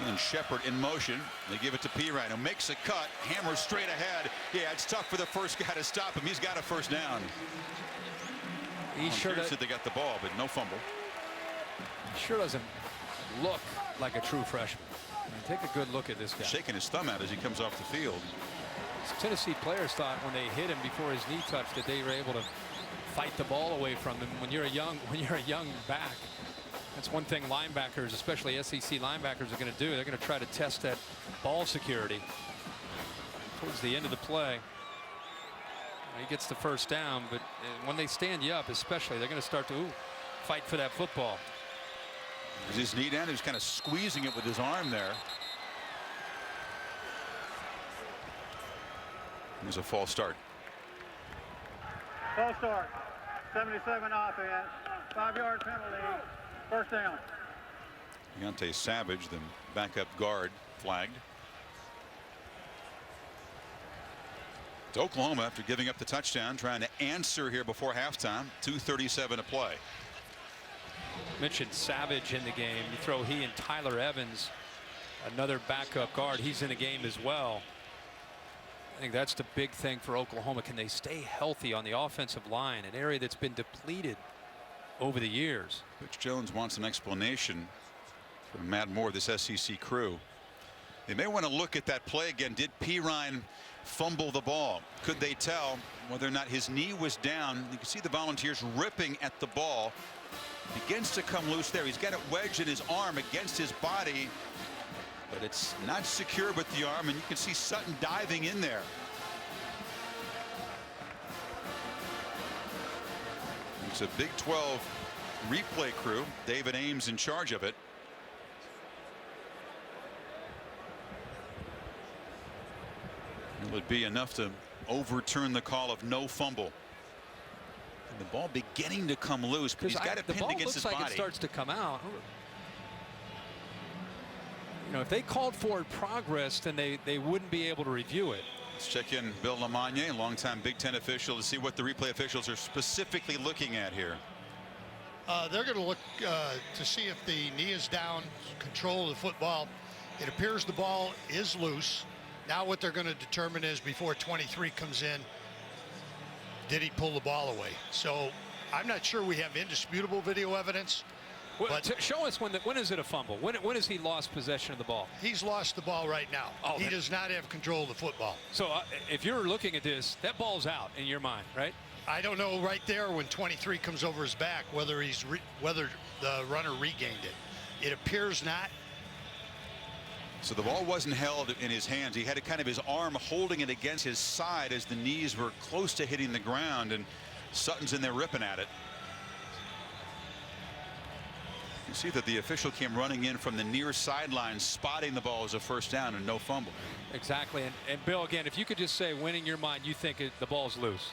Speaker 7: And Shepard in motion. They give it to Pirine, who makes a cut, hammers straight ahead. Yeah, it's tough for the first guy to stop him. He's got a first down.
Speaker 8: He sure
Speaker 7: said they got the ball, but no fumble.
Speaker 8: He sure doesn't look like a true freshman. I mean, take a good look at this guy.
Speaker 7: Shaking his thumb out as he comes off the field.
Speaker 8: Tennessee players thought when they hit him before his knee touched that they were able to fight the ball away from him. When you're a young back, that's one thing linebackers, especially SEC linebackers, are going to do. They're going to try to test that ball security. Towards the end of the play, he gets the first down, but when they stand you up, especially, they're going to start to fight for that football.
Speaker 7: Is his knee down? He was kind of squeezing it with his arm there. It was a false start.
Speaker 13: False start. 77 offense. 5-yard penalty. First down.
Speaker 7: Deontay Savage, the backup guard, flagged. It's Oklahoma, after giving up the touchdown, trying to answer here before halftime. 2:37 to play.
Speaker 8: Mentioned Savage in the game. You throw he and Tyler Evans, another backup guard. He's in the game as well. I think that's the big thing for Oklahoma. Can they stay healthy on the offensive line, an area that's been depleted over the years?
Speaker 7: Coach Jones wants an explanation from Matt Moore, this SEC crew. They may want to look at that play again. Did Pirine fumble the ball? Could they tell whether or not his knee was down? You can see the Volunteers ripping at the ball. Begins to come loose there. He's got it wedged in his arm against his body, but it's not secure with the arm, and you can see Sutton diving in there. It's a Big 12 replay crew. David Ames in charge of it. It would be enough to overturn the call of no fumble. And the ball beginning to come loose, but he's got it pinned against his body.
Speaker 8: The ball looks like it starts to come out. You know, if they called forward progress, then they wouldn't be able to review it.
Speaker 7: Let's check in Bill LeMonnier, longtime Big Ten official, to see what the replay officials are specifically looking at here.
Speaker 14: They're going to look to see if the knee is down, control of the football. It appears the ball is loose. Now what they're going to determine is, before 23 comes in, did he pull the ball away? So I'm not sure we have indisputable video evidence.
Speaker 8: Well,
Speaker 14: but
Speaker 8: show us when is it a fumble? When has he lost possession of the ball?
Speaker 14: He's lost the ball right now.
Speaker 8: Oh,
Speaker 14: he does not have control of the football.
Speaker 8: So if you're looking at this, that ball's out in your mind, right?
Speaker 14: I don't know right there when 23 comes over his back whether the runner regained it. It appears not.
Speaker 7: So the ball wasn't held in his hands. He had a kind of his arm holding it against his side as the knees were close to hitting the ground, and Sutton's in there ripping at it. You see that the official came running in from the near sideline, spotting the ball as a first down and no fumble.
Speaker 8: Exactly. And Bill, again, if you could just say, when in your mind you think the ball's loose.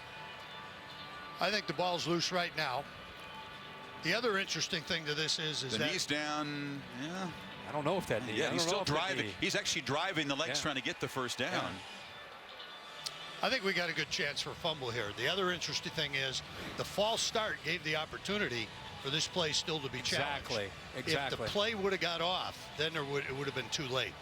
Speaker 14: I think the ball's loose right now. The other interesting thing to this is
Speaker 7: the
Speaker 14: that
Speaker 7: knee's down. Yeah.
Speaker 8: I don't know if that knee.
Speaker 7: Yeah, he's still driving. He's actually driving the legs, trying to get the first down.
Speaker 14: Yeah. I think we got a good chance for a fumble here. The other interesting thing is the false start gave the opportunity for this play still to be challenged.
Speaker 8: Exactly.
Speaker 14: If the play would have got off, then it would have been too late.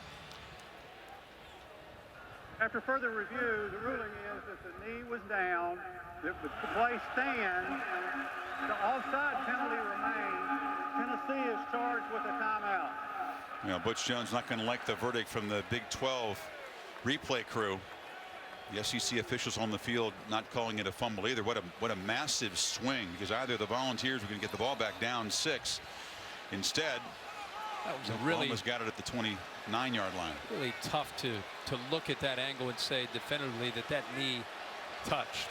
Speaker 13: After further review, the ruling is that the knee was down, that the play stands, the offside penalty remains. Tennessee is charged with a timeout.
Speaker 7: You know, Butch Jones not going to like the verdict from the Big 12 replay crew. The SEC officials on the field not calling it a fumble either. What a massive swing, because either the Volunteers were going to get the ball back down 6. Instead,
Speaker 8: that was a really
Speaker 7: almost got it at the 29-yard line.
Speaker 8: Really tough to look at that angle and say definitively that knee touched.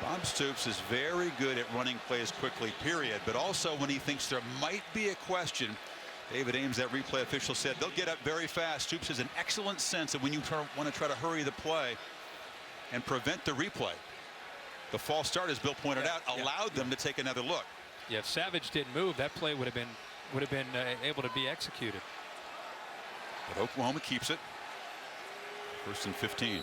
Speaker 7: Bob Stoops is very good at running plays quickly, period, but also when he thinks there might be a question. David Ames, that replay official, said they'll get up very fast. Stoops has an excellent sense of when you want to try to hurry the play and prevent the replay. The false start, as Bill pointed out, allowed them to take another look.
Speaker 8: Yeah, if Savage didn't move, that play would have been able to be executed.
Speaker 7: But Oklahoma keeps it. 1st and 15.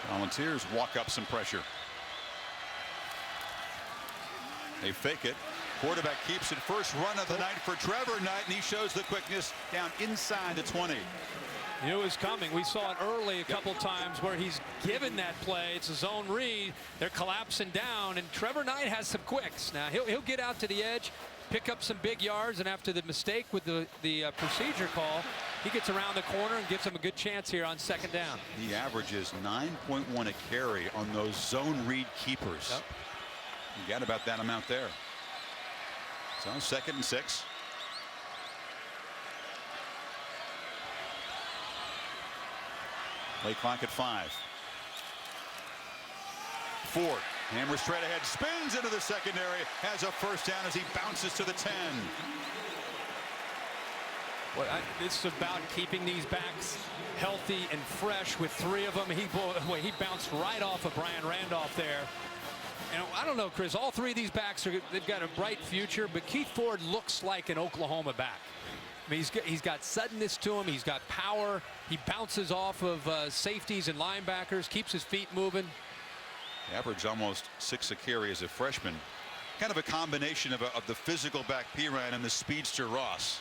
Speaker 7: Volunteers walk up some pressure. They fake it. Quarterback keeps it. First run of the night for Trevor Knight, and he shows the quickness down inside the 20.
Speaker 8: He knew it was coming. We saw it early a couple times where he's given that play. It's a zone read. They're collapsing down, and Trevor Knight has some quicks. Now he'll get out to the edge, pick up some big yards, and after the mistake with the procedure call, he gets around the corner and gives him a good chance here on 2nd down.
Speaker 7: He averages 9.1 a carry on those zone read keepers.
Speaker 8: Yep.
Speaker 7: You got about that amount there. So 2nd and 6. Play clock at 5. Ford hammers straight ahead, spins into the secondary, has a first down as he bounces to the 10.
Speaker 8: Well, it's about keeping these backs healthy and fresh with 3 of them. He bounced right off of Brian Randolph there. And I don't know, Chris, all 3 of these backs they've got a bright future, but Keith Ford looks like an Oklahoma back. I mean, he's got suddenness to him. He's got power. He bounces off of safeties and linebackers, keeps his feet moving.
Speaker 7: He averaged almost 6 a carry as a freshman. Kind of a combination of the physical back Piran and the speedster Ross.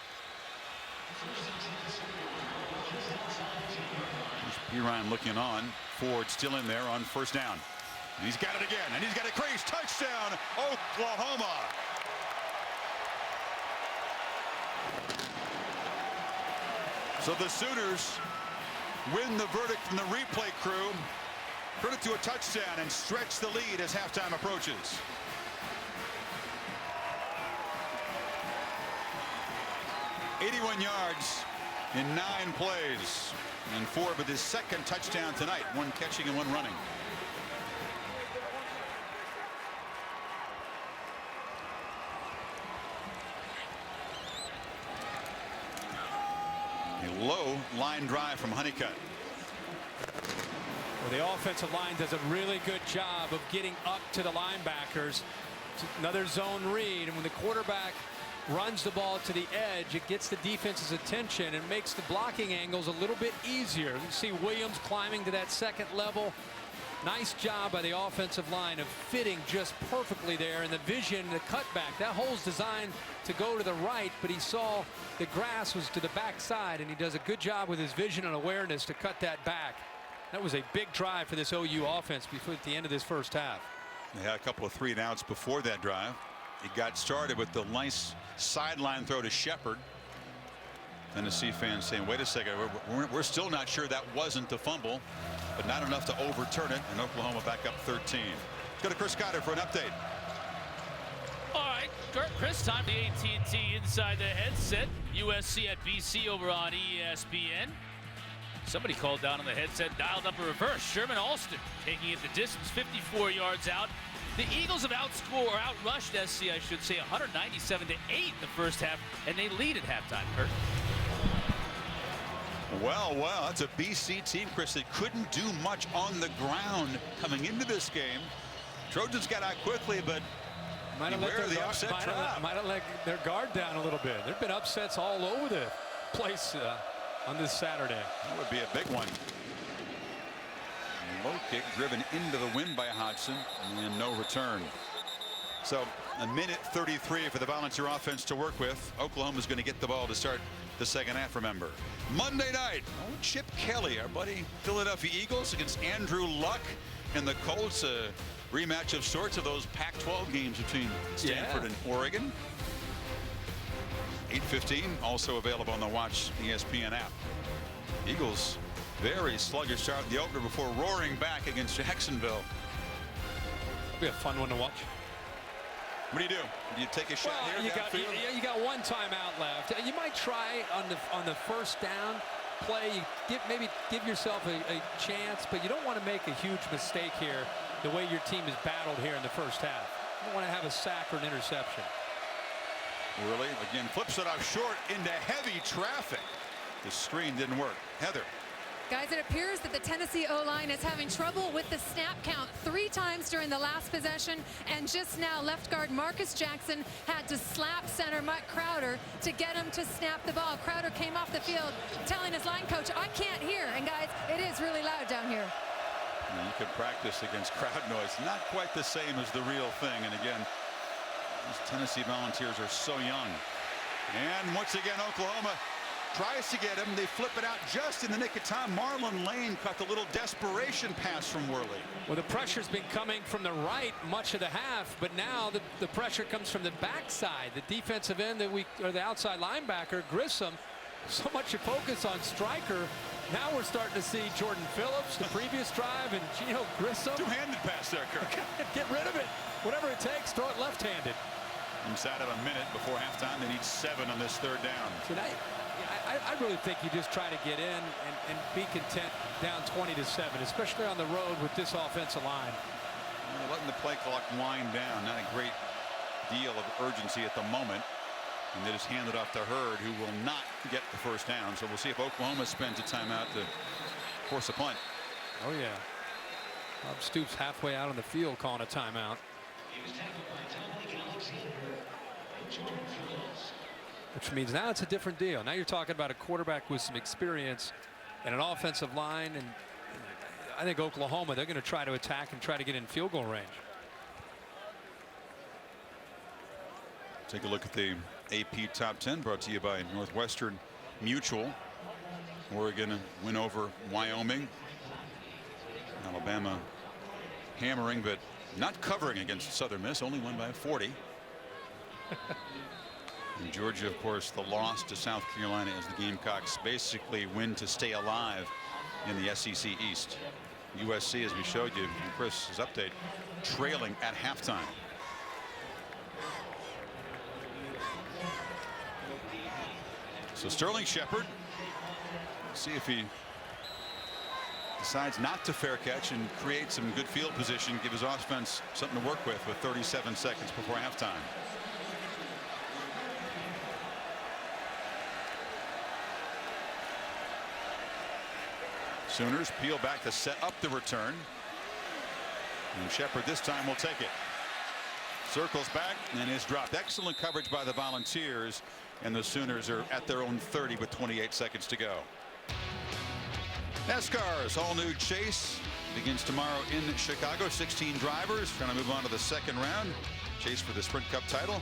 Speaker 7: Piran looking on. Ford still in there on first down. And he's got it again, and he's got a crease. Touchdown, Oklahoma. So the Sooners win the verdict from the replay crew. Turn it to a touchdown and stretch the lead as halftime approaches. .81 yards in 9 plays. And Ford with his 2nd touchdown tonight. 1 catching and 1 running. A low line drive from Honeycutt.
Speaker 8: Well, the offensive line does a really good job of getting up to the linebackers. It's another zone read, and when the quarterback runs the ball to the edge, it gets the defense's attention and makes the blocking angles a little bit easier. You see Williams climbing to that second level. Nice job by the offensive line of fitting just perfectly there, and the vision, the cutback. That hole's designed to go to the right, but he saw the grass was to the backside, and he does a good job with his vision and awareness to cut that back. That was a big drive for this OU offense before at the end of this first half.
Speaker 7: They had a couple of 3 and outs before that drive. It got started with the nice sideline throw to Shepard. Tennessee fans saying, wait a second, we're still not sure that wasn't a fumble, but not enough to overturn it, and Oklahoma back up 13. Let's go to Chris Cotter for an update.
Speaker 12: All right, Chris, time to AT&T inside the headset. USC at BC over on ESPN. Somebody called down on the headset, dialed up a reverse. Sherman Alston taking it the distance, 54 yards out. The Eagles have outrushed SC, I should say, 197-8 in the first half, and they lead at halftime, Kurt.
Speaker 7: Well, that's a BC team, Chris, that couldn't do much on the ground coming into this game. Trojans got out quickly, but
Speaker 8: might have let their guard down a little bit. There have been upsets all over the place on this Saturday.
Speaker 7: That would be a big one. Low kick driven into the wind by Hodgson, and no return. So a minute 33 for the Volunteer offense to work with. Oklahoma's going to get the ball to start the second half, remember. Monday night, Chip Kelly, our buddy Philadelphia Eagles against Andrew Luck and the Colts. A rematch of sorts of those Pac-12 games between Stanford and Oregon. 8:15, also available on the Watch ESPN app. Eagles, very sluggish start in the opener before roaring back against Jacksonville.
Speaker 8: It'll be a fun one to watch.
Speaker 7: What do you do? Do you take a shot here?
Speaker 8: You got one timeout left. You might try on the first down play. Maybe give yourself a chance, but you don't want to make a huge mistake here. The way your team is battled here in the first half, you don't want to have a sack or an interception.
Speaker 7: Worley again flips it off short into heavy traffic. The screen didn't work. Heather.
Speaker 10: Guys, it appears that the Tennessee O-line is having trouble with the snap count 3 times during the last possession, and just now left guard Marcus Jackson had to slap center Mike Crowder to get him to snap the ball. Crowder came off the field telling his line coach, I can't hear. And guys, it is really loud down here.
Speaker 7: You can practice against crowd noise. Not quite the same as the real thing. And again, these Tennessee Volunteers are so young. And once again, Oklahoma tries to get him. They flip it out just in the nick of time. Marlon Lane caught the little desperation pass from Worley.
Speaker 8: Well, the pressure's been coming from the right much of the half, but now the pressure comes from the backside. The defensive end or the outside linebacker, Grissom. So much focus on Stryker. Now we're starting to see Jordan Phillips, the previous drive, and Gino Grissom.
Speaker 7: Two-handed pass there, Kirk.
Speaker 8: Get rid of it. Whatever it takes, throw it left-handed.
Speaker 7: Inside of a minute before halftime, they need 7 on this third down.
Speaker 8: Tonight, I really think you just try to get in and be content down 20-7, especially on the road with this offensive line.
Speaker 7: They're letting the play clock wind down. Not a great deal of urgency at the moment. And they just hand it off to Hurd, who will not get the first down. So we'll see if Oklahoma spends a timeout to force a punt.
Speaker 8: Oh, yeah. Bob Stoops halfway out on the field calling a timeout. Which means now it's a different deal. Now you're talking about a quarterback with some experience and an offensive line. And I think Oklahoma, they're going to try to attack and try to get in field goal range.
Speaker 7: Take a look at the AP Top 10 brought to you by Northwestern Mutual. Oregon win over Wyoming. Alabama hammering but not covering against Southern Miss, only won by 40. And Georgia, of course, the loss to South Carolina as the Gamecocks basically win to stay alive in the SEC East. USC, as we showed you in Chris's update, trailing at halftime. So Sterling Shepard, see if he decides not to fair catch and create some good field position, give his offense something to work with 37 seconds before halftime. Sooners peel back to set up the return. And Shepard this time will take it. Circles back and is dropped. Excellent coverage by the Volunteers. And the Sooners are at their own 30 with 28 seconds to go. NASCAR's all-new chase begins tomorrow in Chicago. 16 drivers trying to move on to the second round. Chase for the Sprint Cup title.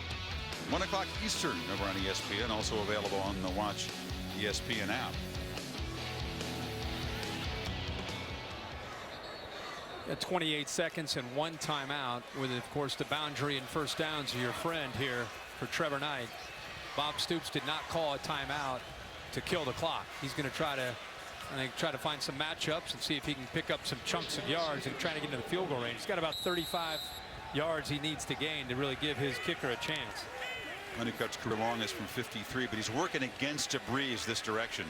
Speaker 7: 1 o'clock Eastern over on ESPN. Also available on the Watch ESPN app.
Speaker 8: At 28 seconds and 1 timeout, with of course the boundary and first downs are your friend here for Trevor Knight. Bob Stoops did not call a timeout to kill the clock. He's going to try to find some matchups and see if he can pick up some chunks of yards and try to get into the field goal range. He's got about 35 yards he needs to gain to really give his kicker a chance.
Speaker 7: Honeycutt's career longest from 53, but he's working against a breeze this direction.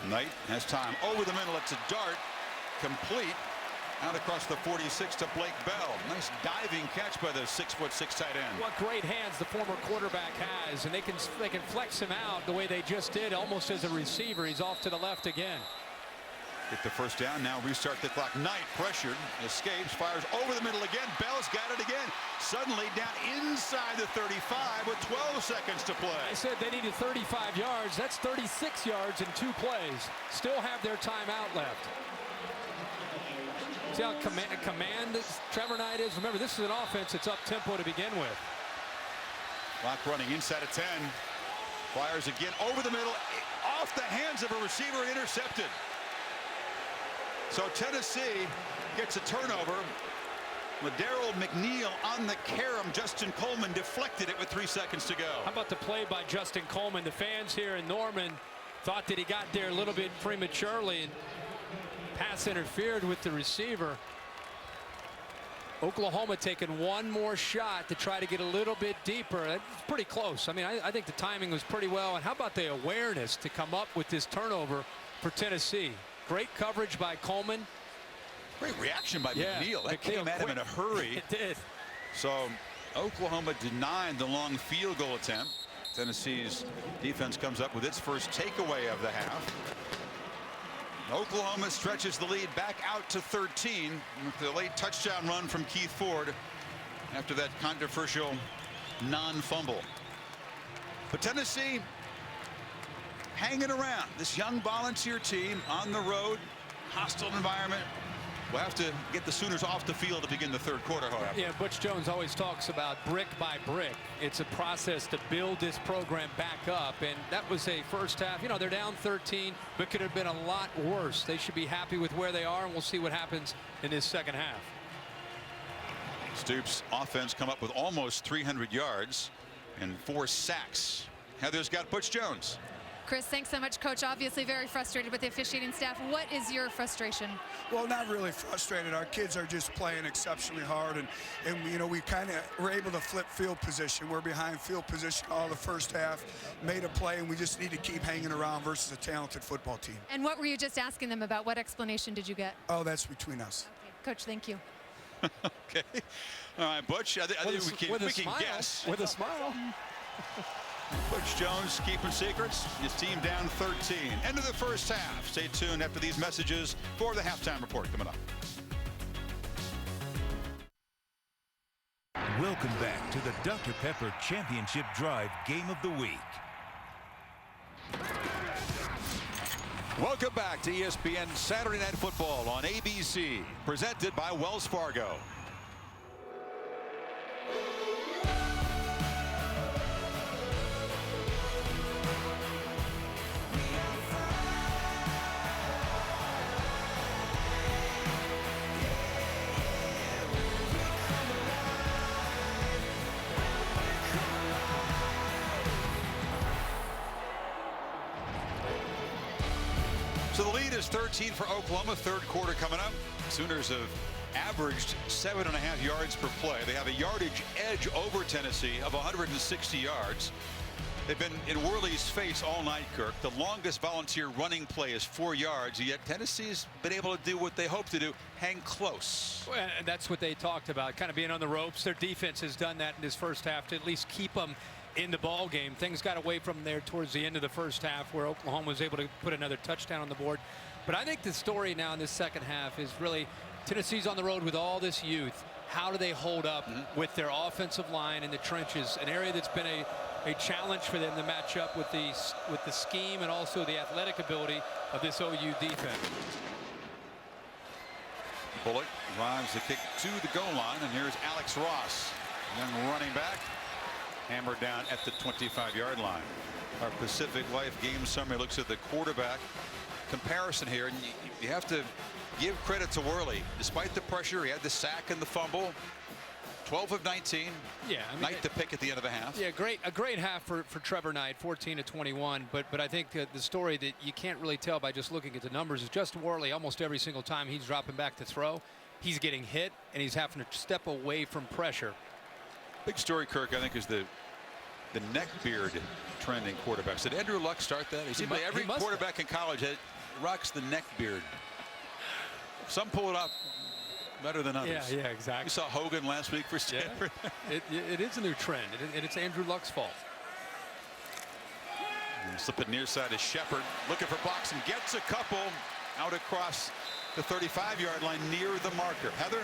Speaker 7: Knight has time over the middle. It's a dart, complete, out across the 46 to Blake Bell. Nice diving catch by the 6'6" tight end.
Speaker 8: What great hands the former quarterback has, and they can flex him out the way they just did, almost as a receiver. He's off to the left again.
Speaker 7: Get the first down. Now restart the clock. Knight pressured, escapes, fires over the middle again. Bell's got it again. Suddenly down inside the 35 with 12 seconds to play.
Speaker 8: I said they needed 35 yards. That's 36 yards in 2 plays. Still have their timeout left. See how command Trevor Knight is? Remember, this is an offense that's up-tempo to begin with.
Speaker 7: Clock running inside of 10. Fires again over the middle. Off the hands of a receiver, intercepted. So Tennessee gets a turnover. Ladero McNeil on the carom. Justin Coleman deflected it with 3 seconds to go.
Speaker 8: How about the play by Justin Coleman? The fans here in Norman thought that he got there a little bit prematurely, and pass interfered with the receiver. Oklahoma taking one more shot to try to get a little bit deeper. That's pretty close. I mean, I think the timing was pretty well. And how about the awareness to come up with this turnover for Tennessee? Great coverage by Coleman.
Speaker 7: Great reaction by McNeil. That came at him in a hurry.
Speaker 8: It did.
Speaker 7: So Oklahoma denied the long field goal attempt. Tennessee's defense comes up with its first takeaway of the half. Oklahoma stretches the lead back out to 13 with the late touchdown run from Keith Ford after that controversial non-fumble. But Tennessee hanging around. This young Volunteer team on the road, hostile environment. We'll have to get the Sooners off the field to begin the third quarter, however.
Speaker 8: Yeah, Butch Jones always talks about brick by brick. It's a process to build this program back up, and that was a first half. You know, they're down 13, but could have been a lot worse. They should be happy with where they are, and we'll see what happens in this second half.
Speaker 7: Stoops' offense come up with almost 300 yards and 4 sacks. Heather's got Butch Jones.
Speaker 10: Chris, thanks so much, Coach. Obviously very frustrated with the officiating staff. What is your frustration?
Speaker 15: Well, not really frustrated. Our kids are just playing exceptionally hard, and you know, we kind of were able to flip field position. We're behind field position all the first half, made a play, and we just need to keep hanging around versus a talented football team.
Speaker 10: And what were you just asking them about? What explanation did you get?
Speaker 15: Oh, that's between us.
Speaker 10: Okay. Coach, thank you.
Speaker 7: Okay. All right, Butch. I think we can guess.
Speaker 8: With a smile.
Speaker 7: Butch Jones keeping secrets. His team down 13. End of the first half. Stay tuned after these messages for the halftime report coming up.
Speaker 1: Welcome back to the Dr. Pepper Championship Drive Game of the Week.
Speaker 7: Welcome back to ESPN Saturday Night Football on ABC, presented by Wells Fargo. So the lead is 13 for Oklahoma. Third quarter coming up. Sooners have averaged 7.5 yards per play. They have a yardage edge over Tennessee of 160 yards. They've been in Worley's face all night, Kirk. The longest Volunteer running play is 4 yards, yet Tennessee's been able to do what they hope to do, hang close.
Speaker 8: Well, and that's what they talked about, kind of being on the ropes. Their defense has done that in this first half to at least keep them in the ball game. Things got away from there towards the end of the first half, where Oklahoma was able to put another touchdown on the board. But I think the story now in this second half is really Tennessee's on the road with all this youth. How do they hold up with their offensive line in the trenches, an area that's been a challenge for them to match up with the scheme and also the athletic ability of this OU defense.
Speaker 7: Bullock drives the kick to the goal line, and here's Alex Ross, young running back, hammered down at the 25-yard line. Our Pacific Life game summary looks at the quarterback comparison here, and you have to give credit to Worley. Despite the pressure, he had the sack and the fumble. 12 of 19.
Speaker 8: Yeah, I mean,
Speaker 7: Knight to pick at the end of the half.
Speaker 8: Yeah, a great half for Trevor Knight, 14 of 21. But I think the story that you can't really tell by just looking at the numbers is Justin Worley. Almost every single time he's dropping back to throw, he's getting hit and he's having to step away from pressure.
Speaker 7: Big story, Kirk, I think, is the neck beard trend in quarterbacks. Did Andrew Luck start that? Every quarterback in college rocks the neck beard. Some pull it up better than others.
Speaker 8: Yeah, exactly.
Speaker 7: You saw Hogan last week for Stanford.
Speaker 8: Yeah. It is a new trend, and it's Andrew Luck's fault.
Speaker 7: Slipping near side is Shepard, looking for blocks and gets a couple out across the 35-yard line near the marker. Heather?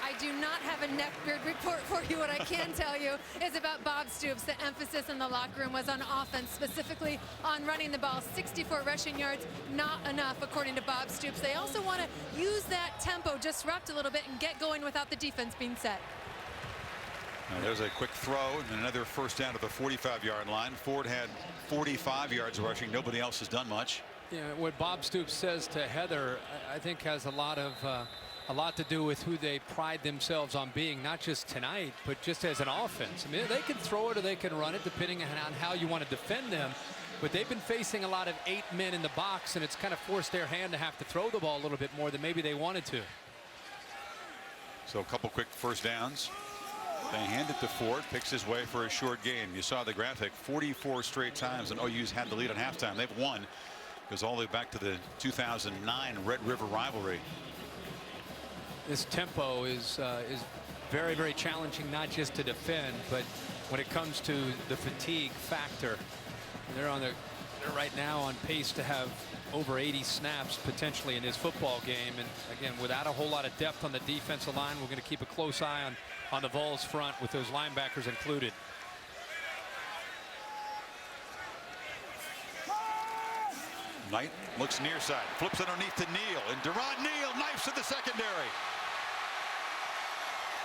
Speaker 10: I do not have a neckbeard report for you. What I can tell you is about Bob Stoops. The emphasis in the locker room was on offense, specifically on running the ball. 64 rushing yards, not enough, according to Bob Stoops. They also want to use that tempo, disrupt a little bit, and get going without the defense being set.
Speaker 7: Now there's a quick throw and another first down to the 45-yard line. Ford had 45 yards rushing. Nobody else has done much.
Speaker 8: Yeah, what Bob Stoops says to Heather, I think, has a lot to do with who they pride themselves on being, not just tonight, but just as an offense. I mean, they can throw it or they can run it, depending on how you want to defend them. But they've been facing a lot of 8 men in the box, and it's kind of forced their hand to have to throw the ball a little bit more than maybe they wanted to.
Speaker 7: So a couple quick first downs. They hand it to Ford, picks his way for a short game. You saw the graphic, 44 straight times, and OU's had the lead at halftime. They've won. Goes all the way back to the 2009 Red River rivalry.
Speaker 8: This tempo is very, very challenging, not just to defend, but when it comes to the fatigue factor. They're right now on pace to have over 80 snaps potentially in this football game, and again, without a whole lot of depth on the defensive line, we're going to keep a close eye on the Vols front with those linebackers included.
Speaker 7: Knight looks near side, flips underneath to Neal, and Durant Neal knifes at the secondary.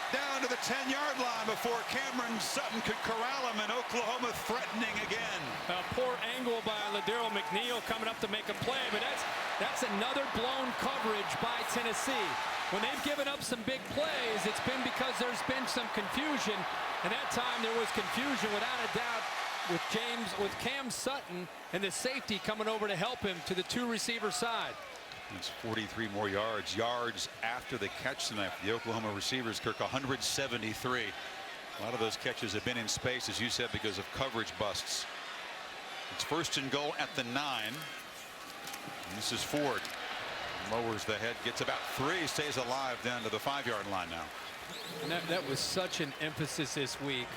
Speaker 7: Down to the 10-yard line before Cameron Sutton could corral him, and Oklahoma threatening again.
Speaker 8: A poor angle by Ladero McNeil coming up to make a play, but that's another blown coverage by Tennessee. When they've given up some big plays, it's been because there's been some confusion, and that time there was confusion without a doubt with Cam Sutton and the safety coming over to help him to the 2-receiver side.
Speaker 7: It's 43 more yards after the catch tonight for the Oklahoma receivers. Kirk, 173. A lot of those catches have been in space, as you said, because of coverage busts. It's first and goal at the 9. And this is Ford. Lowers the head, gets about 3, stays alive down to the 5-yard line now.
Speaker 8: And that was such an emphasis this week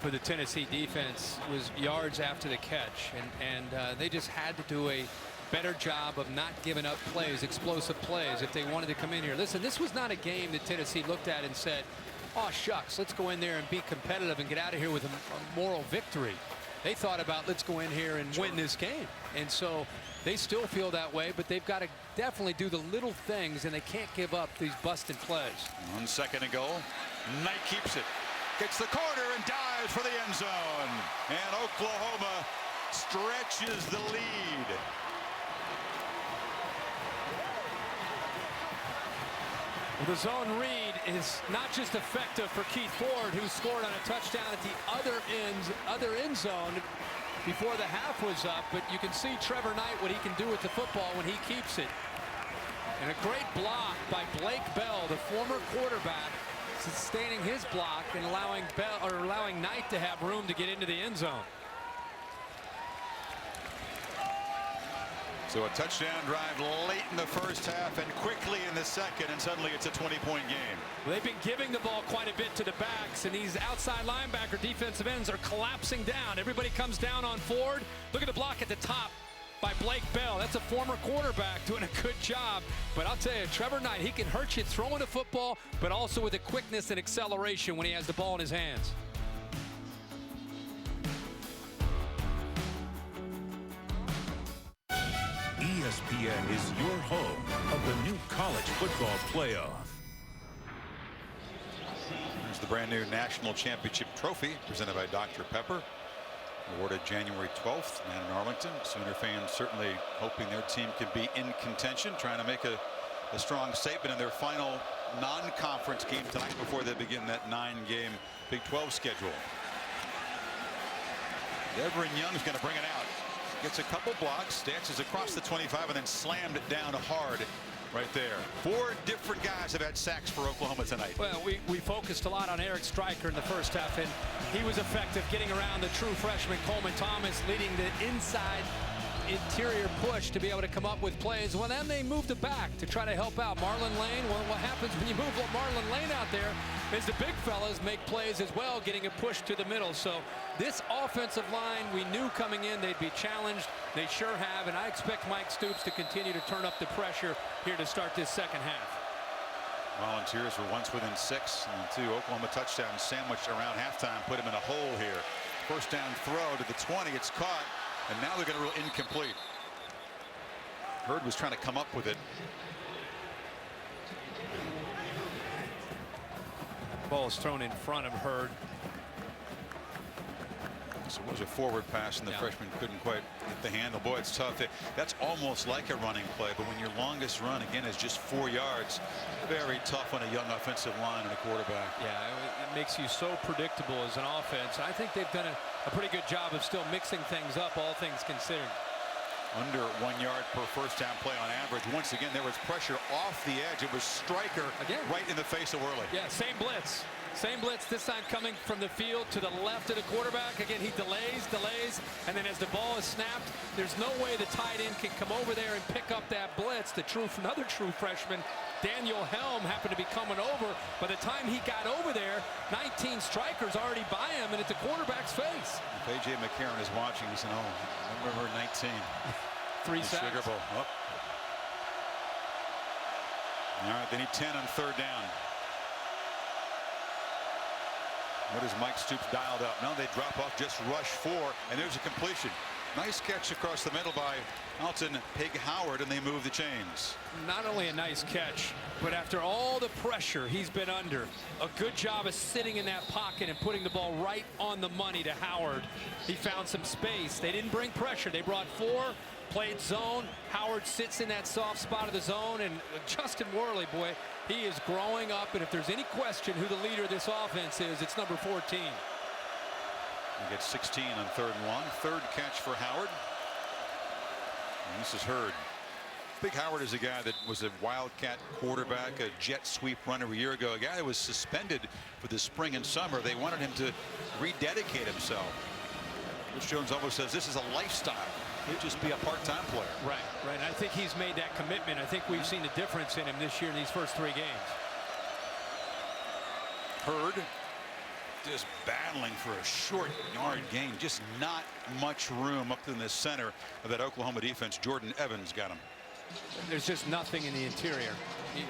Speaker 8: for the Tennessee defense, was yards after the catch, and they just had to do a better job of not giving up plays, explosive plays, if they wanted to come in here. Listen, this was not a game that Tennessee looked at and said, oh shucks, let's go in there and be competitive and get out of here with a moral victory. They thought about, let's go in here and win this game. And so they still feel that way, but they've got to definitely do the little things, and they can't give up these busted plays.
Speaker 7: 1 second to go. Knight keeps it, gets the corner and dives for the end zone, and Oklahoma stretches the lead.
Speaker 8: The zone read is not just effective for Keith Ford, who scored on a touchdown at the other end zone before the half was up, but you can see Trevor Knight, what he can do with the football when he keeps it. And a great block by Blake Bell, the former quarterback, sustaining his block and allowing Knight to have room to get into the end zone.
Speaker 7: So a touchdown drive late in the first half and quickly in the second, and suddenly it's a 20-point game.
Speaker 8: Well, they've been giving the ball quite a bit to the backs, and these outside linebacker defensive ends are collapsing down. Everybody comes down on Ford. Look at the block at the top by Blake Bell. That's a former quarterback doing a good job. But I'll tell you, Trevor Knight, he can hurt you throwing the football, but also with the quickness and acceleration when he has the ball in his hands.
Speaker 1: ESPN is your home of the new college football playoff.
Speaker 7: There's the brand new National Championship Trophy presented by Dr. Pepper. Awarded January 12th in Arlington. Sooner fans certainly hoping their team can be in contention, trying to make a strong statement in their final non-conference game tonight before they begin that 9-game Big 12 schedule. Everett Young's going to bring it out. Gets a couple blocks, dances across the 25, and then slammed it down hard right there. 4 different guys have had sacks for Oklahoma tonight.
Speaker 8: Well, we focused a lot on Eric Stryker in the first half, and he was effective getting around the true freshman Coleman Thomas, leading the inside interior push to be able to come up with plays. Well, then they moved it back to try to help out Marlon Lane. Well, what happens when you move Marlon Lane out there is the big fellas make plays as well, getting a push to the middle. So this offensive line, we knew coming in they'd be challenged. They sure have, and I expect Mike Stoops to continue to turn up the pressure here to start this second half.
Speaker 7: Volunteers were once within 6, and 2 Oklahoma touchdowns sandwiched around halftime put him in a hole here. First down throw to the 20. It's caught, and now they're going to rule incomplete. Hurd was trying to come up with it.
Speaker 8: Ball is thrown in front of Hurd.
Speaker 7: So it was a forward pass, and the freshman couldn't quite get the handle. Boy, it's tough. That's almost like a running play, but when your longest run, again, is just 4 yards, very tough on a young offensive line and a quarterback.
Speaker 8: Yeah, it makes you so predictable as an offense. I think they've done a pretty good job of still mixing things up, all things considered.
Speaker 7: Under 1 yard per first down play on average. Once again, there was pressure off the edge. It was Stryker right in the face of Worley.
Speaker 8: Yeah, same blitz. Same blitz, this time coming from the field to the left of the quarterback. Again, he delays, and then as the ball is snapped, there's no way the tight end can come over there and pick up that blitz. Another true freshman, Daniel Helm, happened to be coming over. By the time he got over there, 19 strikers already by him, and it's the quarterback's face.
Speaker 7: If A.J. McCarron is watching, he's saying, oh, I remember 19.
Speaker 8: 3 sacks.
Speaker 7: Sugar Bowl. Oh. All right, they need 10 on third down. What is Mike Stoops dialed up? No, they drop off, just rush 4, and there's a completion. Nice catch across the middle by Alton Pig Howard, and they move the chains.
Speaker 8: Not only a nice catch, but after all the pressure he's been under, a good job of sitting in that pocket and putting the ball right on the money to Howard. He found some space. They didn't bring pressure. They brought 4, played zone. Howard sits in that soft spot of the zone, and Justin Worley, boy, he is growing up, and if there's any question who the leader of this offense is, it's number 14.
Speaker 7: He gets 16 on 3rd and 1. Third catch for Howard. And this is Hurd. Big Howard is a guy that was a Wildcat quarterback, a jet sweep runner a year ago, a guy that was suspended for the spring and summer. They wanted him to rededicate himself. Coach Jones always says this is a lifestyle. He'd just be a part-time player.
Speaker 8: Right. And I think he's made that commitment. I think we've seen the difference in him this year in these first 3 games.
Speaker 7: Hurd just battling for a short yard gain. Just not much room up in the center of that Oklahoma defense. Jordan Evans got him.
Speaker 8: There's just nothing in the interior.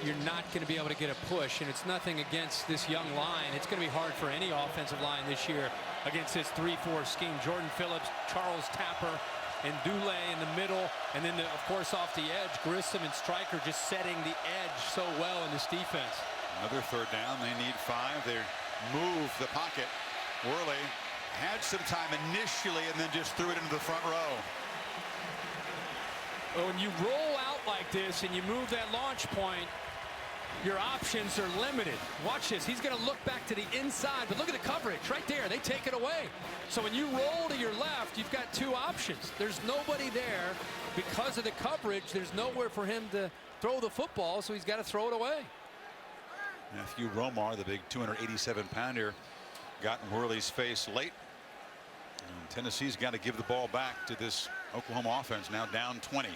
Speaker 8: You're not going to be able to get a push, and it's nothing against this young line. It's going to be hard for any offensive line this year against this 3-4 scheme. Jordan Phillips, Charles Tapper, and Dule in the middle, and then, of course, off the edge, Grissom and Stryker just setting the edge so well in this defense.
Speaker 7: Another third down. They need 5. They move the pocket. Worley had some time initially and then just threw it into the front row.
Speaker 8: Well, when you roll out like this and you move that launch point, your options are limited. Watch this. He's going to look back to the inside, but look at the coverage right there. They take it away. So when you roll to your left, you've got 2 options. There's nobody there because of the coverage. There's nowhere for him to throw the football, so he's got to throw it away.
Speaker 7: Matthew Romar, the big 287-pounder, got in Worley's face late. And Tennessee's got to give the ball back to this Oklahoma offense, now down 20.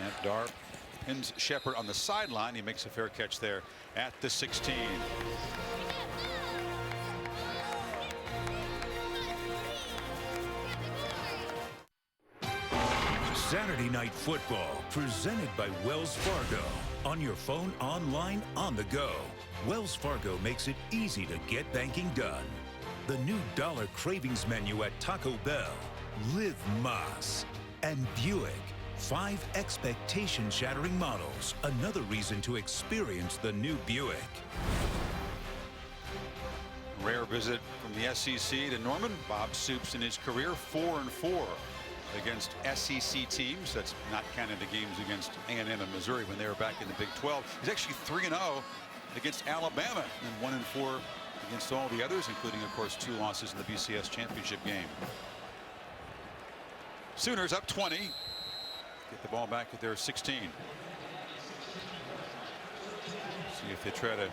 Speaker 7: And Dar pins Shepard on the sideline. He makes a fair catch there at the 16.
Speaker 1: Saturday Night Football, presented by Wells Fargo. On your phone, online, on the go. Wells Fargo makes it easy to get banking done. The new Dollar Cravings menu at Taco Bell. Live Más. And Buick. 5 expectation-shattering models. Another reason to experience the new Buick.
Speaker 7: Rare visit from the SEC to Norman. Bob Stoops in his career 4-4 against SEC teams. That's not counting the games against A&M and Missouri when they were back in the Big 12. He's actually 3-0 against Alabama and 1-4 against all the others, including, of course, 2 losses in the BCS championship game. Sooners up 20. Get the ball back at their 16. See if they try to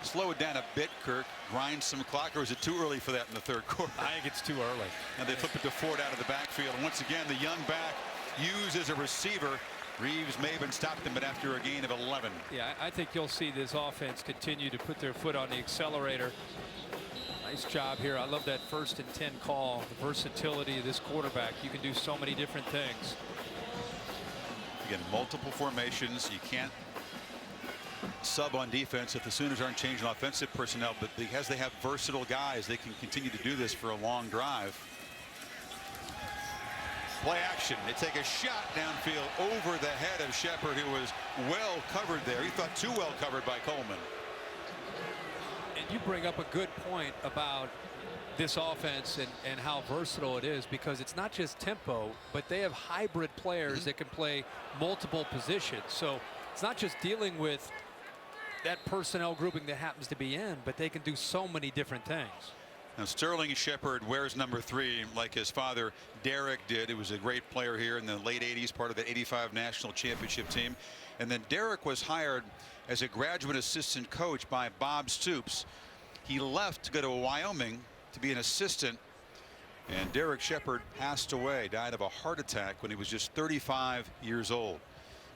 Speaker 7: slow it down a bit, Kirk. Grind some clock, or is it too early for that in the third quarter?
Speaker 8: I think it's too early.
Speaker 7: And they flip it to Ford out of the backfield. And once again, the young back used as a receiver. Reeves may have been stopped him, but after a gain of 11.
Speaker 8: Yeah, I think you'll see this offense continue to put their foot on the accelerator. Nice job here. I love that 1st and 10 call. The versatility of this quarterback. You can do so many different things.
Speaker 7: Again, multiple formations. You can't sub on defense if the Sooners aren't changing offensive personnel, but because they have versatile guys, they can continue to do this for a long drive. Play action. They take a shot downfield over the head of Shepard, who was well covered there. He thought too well covered by Coleman.
Speaker 8: And you bring up a good point about this offense and how versatile it is, because it's not just tempo, but they have hybrid players that can play multiple positions. So it's not just dealing with that personnel grouping that happens to be in, but they can do so many different things.
Speaker 7: Now Sterling Shepard wears number 3 like his father Derek did. He was a great player here in the late 80s, part of the 85 national championship team. And then Derek was hired as a graduate assistant coach by Bob Stoops. He left to go to Wyoming to be an assistant, and Derek Shepard passed away, died of a heart attack when he was just 35 years old.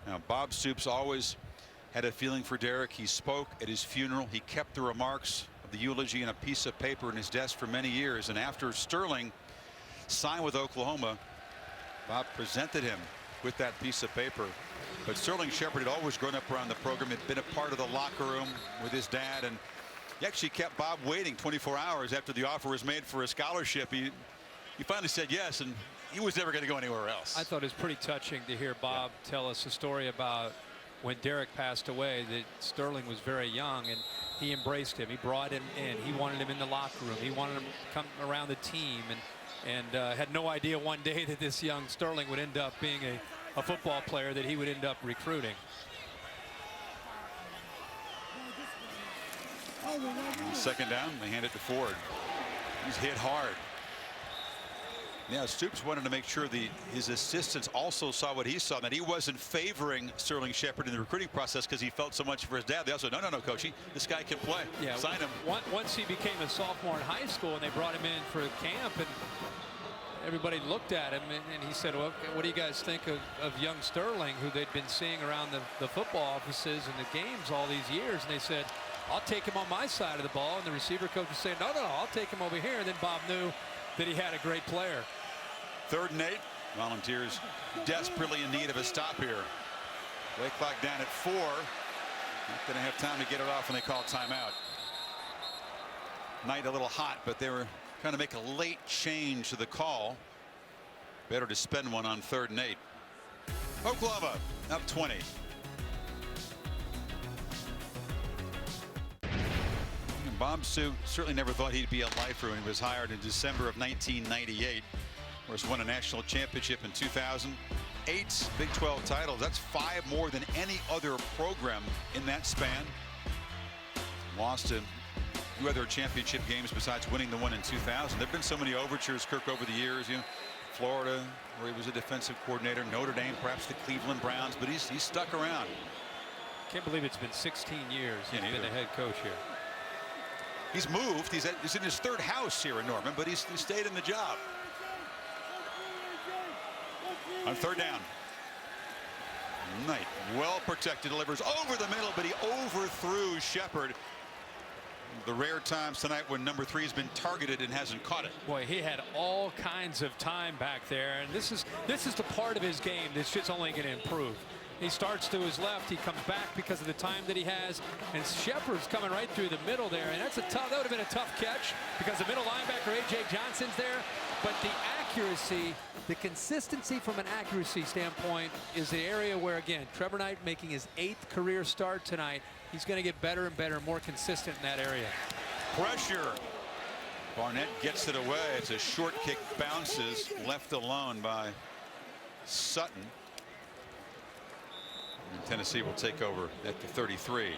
Speaker 7: Now Bob Stoops always had a feeling for Derek. He spoke at his funeral. He kept the remarks of the eulogy in a piece of paper in his desk for many years. And after Sterling signed with Oklahoma, Bob presented him with that piece of paper. But Sterling Shepard had always grown up around the program, had been a part of the locker room with his dad, and he actually kept Bob waiting 24 hours after the offer was made for a scholarship. He finally said yes, and he was never going to go anywhere else.
Speaker 8: I thought it was pretty touching to hear Bob tell us a story about when Derek passed away, that Sterling was very young and he embraced him. He brought him in. He wanted him in the locker room. He wanted him to come around the team, and had no idea one day that this young Sterling would end up being a football player that he would end up recruiting.
Speaker 7: Second down, they hand it to Ford. He's hit hard. Yeah, Stoops wanted to make sure his assistants also saw what he saw, that he wasn't favoring Sterling Shepard in the recruiting process because he felt so much for his dad. They also said, no, coach, this guy can play.
Speaker 8: Yeah,
Speaker 7: sign him.
Speaker 8: Once he became a sophomore in high school and they brought him in for camp, and everybody looked at him, and he said, well, what do you guys think of young Sterling, who they'd been seeing around the football offices and the games all these years? And they said, I'll take him on my side of the ball. And the receiver coach was saying, no, I'll take him over here. And then Bob knew that he had a great player.
Speaker 7: 3rd and 8. Volunteers desperately in need of a stop here. Play clock down at 4. Not going to have time to get it off when they call timeout. Night a little hot, but they were trying to make a late change to the call. Better to spend one on 3rd and 8. Oklahoma up 20. And Bob Stoops certainly never thought he'd be a lifer when he was hired in December of 1998. Of course, won a national championship in 2000. 8 Big 12 titles. That's 5 more than any other program in that span. Lost a few other championship games besides winning the one in 2000. There have been so many overtures, Kirk, over the years. Florida, where he was a defensive coordinator. Notre Dame, perhaps the Cleveland Browns, but he's stuck around.
Speaker 8: Can't believe it's been 16 years he's been the head coach here.
Speaker 7: He's moved. He's in his 3rd house here in Norman, but he's stayed in the job. On 3rd down. Knight, well protected, delivers over the middle, but he overthrew Shepard. The rare times tonight when number 3 has been targeted and hasn't caught it.
Speaker 8: Boy, he had all kinds of time back there, and this is the part of his game that's just only going to improve. He starts to his left, he comes back because of the time that he has, and Shepard's coming right through the middle there, and that would have been a tough catch because the middle linebacker A.J. Johnson's there, but the accuracy, the consistency from an accuracy standpoint is the area where, again, Trevor Knight making his 8th career start tonight. He's going to get better and better, more consistent in that area.
Speaker 7: Pressure. Barnett gets it away. It's a short kick, bounces, left alone by Sutton. And Tennessee will take over at the 33.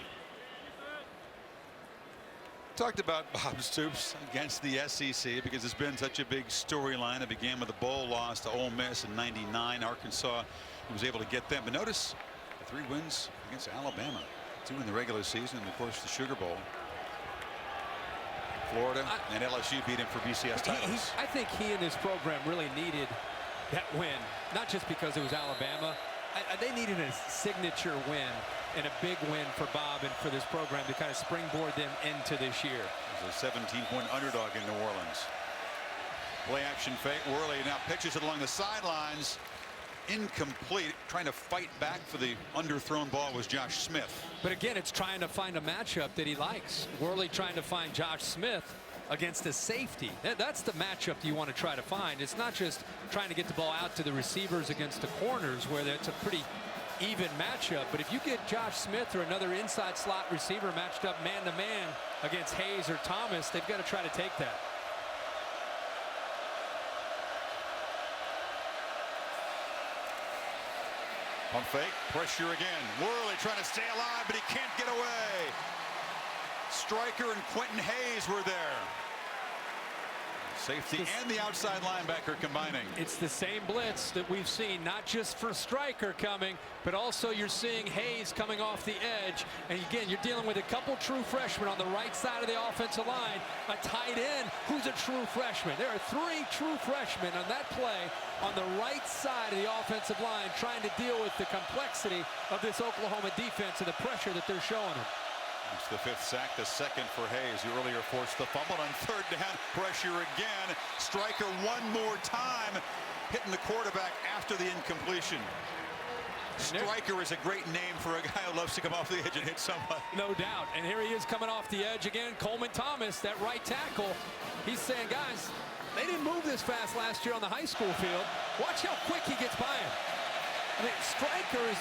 Speaker 7: Talked about Bob Stoops against the SEC because it's been such a big storyline. It began with a bowl loss to Ole Miss in '99. Arkansas, he was able to get them. But notice the 3 wins against Alabama. 2 in the regular season, and of course the Sugar Bowl. Florida and LSU beat him for BCS titles.
Speaker 8: I think he and his program really needed that win, not just because it was Alabama. They needed a signature win and a big win for Bob and for this program to kind of springboard them into this year.
Speaker 7: It was a 17-point underdog in New Orleans. Play action fake. Worley now pitches it along the sidelines. Incomplete. Trying to fight back for the underthrown ball was Josh Smith.
Speaker 8: But again, it's trying to find a matchup that he likes. Worley trying to find Josh Smith against a safety. That's the matchup you want to try to find. It's not just trying to get the ball out to the receivers against the corners where it's a pretty even matchup. But if you get Josh Smith or another inside slot receiver matched up man-to-man against Hayes or Thomas, they've got to try to take that.
Speaker 7: Pump fake, pressure again. Worley trying to stay alive, but he can't get away. Stryker and Quentin Hayes were there. Safety and the outside linebacker combining.
Speaker 8: It's the same blitz that we've seen, not just for Stryker coming, but also you're seeing Hayes coming off the edge. And again, you're dealing with a couple true freshmen on the right side of the offensive line, a tight end who's a true freshman. There are 3 true freshmen on that play on the right side of the offensive line trying to deal with the complexity of this Oklahoma defense and the pressure that they're showing them.
Speaker 7: It's the 5th sack, the 2nd for Hayes, who earlier forced the fumble. On 3rd down, pressure again. Stryker one more time, hitting the quarterback after the incompletion. Stryker is a great name for a guy who loves to come off the edge and hit somebody.
Speaker 8: No doubt. And here he is coming off the edge again. Coleman Thomas, that right tackle. He's saying, guys, they didn't move this fast last year on the high school field. Watch how quick he gets by him. I mean, Stryker is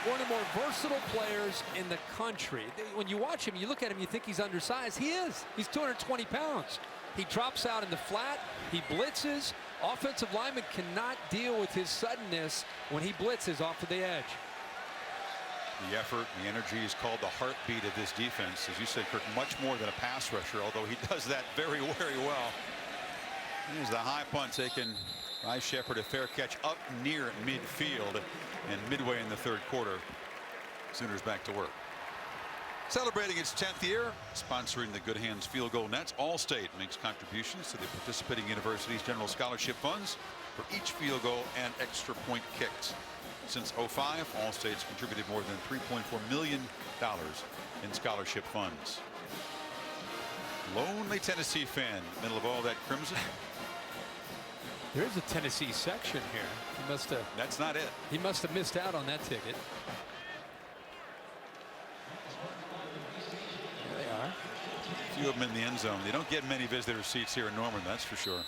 Speaker 8: one of the more versatile players in the country. When you watch him, you look at him, you think he's undersized. He is. He's 220 pounds. He drops out in the flat. He blitzes. Offensive linemen cannot deal with his suddenness when he blitzes off of the edge.
Speaker 7: The effort, the energy is called the heartbeat of this defense. As you said, Kirk, much more than a pass rusher, although he does that very, very well. Here's the high punt taken by Shepard, a fair catch up near midfield, and midway in the 3rd quarter, Sooners back to work. Celebrating its 10th year, sponsoring the Good Hands Field Goal Nets, Allstate makes contributions to the participating universities' general scholarship funds for each field goal and extra point kicked. Since '05, Allstate's contributed more than $3.4 million in scholarship funds. Lonely Tennessee fan, middle of all that crimson.
Speaker 8: There's a Tennessee section here. He must have.
Speaker 7: That's not it.
Speaker 8: He must have missed out on that ticket. There they are.
Speaker 7: A few of them in the end zone. They don't get many visitor seats here in Norman, that's for sure.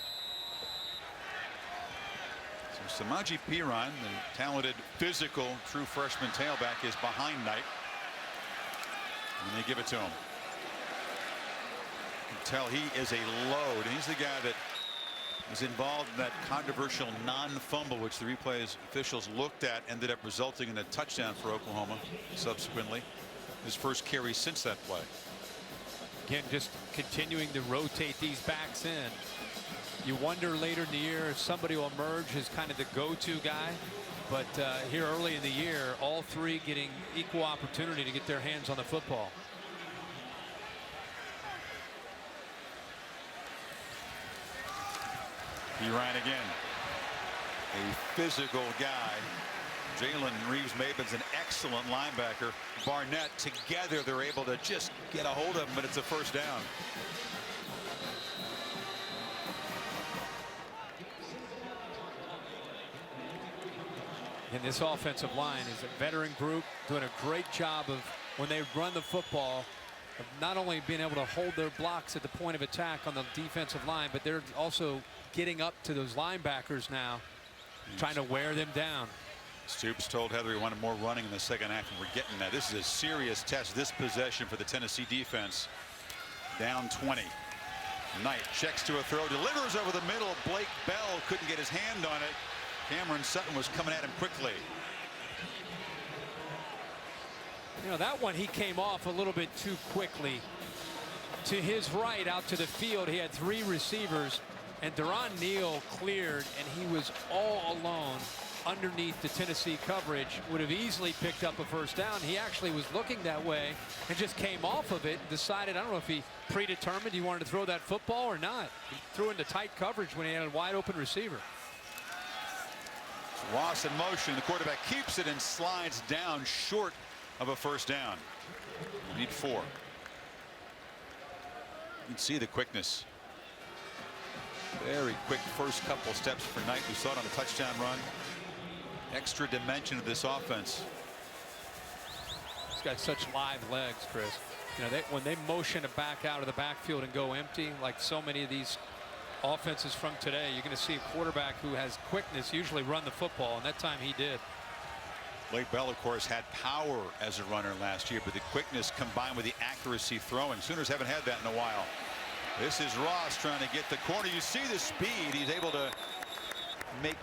Speaker 7: So Samaje Perine, the talented, physical, true freshman tailback, is behind Knight. And they give it to him. You can tell he is a load. He's the guy that was involved in that controversial non-fumble, which the replays officials looked at, ended up resulting in a touchdown for Oklahoma subsequently. His first carry since that play.
Speaker 8: Again, just continuing to rotate these backs in. You wonder later in the year if somebody will emerge as kind of the go-to guy. But here early in the year, all 3 getting equal opportunity to get their hands on the football.
Speaker 7: He ran again. A physical guy Jalen Reeves-Maybin's an excellent linebacker. Barnett, together they're able to just get a hold of him, but it's a first down.
Speaker 8: And this offensive line is a veteran group doing a great job of, when they run the football, of not only being able to hold their blocks at the point of attack on the defensive line, but they're also getting up to those linebackers now, trying to wear them down.
Speaker 7: Stoops told Heather he wanted more running in the second half, and we're getting that. This is a serious test, this possession for the Tennessee defense. Down 20. Knight checks to a throw, delivers over the middle. Blake Bell couldn't get his hand on it. Cameron Sutton was coming at him quickly.
Speaker 8: You know, that one he came off a little bit too quickly. To his right out to the field, he had 3 receivers, and Deron Neal cleared, and he was all alone underneath the Tennessee coverage. Would have easily picked up a first down. He actually was looking that way and just came off of it and decided, I don't know if he predetermined he wanted to throw that football or not. He threw into tight coverage when he had a wide open receiver.
Speaker 7: Ross in motion. The quarterback keeps it and slides down short of a first down. We need 4. You can see the quickness. Very quick first couple steps for Knight. We saw it on the touchdown run. Extra dimension of this offense.
Speaker 8: He's got such live legs, Chris. You know, when they motion it back out of the backfield and go empty, like so many of these offenses from today, you're going to see a quarterback who has quickness usually run the football, and that time he did.
Speaker 7: Blake Bell, of course, had power as a runner last year, but the quickness combined with the accuracy throwing. Sooners haven't had that in a while. This is Ross trying to get the corner. You see the speed. He's able to make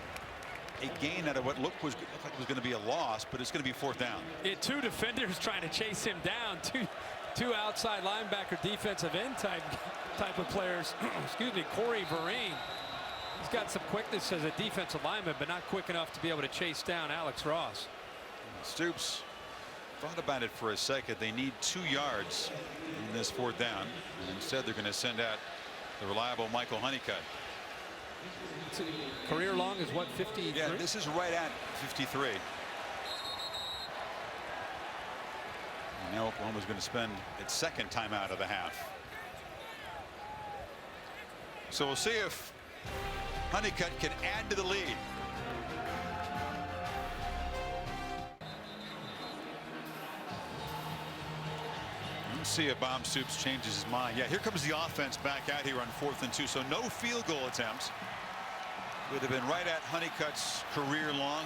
Speaker 7: a gain out of what looked like it was going to be a loss, but it's going to be 4th down.
Speaker 8: Yeah, 2 defenders trying to chase him down. Two outside linebacker defensive end type of players. Excuse me, Corey Vereen. He's got some quickness as a defensive lineman, but not quick enough to be able to chase down Alex Ross.
Speaker 7: Stoops thought about it for a second. They need 2 yards in this 4th down, and instead they're going to send out the reliable Michael Honeycutt.
Speaker 8: Career long is what, 53?
Speaker 7: Yeah, this is right at 53. And now Oklahoma's going to spend its 2nd timeout of the half. So we'll see if Honeycutt can add to the lead. Let's see if Bob Stoops changes his mind. Yeah, here comes the offense back out here on 4th and 2. So no field goal attempts. Would have been right at Honeycutt's career long.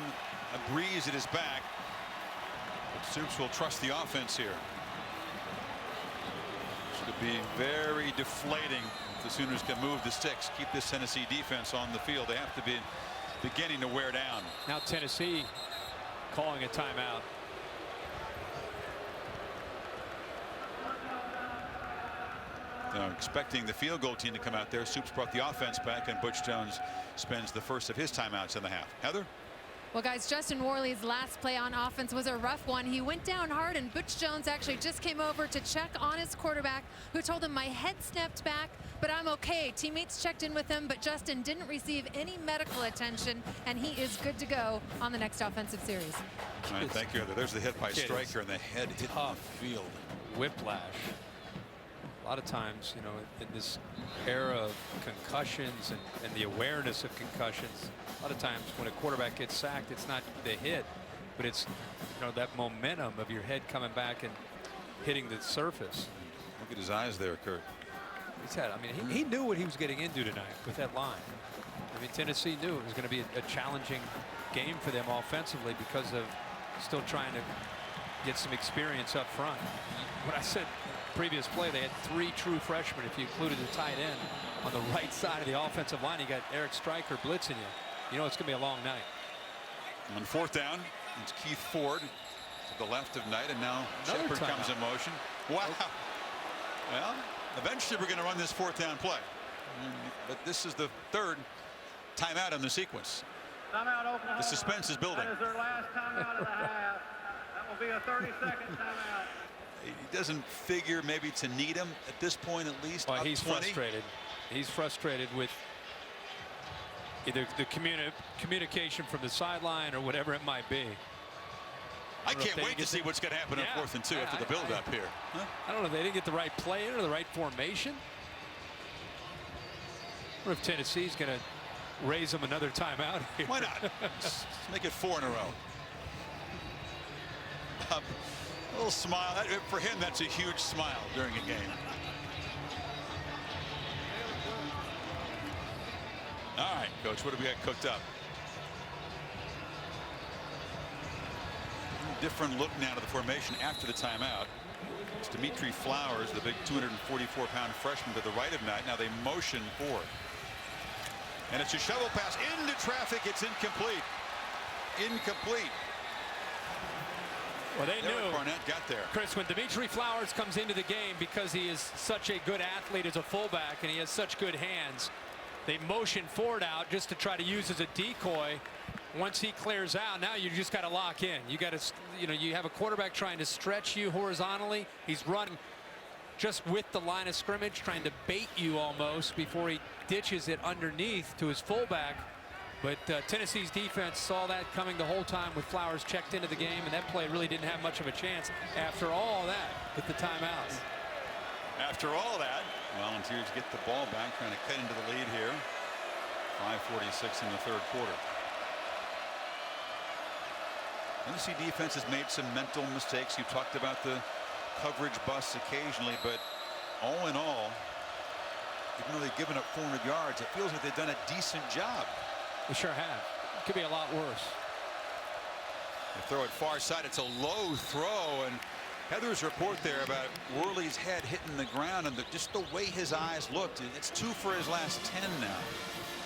Speaker 7: A breeze at his back. But Stoops will trust the offense here. Should be very deflating if the Sooners can move the sticks, keep this Tennessee defense on the field. They have to be beginning to wear down.
Speaker 8: Now Tennessee calling a timeout.
Speaker 7: Expecting the field goal team to come out there. Stoops brought the offense back, and Butch Jones spends the first of his timeouts in the half. Heather?
Speaker 10: Well, guys, Justin Worley's last play on offense was a rough one. He went down hard, and Butch Jones actually just came over to check on his quarterback, who told him, my head snapped back, but I'm okay. Teammates checked in with him, but Justin didn't receive any medical attention, and he is good to go on the next offensive series.
Speaker 7: All right, thank you, Heather. There's the hit by Stryker, and the head hit the field.
Speaker 8: Whiplash. A lot of times, you know, in this era of concussions and the awareness of concussions, a lot of times when a quarterback gets sacked, it's not the hit, but it's, you know, that momentum of your head coming back and hitting the surface.
Speaker 7: Look at his eyes there, Kurt.
Speaker 8: He's had, I mean, he knew what he was getting into tonight with that line. I mean, Tennessee knew it was going to be a challenging game for them offensively because of still trying to get some experience up front. When I said previous play, they had 3 true freshmen if you included the tight end on the right side of the offensive line. You got Eric Stryker blitzing you. You know it's going to be a long night.
Speaker 7: On 4th down, it's Keith Ford to the left of Knight, and now Shepard comes in motion. Wow. Well, eventually we're going to run this 4th down play, but this is the 3rd timeout in the sequence.
Speaker 13: Timeout, Oklahoma.
Speaker 7: The suspense is building.
Speaker 13: That is their last timeout of the half. That will be a 30-second timeout.
Speaker 7: He doesn't figure maybe to need him at this point, at least.
Speaker 8: Well, he's frustrated. He's frustrated with either the communication from the sideline or whatever it might be.
Speaker 7: I can't wait to see what's going to happen on 4th and 2 after the build-up here. Huh?
Speaker 8: I don't know if they didn't get the right play in or the right formation. Or if Tennessee's going to raise them another timeout here.
Speaker 7: Why not? Let's make it 4 in a row. A little smile. For him, that's a huge smile during a game. All right, Coach, what do we got cooked up? Different look now to the formation after the timeout. It's Dimitri Flowers, the big 244-pound freshman to the right of Knight. Now they motion forward. And it's a shovel pass into traffic. It's incomplete. Incomplete.
Speaker 8: Well, they knew.
Speaker 7: Barnett got there.
Speaker 8: Chris, when Dimitri Flowers comes into the game, because he is such a good athlete as a fullback and he has such good hands, they motion forward out just to try to use as a decoy. Once he clears out, now you just got to lock in. You got to, you have a quarterback trying to stretch you horizontally. He's running just with the line of scrimmage, trying to bait you almost before he ditches it underneath to his fullback. But Tennessee's defense saw that coming the whole time with Flowers checked into the game, and that play really didn't have much of a chance after all that with the timeouts.
Speaker 7: After all that, Volunteers get the ball back, trying to cut into the lead here. 5:46 in the 3rd quarter. Tennessee defense has made some mental mistakes. You talked about the coverage busts occasionally, but all in all, even though they've given up 400 yards, it feels like they've done a decent job.
Speaker 8: They sure have. It could be a lot worse.
Speaker 7: They throw it far side. It's a low throw, and Heather's report there about Worley's head hitting the ground and just the way his eyes looked. It's 2 for his last 10 now.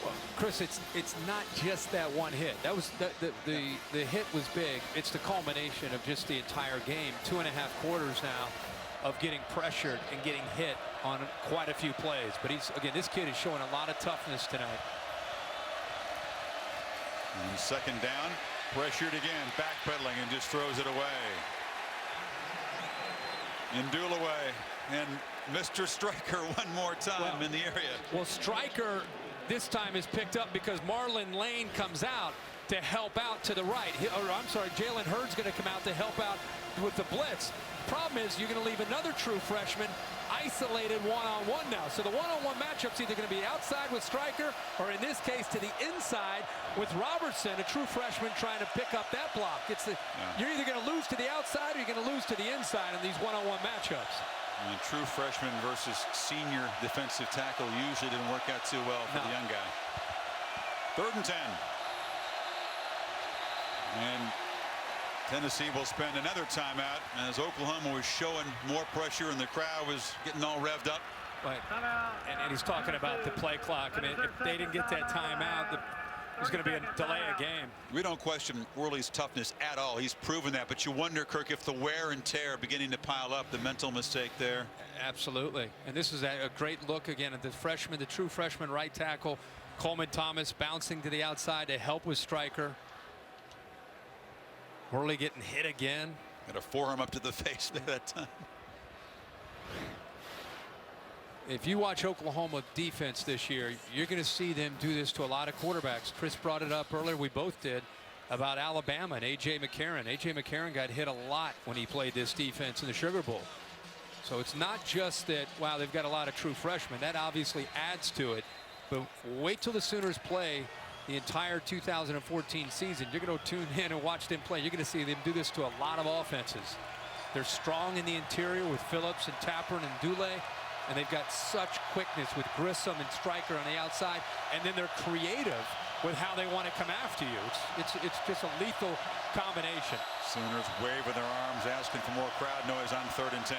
Speaker 8: Well, Chris, it's not just that one hit. That was the hit was big. It's the culmination of just the entire game. 2.5 quarters now of getting pressured and getting hit on quite a few plays. But again, this kid is showing a lot of toughness tonight.
Speaker 7: And 2nd down, pressured again, backpedaling and just throws it away. Ndulaway and Mr. Stryker one more time in the area.
Speaker 8: Well, Stryker this time is picked up because Marlon Lane comes out to help out to the right. I'm sorry, Jalen Hurd's going to come out to help out with the blitz. Problem is, you're going to leave another true freshman isolated one-on-one now. So the one-on-one matchup's either going to be outside with Stryker or in this case to the inside with Robertson, a true freshman trying to pick up that block. You're either going to lose to the outside or you're going to lose to the inside in these one-on-one matchups.
Speaker 7: And true freshman versus senior defensive tackle usually didn't work out too well for the young guy. 3rd and 10. And Tennessee will spend another timeout as Oklahoma was showing more pressure and the crowd was getting all revved up.
Speaker 8: Right. And he's talking about the play clock. I mean, if they didn't get that timeout, there's going to be a delay of game.
Speaker 7: We don't question Worley's toughness at all. He's proven that. But you wonder, Kirk, if the wear and tear beginning to pile up, the mental mistake there.
Speaker 8: Absolutely. And this is a great look again at the freshman, the true freshman right tackle, Coleman Thomas, bouncing to the outside to help with Stryker. Worley getting hit again.
Speaker 7: Got a forearm up to the face at that time.
Speaker 8: If you watch Oklahoma defense this year, you're going to see them do this to a lot of quarterbacks. Chris brought it up earlier, we both did, about Alabama and A.J. McCarron. A.J. McCarron got hit a lot when he played this defense in the Sugar Bowl. So it's not just that, wow, they've got a lot of true freshmen. That obviously adds to it. But wait till the Sooners play the entire 2014 season. You're going to tune in and watch them play. You're going to see them do this to a lot of offenses. They're strong in the interior with Phillips and Tapper and Dule. And they've got such quickness with Grissom and Stryker on the outside. And then they're creative with how they want to come after you. It's just a lethal combination.
Speaker 7: Sooners waving their arms, asking for more crowd noise on 3rd and 10.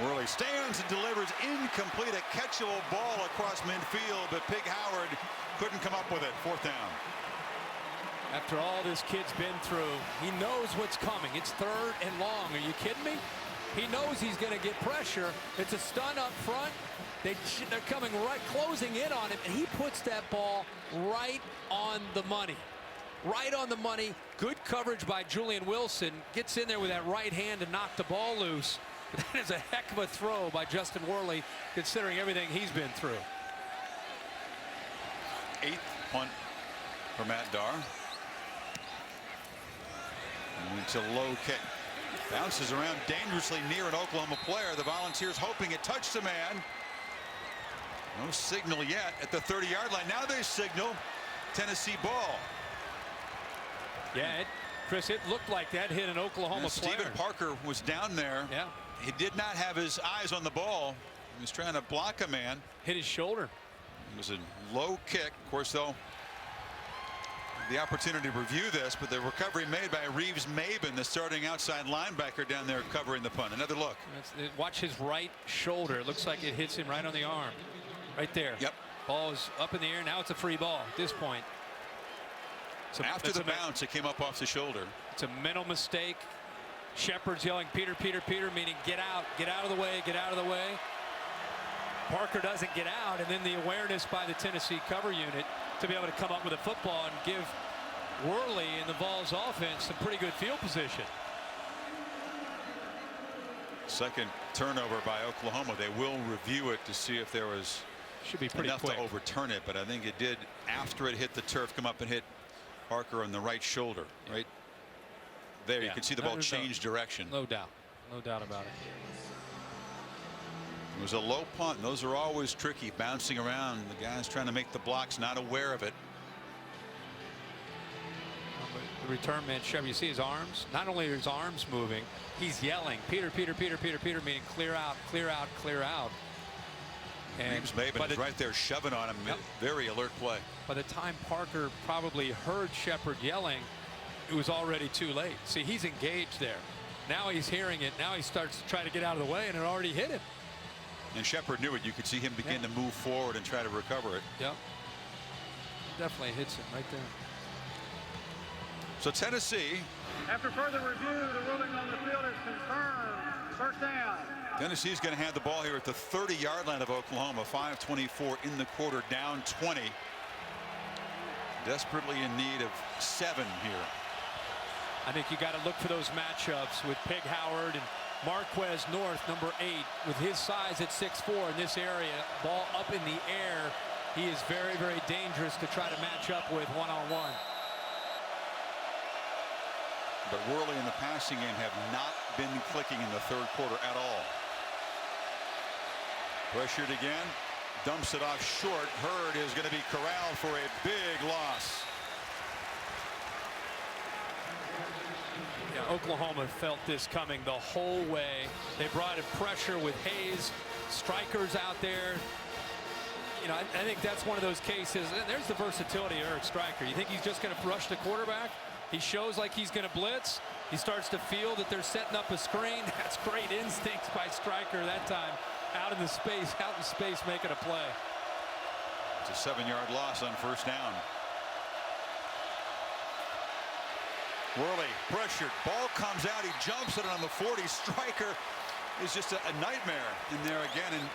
Speaker 7: Worley stands and delivers incomplete, a catchable ball across midfield, but Pig Howard couldn't come up with it. 4th down.
Speaker 8: After all this kid's been through, he knows what's coming. It's 3rd and long. Are you kidding me? He knows he's going to get pressure. It's a stun up front. They're coming right, closing in on him, and he puts that ball right on the money. Right on the money. Good coverage by Julian Wilson. Gets in there with that right hand to knock the ball loose. But that is a heck of a throw by Justin Worley, considering everything he's been through.
Speaker 7: 8th punt for Matt Darr. And it's a low kick. Bounces around dangerously near an Oklahoma player. The Volunteers hoping it touched the man. No signal yet at the 30-yard line. Now they signal Tennessee ball.
Speaker 8: Yeah, Chris, it looked like that hit an Oklahoma player.
Speaker 7: Stephen Parker was down there.
Speaker 8: Yeah.
Speaker 7: He did not have his eyes on the ball. He was trying to block a man.
Speaker 8: Hit his shoulder.
Speaker 7: It was a low kick. Of course, though, the opportunity to review this, but the recovery made by Reeves Maben, the starting outside linebacker down there covering the punt. Another look.
Speaker 8: Watch his right shoulder. It looks like it hits him right on the arm. Right there.
Speaker 7: Yep.
Speaker 8: Ball is up in the air. Now it's a free ball at this point.
Speaker 7: After the bounce, it came up off the shoulder.
Speaker 8: It's a mental mistake. Shepard's yelling, Peter, Peter, Peter, meaning get out of the way, get out of the way. Parker doesn't get out, and then the awareness by the Tennessee cover unit to be able to come up with a football and give Worley and the Vols offense some pretty good field position.
Speaker 7: Second turnover by Oklahoma. They will review it to see if there was
Speaker 8: should be pretty
Speaker 7: enough
Speaker 8: quick
Speaker 7: to overturn it, but I think it did after it hit the turf, come up and hit Parker on the right shoulder. Right there, you can see the ball change direction.
Speaker 8: No doubt. No doubt about it.
Speaker 7: It was a low punt. And those are always tricky, bouncing around. The guys trying to make the blocks not aware of it.
Speaker 8: The return man, Chevy, you see his arms? Not only are his arms moving, he's yelling, Peter, Peter, Peter, Peter, Peter, meaning clear out, clear out, clear out. And
Speaker 7: Reeves Maben is right there shoving on him.
Speaker 8: Yep.
Speaker 7: Very alert play.
Speaker 8: By the time Parker probably heard Shepard yelling, it was already too late. See, he's engaged there. Now he's hearing it. Now he starts to try to get out of the way, and it already hit him.
Speaker 7: And Shepard knew it. You could see him begin to move forward and try to recover it.
Speaker 8: Yep. Definitely hits him right there.
Speaker 7: So Tennessee.
Speaker 13: After further review, the ruling on the field is confirmed. First down.
Speaker 7: Tennessee's going to have the ball here at the 30-yard line of Oklahoma. 5:24 in the quarter, down 20. Desperately in need of 7 here.
Speaker 8: I think you got to look for those matchups with Pig Howard and Marquez North, number 8, with his size at 6'4" in this area. Ball up in the air. He is very, very dangerous to try to match up with one-on-one.
Speaker 7: But Worley in the passing game have not been clicking in the third quarter at all. Pressured again, dumps it off short. Hurd is going to be corralled for a big loss.
Speaker 8: Yeah, Oklahoma felt this coming the whole way. They brought in pressure with Hayes, strikers out there. You know, I think that's one of those cases. There's the versatility of Eric Striker. You think he's just going to rush the quarterback? He shows like he's going to blitz. He starts to feel that they're setting up a screen. That's great instincts by Striker that time. Out in space, making a play.
Speaker 7: It's a 7-yard loss on first down. Worley pressured. Ball comes out. He jumps it on the 40. Striker is just a nightmare in there again. And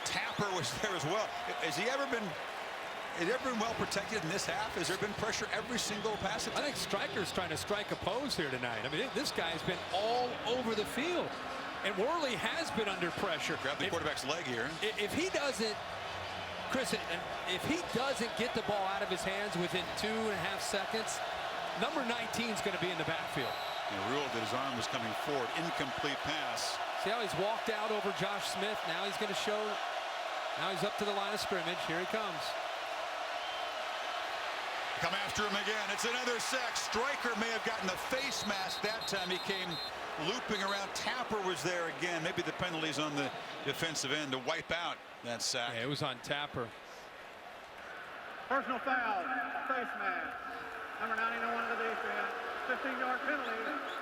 Speaker 7: Tapper was there as well. Has he ever been well protected in this half? Has there been pressure every single pass attempt?
Speaker 8: I think Striker's trying to strike a pose here tonight. I mean, this guy's been all over the field. And Worley has been under pressure.
Speaker 7: Grab the quarterback's leg here.
Speaker 8: If he doesn't, Chris, if he doesn't get the ball out of his hands within 2.5 seconds, number 19 is going to be in the backfield.
Speaker 7: And ruled that his arm was coming forward. Incomplete pass.
Speaker 8: See how he's walked out over Josh Smith. Now he's going to show. Now he's up to the line of scrimmage. Here he comes.
Speaker 7: Come after him again. It's another sack. Striker may have gotten the face mask that time. He came looping around. Tapper was there again. Maybe the penalty's on the defensive end to wipe out that sack.
Speaker 8: Yeah, it was on Tapper.
Speaker 13: Personal foul. Face mask. Number 91 of the defense. 15-yard penalty.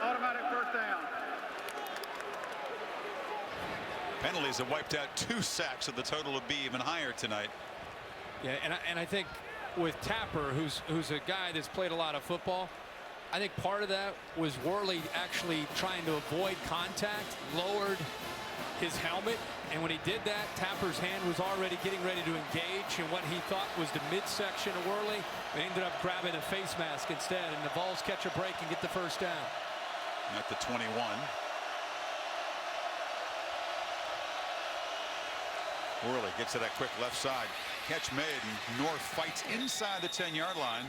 Speaker 13: Automatic first down.
Speaker 7: Penalties have wiped out 2 sacks, so the total will be even higher tonight.
Speaker 8: Yeah, and I think with Tapper, who's a guy that's played a lot of football, I think part of that was Worley actually trying to avoid contact, lowered his helmet, and when he did that, Tapper's hand was already getting ready to engage in what he thought was the midsection of Worley. They ended up grabbing a face mask instead, and the Vols catch a break and get the first down.
Speaker 7: At the 21. Worley gets to that quick left side. Catch made, and North fights inside the 10-yard line.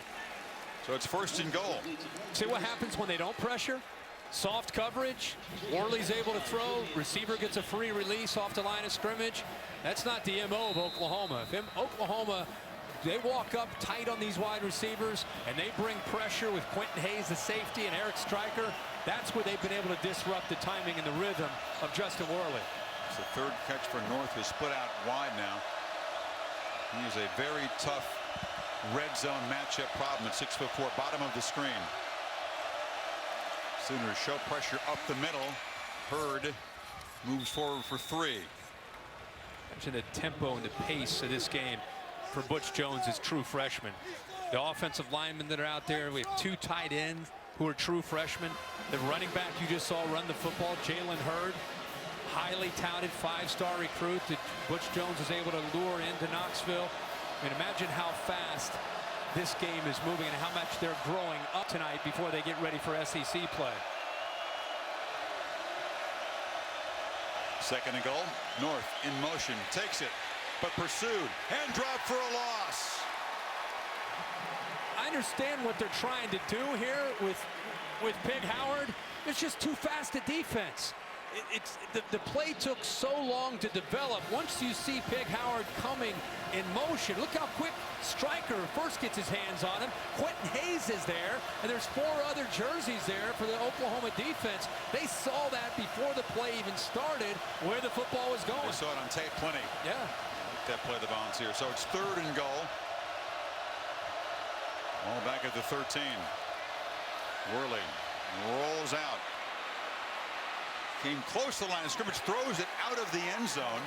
Speaker 7: So it's 1st and goal.
Speaker 8: See what happens when they don't pressure? Soft coverage. Worley's able to throw. Receiver gets a free release off the line of scrimmage. That's not the MO of Oklahoma. If Oklahoma, they walk up tight on these wide receivers and they bring pressure with Quentin Hayes, the safety, and Eric Stryker, that's where they've been able to disrupt the timing and the rhythm of Justin Worley.
Speaker 7: It's the 3rd catch for North, who's split out wide now. He is a very tough red zone matchup problem at 6'4", bottom of the screen. Sooners show pressure up the middle. Hurd moves forward for 3.
Speaker 8: Imagine the tempo and the pace of this game for Butch Jones as true freshman. The offensive linemen that are out there, we have 2 tight ends who are true freshmen. The running back you just saw run the football, Jalen Hurd, highly touted 5-star recruit that Butch Jones is able to lure into Knoxville. And imagine how fast this game is moving and how much they're growing up tonight before they get ready for SEC play.
Speaker 7: 2nd and goal. North in motion, takes it, but pursued and dropped for a loss.
Speaker 8: I understand what they're trying to do here with Pig Howard. It's just too fast a defense. The play took so long to develop. Once you see Pig Howard coming in motion, look how quick Stryker first gets his hands on him. Quentin Hayes is there, and there's 4 other jerseys there for the Oklahoma defense. They saw that before the play even started, where the football was going.
Speaker 7: They saw it on tape plenty.
Speaker 8: Yeah.
Speaker 7: That play the Volunteers. So it's 3rd and goal. All back at the 13. Worley rolls out. Came close to the line of scrimmage, throws it out of the end zone.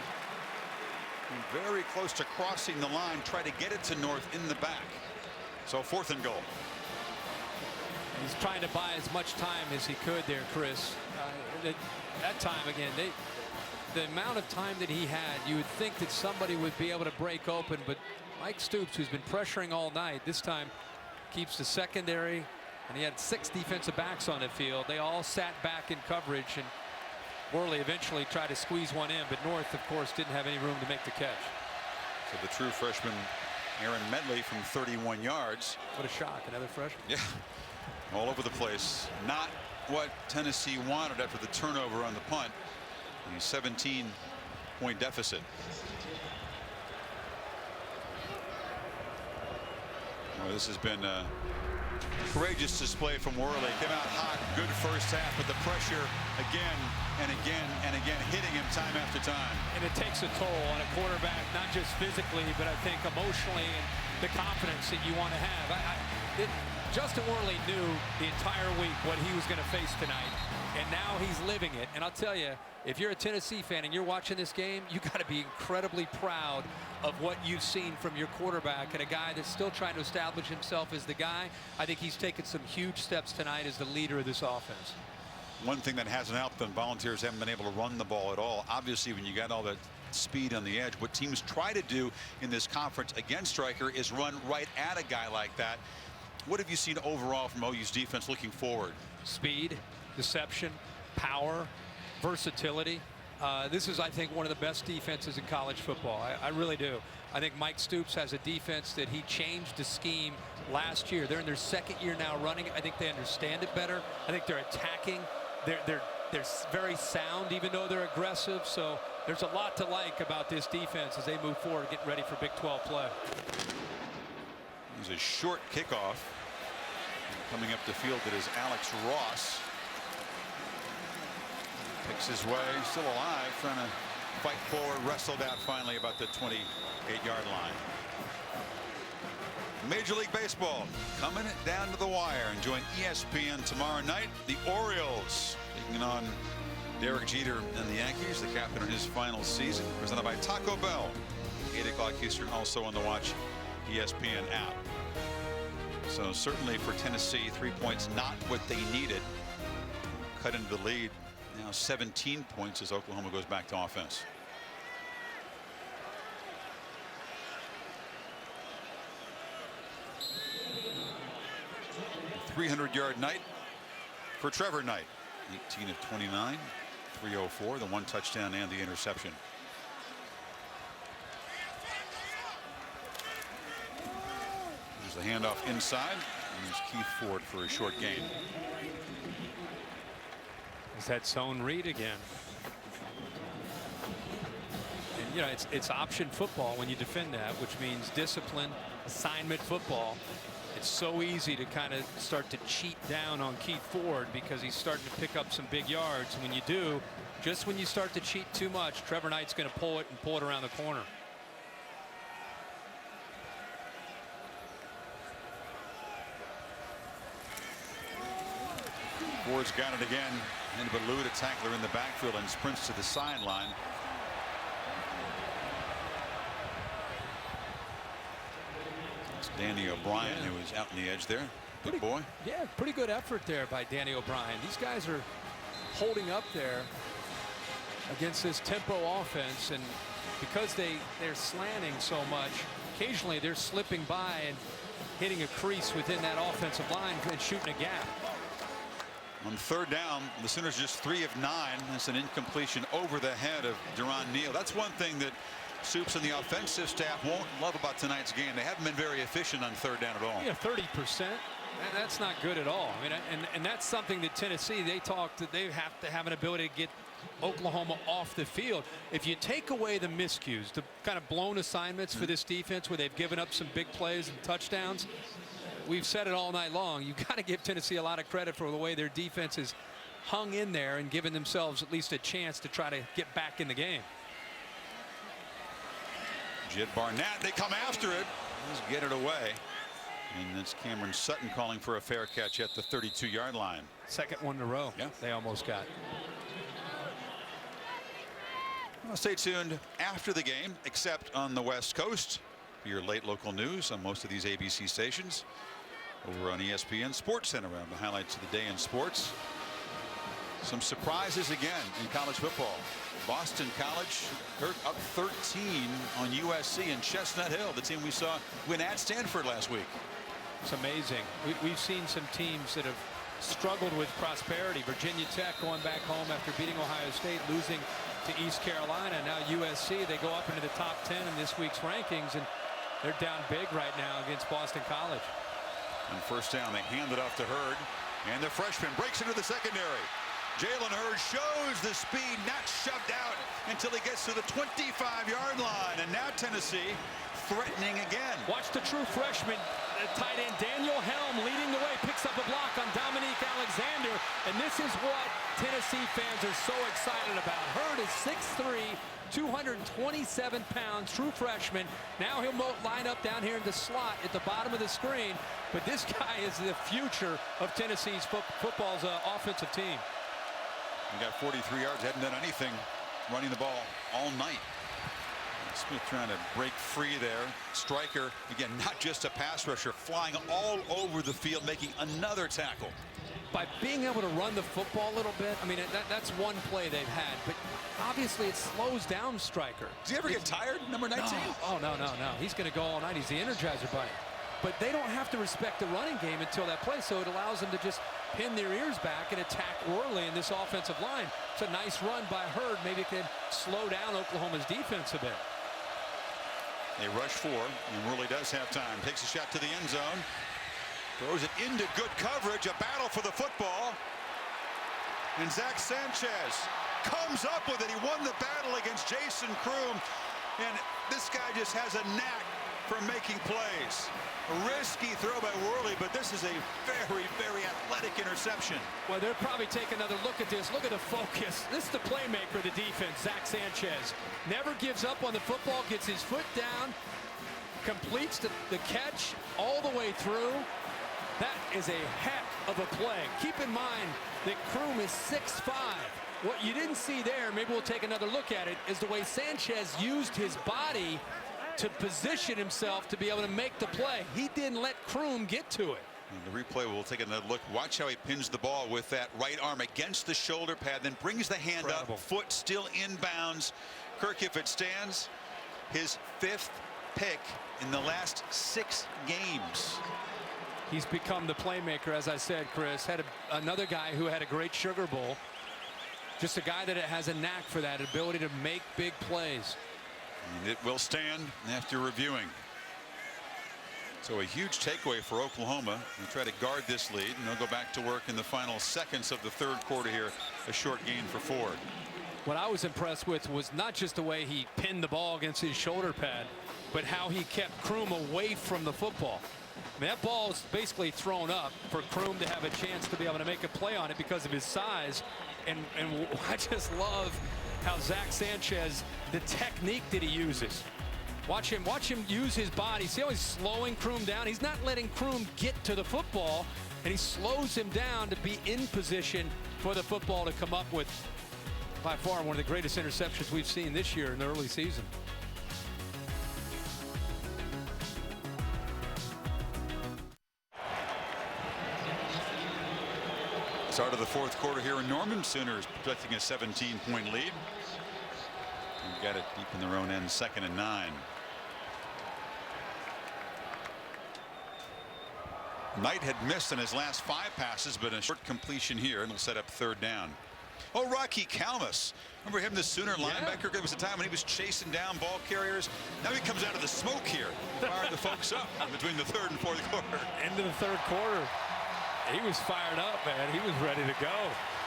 Speaker 7: And very close to crossing the line, try to get it to North in the back. So 4th and goal.
Speaker 8: He's trying to buy as much time as he could there, Chris. That time again, the amount of time that he had, you would think that somebody would be able to break open, but Mike Stoops, who's been pressuring all night, this time keeps the secondary, and he had 6 defensive backs on the field. They all sat back in coverage, and Worley eventually tried to squeeze one in, but North, of course, didn't have any room to make the catch.
Speaker 7: So the true freshman, Aaron Medley, from 31 yards.
Speaker 8: What a shock, another freshman.
Speaker 7: Yeah, all over the place. Not what Tennessee wanted after the turnover on the punt. A 17-point deficit. Well, this has been a courageous display from Worley. Came out hot, good first half, but the pressure again and again and again hitting him time after time.
Speaker 8: And it takes a toll on a quarterback, not just physically, but I think emotionally, and the confidence that you want to have. Justin Worley knew the entire week what he was going to face tonight, and now he's living it. And I'll tell you, if you're a Tennessee fan and you're watching this game, you got to be incredibly proud of what you've seen from your quarterback, and a guy that's still trying to establish himself as the guy. I think he's taken some huge steps tonight as the leader of this offense.
Speaker 7: One thing that hasn't helped them, Volunteers haven't been able to run the ball at all. Obviously, when you got all that speed on the edge, what teams try to do in this conference against Stryker is run right at a guy like that. What have you seen overall from OU's defense looking forward?
Speaker 8: Speed, deception, power, versatility. This is, I think, one of the best defenses in college football. I really do. I think Mike Stoops has a defense that he changed the scheme last year. They're in their 2nd year now running. I think they understand it better. I think they're attacking. They're very sound, even though they're aggressive. So there's a lot to like about this defense as they move forward, getting ready for Big 12 play.
Speaker 7: It was a short kickoff. Coming up the field, it is Alex Ross. Picks his way, still alive, trying to fight forward, wrestled out finally about the 28-yard line. Major League Baseball coming down to the wire. Enjoying ESPN tomorrow night. The Orioles taking on Derek Jeter and the Yankees, the captain in his final season, presented by Taco Bell. 8 o'clock Eastern, also on the Watch ESPN app. So certainly for Tennessee, 3 points not what they needed. Cut into the lead. Now 17 points as Oklahoma goes back to offense. A 300-yard night for Trevor Knight. 18 of 29, 304, the 1 touchdown and the interception. There's the handoff inside. Here's Keith Ford for a short gain.
Speaker 8: Is that zone read again? And, you know, it's option football when you defend that, which means discipline, assignment football. It's so easy to kind of start to cheat down on Keith Ford because he's starting to pick up some big yards. And when you do, just when you start to cheat too much, Trevor Knight's going to pull it around the corner.
Speaker 7: Ford's got it again, and but elude a tackler in the backfield and sprints to the sideline. It's Danny O'Brien who is out in the edge there. Good boy.
Speaker 8: Yeah, pretty good effort there by Danny O'Brien. These guys are holding up there against this tempo offense, and because they're slanting so much, occasionally they're slipping by and hitting a crease within that offensive line and shooting a gap.
Speaker 7: On third down, the Sooners just 3 of 9. That's an incompletion over the head of Duron Neal. That's one thing that Soups and the offensive staff won't love about tonight's game. They haven't been very efficient on third down at all.
Speaker 8: Yeah, 30%. That's not good at all. I mean, and that's something that Tennessee, they talked that they have to have an ability to get Oklahoma off the field. If you take away the miscues, the kind of blown assignments for this defense where they've given up some big plays and touchdowns, we've said it all night long. You've got to give Tennessee a lot of credit for the way their defense has hung in there and given themselves at least a chance to try to get back in the game.
Speaker 7: Jed Barnett, they come after it. Just get it away. And it's Cameron Sutton calling for a fair catch at the 32-yard line.
Speaker 8: Second one in a row.
Speaker 7: Yeah.
Speaker 8: They almost got.
Speaker 7: Well, stay tuned after the game, except on the West Coast, for your late local news on most of these ABC stations. Over on ESPN Sports Center, around the highlights of the day in sports. Some surprises again in college football. Boston College up 13 on USC and Chestnut Hill, the team we saw win at Stanford last week.
Speaker 8: It's amazing. We've seen some teams that have struggled with prosperity. Virginia Tech going back home after beating Ohio State, losing to East Carolina. Now USC, they go up into the top 10 in this week's rankings, and they're down big right now against Boston College.
Speaker 7: On first down, they hand it off to Hurd, and the freshman breaks into the secondary. Jalen Hurd shows the speed, not shoved out until he gets to the 25-yard line. And now Tennessee threatening again.
Speaker 8: Watch the true freshman, tight end Daniel Helm leading the way, picks up a block on Dominique Alexander. And this is what Tennessee fans are so excited about. Hurd is 6'3", 227 pounds, true freshman. Now he'll line up down here in the slot at the bottom of the screen. But this guy is the future of Tennessee's football's offensive team.
Speaker 7: He got 43 yards, hadn't done anything running the ball all night. Smith trying to break free there. Stryker, again, not just a pass rusher, flying all over the field, making another tackle.
Speaker 8: By being able to run the football a little bit, I mean, that's one play they've had, but obviously it slows down Stryker.
Speaker 7: Does he ever get tired, number 19?
Speaker 8: No. Oh, no. He's going to go all night. He's the Energizer Bunny. But they don't have to respect the running game until that play, so it allows them to just pin their ears back and attack Worley in this offensive line. It's a nice run by Hurd. Maybe it can slow down Oklahoma's defense a bit.
Speaker 7: They rush 4, and Worley does have time. Takes a shot to the end zone. Throws it into good coverage. A battle for the football. And Zach Sanchez comes up with it. He won the battle against Jason Kroom. And this guy just has a knack for making plays. A risky throw by Worley, but this is a very, very athletic interception.
Speaker 8: Well, they'll probably take another look at this. Look at the focus. This is the playmaker of the defense, Zach Sanchez. Never gives up on the football, gets his foot down, completes the catch all the way through. That is a heck of a play. Keep in mind that Kroom is 6'5". What you didn't see there, maybe we'll take another look at it, is the way Sanchez used his body to position himself to be able to make the play. He didn't let Kroom get to it.
Speaker 7: And the replay, we'll take another look. Watch how he pins the ball with that right arm against the shoulder pad, then brings the hand up, foot still inbounds. Kirk, if it stands, his 5th pick in the last 6 games.
Speaker 8: He's become the playmaker, as I said, Chris. Had another guy who had a great Sugar Bowl. Just a guy that has a knack for that ability to make big plays.
Speaker 7: And it will stand after reviewing. So a huge takeaway for Oklahoma. They try to guard this lead, and they'll go back to work in the final seconds of the third quarter here. A short gain for Ford.
Speaker 8: What I was impressed with was not just the way he pinned the ball against his shoulder pad, but how he kept Kroom away from the football. I mean, that ball is basically thrown up for Kroom to have a chance to be able to make a play on it because of his size. And I just love how Zach Sanchez, the technique that he uses. Watch him use his body. See how he's slowing Kroom down? He's not letting Kroom get to the football, and he slows him down to be in position for the football to come up with, by far, one of the greatest interceptions we've seen this year in the early season.
Speaker 7: Start of the fourth quarter here in Norman. Sooners protecting a 17-point lead. And got it deep in their own end, 2nd and 9. Knight had missed in his last 5 passes, but a short completion here, and will set up 3rd down. Oh, Rocky Calmus. Remember him, the Sooner linebacker? There was a time when he was chasing down ball carriers. Now he comes out of the smoke here. Fired the folks up between the 3rd and 4th quarter.
Speaker 8: Into the 3rd quarter. He was fired up, man. He was ready to go.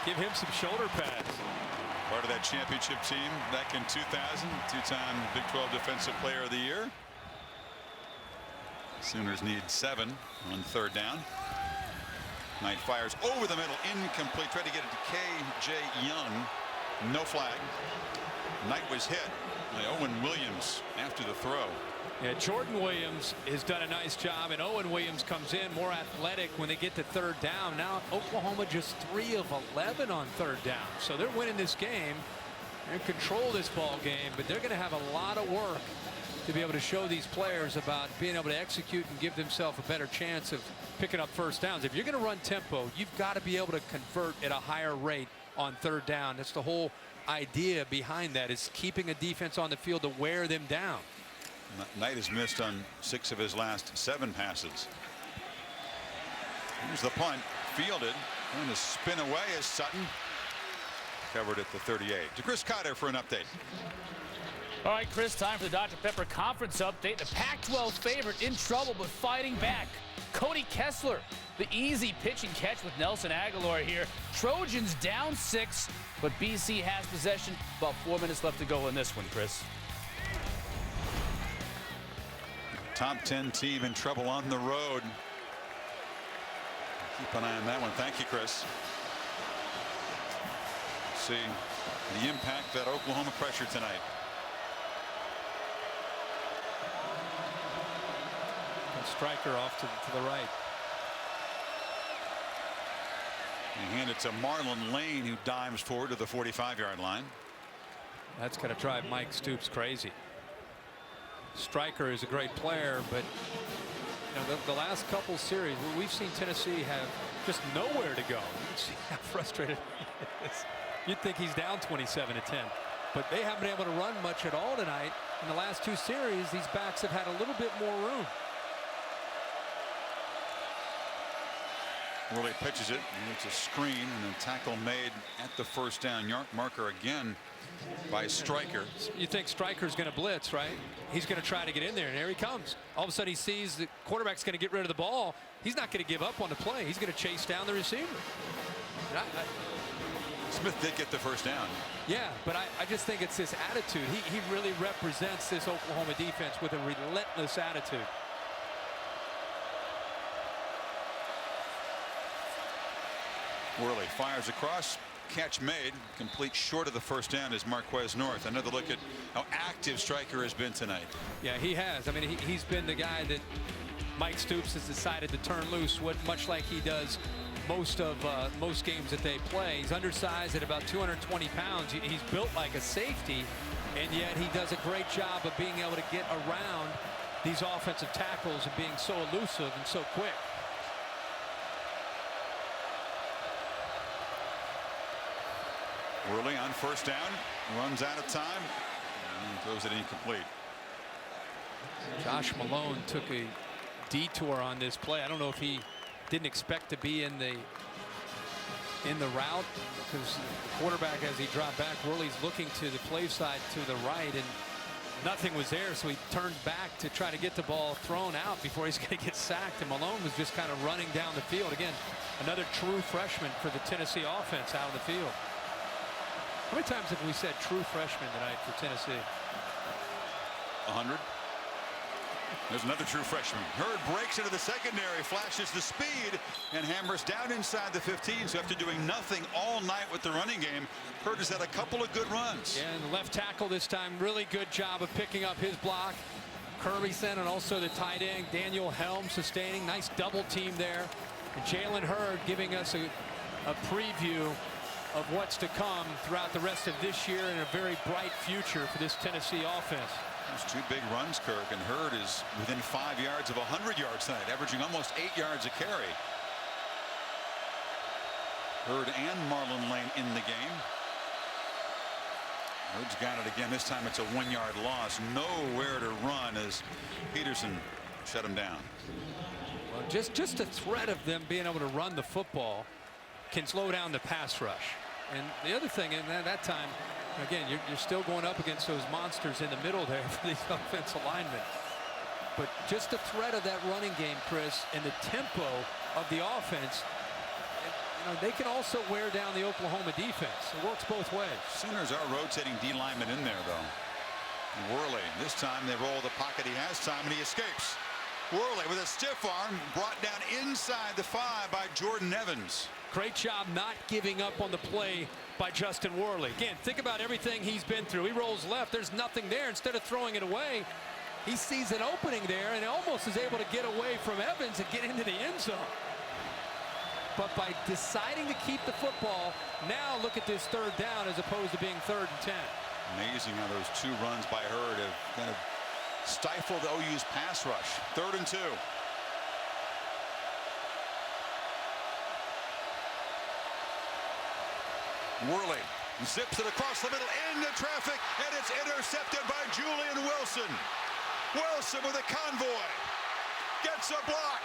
Speaker 8: Give him some shoulder pads.
Speaker 7: Part of that championship team back in 2000. 2-time Big 12 Defensive Player of the Year. Sooners need 7 on 3rd down. Knight fires over the middle, incomplete. Tried to get it to K.J. Young. No flag. Knight was hit by Owen Williams after the throw.
Speaker 8: Yeah, Jordan Williams has done a nice job, and Owen Williams comes in more athletic when they get to 3rd down. Now Oklahoma just 3 of 11 on 3rd down. So they're winning this game and control this ball game, but they're going to have a lot of work to be able to show these players about being able to execute and give themselves a better chance of picking up 1st downs. If you're going to run tempo, you've got to be able to convert at a higher rate on 3rd down. That's the whole idea behind that, is keeping a defense on the field to wear them down.
Speaker 7: Knight has missed on 6 of his last 7 passes. Here's the punt, fielded, and a spin away as Sutton covered at the 38. To Chris Cotter for an update.
Speaker 12: All right, Chris, time for the Dr. Pepper conference update. The Pac-12 favorite in trouble, but fighting back. Cody Kessler, the easy pitch and catch with Nelson Aguilar here. Trojans down 6, but BC has possession. About 4 minutes left to go in this one, Chris.
Speaker 7: Top 10 team in trouble on the road. Keep an eye on that one. Thank you, Chris. See the impact that Oklahoma pressure tonight.
Speaker 8: And Striker off to the right.
Speaker 7: And hand it to Marlon Lane, who dives forward to the 45-yard line.
Speaker 8: That's going to drive Mike Stoops crazy. Striker is a great player, but you know, the last couple series we've seen Tennessee have just nowhere to go. You see how frustrated he is. You'd think he's down 27-10, but they haven't been able to run much at all tonight. In the last 2 series, these backs have had a little bit more room.
Speaker 7: Worley pitches it, and it's a screen, and a tackle made at the 1st down marker again by Striker.
Speaker 8: You think Striker's going to blitz, right? He's going to try to get in there, and here he comes. All of a sudden he sees the quarterback's going to get rid of the ball. He's not going to give up on the play. He's going to chase down the receiver.
Speaker 7: Smith did get the 1st down.
Speaker 8: Yeah, but I just think it's this attitude. He really represents this Oklahoma defense with a relentless attitude.
Speaker 7: Worley fires across. Catch made, complete short of the 1st down is Marquez North. Another look at how active Striker has been tonight.
Speaker 8: Yeah, he has. I mean, he's been the guy that Mike Stoops has decided to turn loose, much like he does most games that they play. He's undersized at about 220 pounds. He's built like a safety, and yet he does a great job of being able to get around these offensive tackles and being so elusive and so quick.
Speaker 7: Worley on 1st down, runs out of time, and throws it incomplete.
Speaker 8: Josh Malone took a detour on this play. I don't know if he didn't expect to be in the route, because the quarterback, as he dropped back, Worley's looking to the play side to the right, and nothing was there, so he turned back to try to get the ball thrown out before he's going to get sacked, and Malone was just kind of running down the field. Again, another true freshman for the Tennessee offense out of the field. How many times have we said true freshman tonight for Tennessee?
Speaker 7: 100. There's another true freshman. Hurd breaks into the secondary, flashes the speed, and hammers down inside the 15. So after doing nothing all night with the running game, Hurd has had a couple of good runs.
Speaker 8: Yeah, and the left tackle this time, really good job of picking up his block. Kirbyson and also the tight end, Daniel Helm, sustaining. Nice double team there. And Jalen Hurd giving us a preview of what's to come throughout the rest of this year and a very bright future for this Tennessee offense.
Speaker 7: There's two big runs, Kirk, and Hurd is within 5 yards of 100 yards tonight, averaging almost 8 yards a carry. Hurd and Marlon Lane in the game. Hurd's got it again. This time it's a 1-yard loss. Nowhere to run as Peterson shut him down.
Speaker 8: Well, just the threat of them being able to run the football can slow down the pass rush. And the other thing, in that time, again, you're still going up against those monsters in the middle there for these offensive linemen. But just the threat of that running game, Chris, and the tempo of the offense, they can also wear down the Oklahoma defense. It works both ways.
Speaker 7: Sooners are rotating D linemen in there, though. Worley, this time they roll the pocket. He has time, and he escapes. Worley with a stiff arm, brought down inside the 5 by Jordan Evans.
Speaker 8: Great job not giving up on the play by Justin Worley. Again, think about everything he's been through. He rolls left. There's nothing there. Instead of throwing it away, he sees an opening there and almost is able to get away from Evans and get into the end zone. But by deciding to keep the football, now look at this 3rd down as opposed to being 3rd and 10.
Speaker 7: Amazing how those 2 runs by Hurd have kind of stifled OU's pass rush. 3rd and 2. Worley zips it across the middle into traffic, and it's intercepted by Julian Wilson. Wilson with a convoy gets a block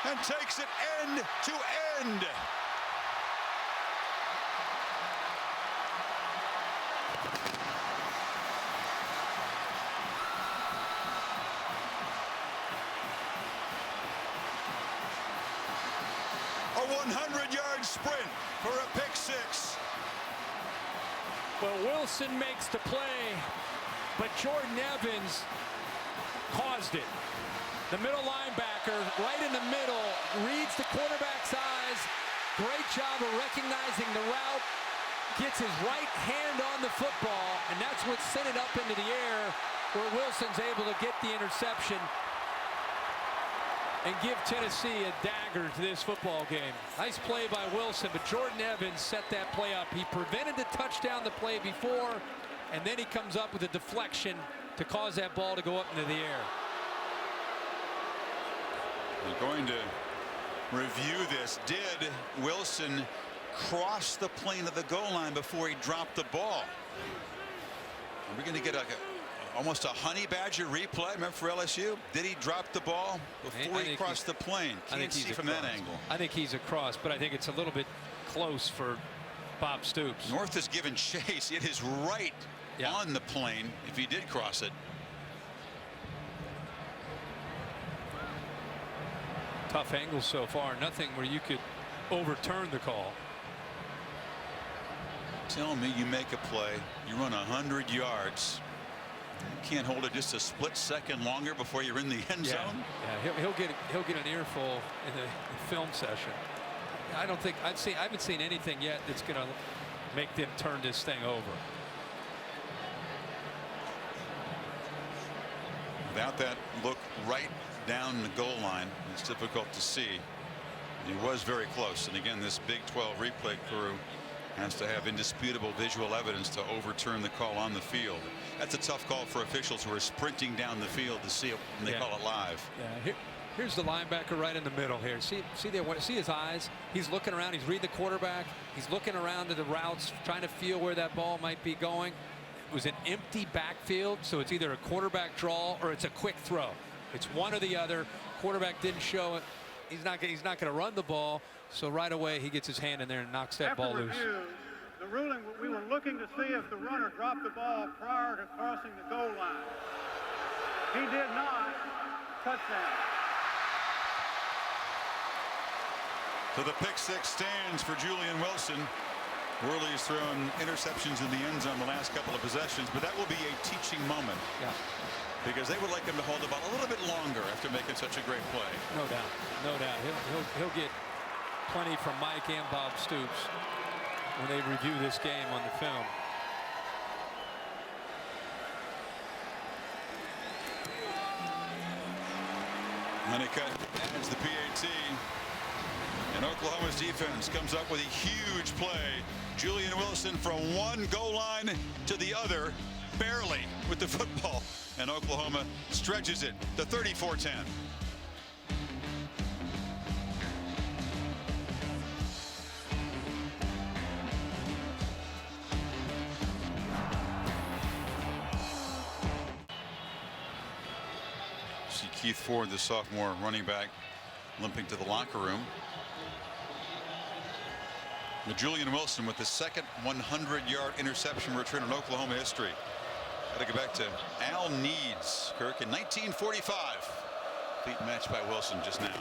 Speaker 7: and takes it end to end. A 100-yard sprint for a pick 6.
Speaker 8: Well, Wilson makes the play, but Jordan Evans caused it. The middle linebacker right in the middle reads the quarterback's eyes. Great job of recognizing the route. Gets his right hand on the football, and that's what sent it up into the air, where Wilson's able to get the interception and give Tennessee a dagger to this football game. Nice play by Wilson, but Jordan Evans set that play up. He prevented the touchdown the play before, and then he comes up with a deflection to cause that ball to go up into the air.
Speaker 7: We're going to review this. Did Wilson cross the plane of the goal line before he dropped the ball? Are we going to get almost a honey badger replay, remember, for LSU? Did he drop the ball before he crossed the plane? Can't see from that angle.
Speaker 8: I think he's across, but I think it's a little bit close for Bob Stoops.
Speaker 7: North has given chase. It is right on the plane if he did cross it.
Speaker 8: Tough angle so far. Nothing where you could overturn the call.
Speaker 7: Tell me you make a play, you run 100 yards. You can't hold it just a split second longer before you're in the end zone.
Speaker 8: Yeah, he'll get an earful in the film session. I don't think I haven't seen anything yet that's going to make them turn this thing over.
Speaker 7: Without that look right down the goal line, it's difficult to see. He was very close, and again, this Big 12 replay crew has to have indisputable visual evidence to overturn the call on the field. That's a tough call for officials who are sprinting down the field to see it when they call it live.
Speaker 8: Yeah, here's the linebacker right in the middle here. See his eyes. He's looking around. He's reading the quarterback. He's looking around to the routes, trying to feel where that ball might be going. It was an empty backfield, so it's either a quarterback draw or it's a quick throw. It's one or the other. Quarterback didn't show it. He's not going to run the ball, so right away he gets his hand in there and knocks that ball loose.
Speaker 13: The ruling, we were looking to see if the runner dropped the ball prior to crossing the goal line. He did not. Touchdown.
Speaker 7: So the pick six stands for Julian Wilson. Worley's thrown interceptions in the end zone the last couple of possessions, but that will be a teaching moment.
Speaker 8: Yeah.
Speaker 7: Because they would like him to hold the ball a little bit longer after making such a great play.
Speaker 8: No doubt. No doubt. He'll get plenty from Mike and Bob Stoops when they review this game on the film.
Speaker 7: Honeycutt adds the PAT. And Oklahoma's defense comes up with a huge play. Julian Wilson from one goal line to the other, barely with the football. And Oklahoma stretches it to 34-10. See Keith Ford, the sophomore running back, limping to the locker room. But Julian Wilson with the second 100-yard interception return in Oklahoma history. Got to go back to Al Needs, Kirk, in 1945. Complete match by Wilson just now.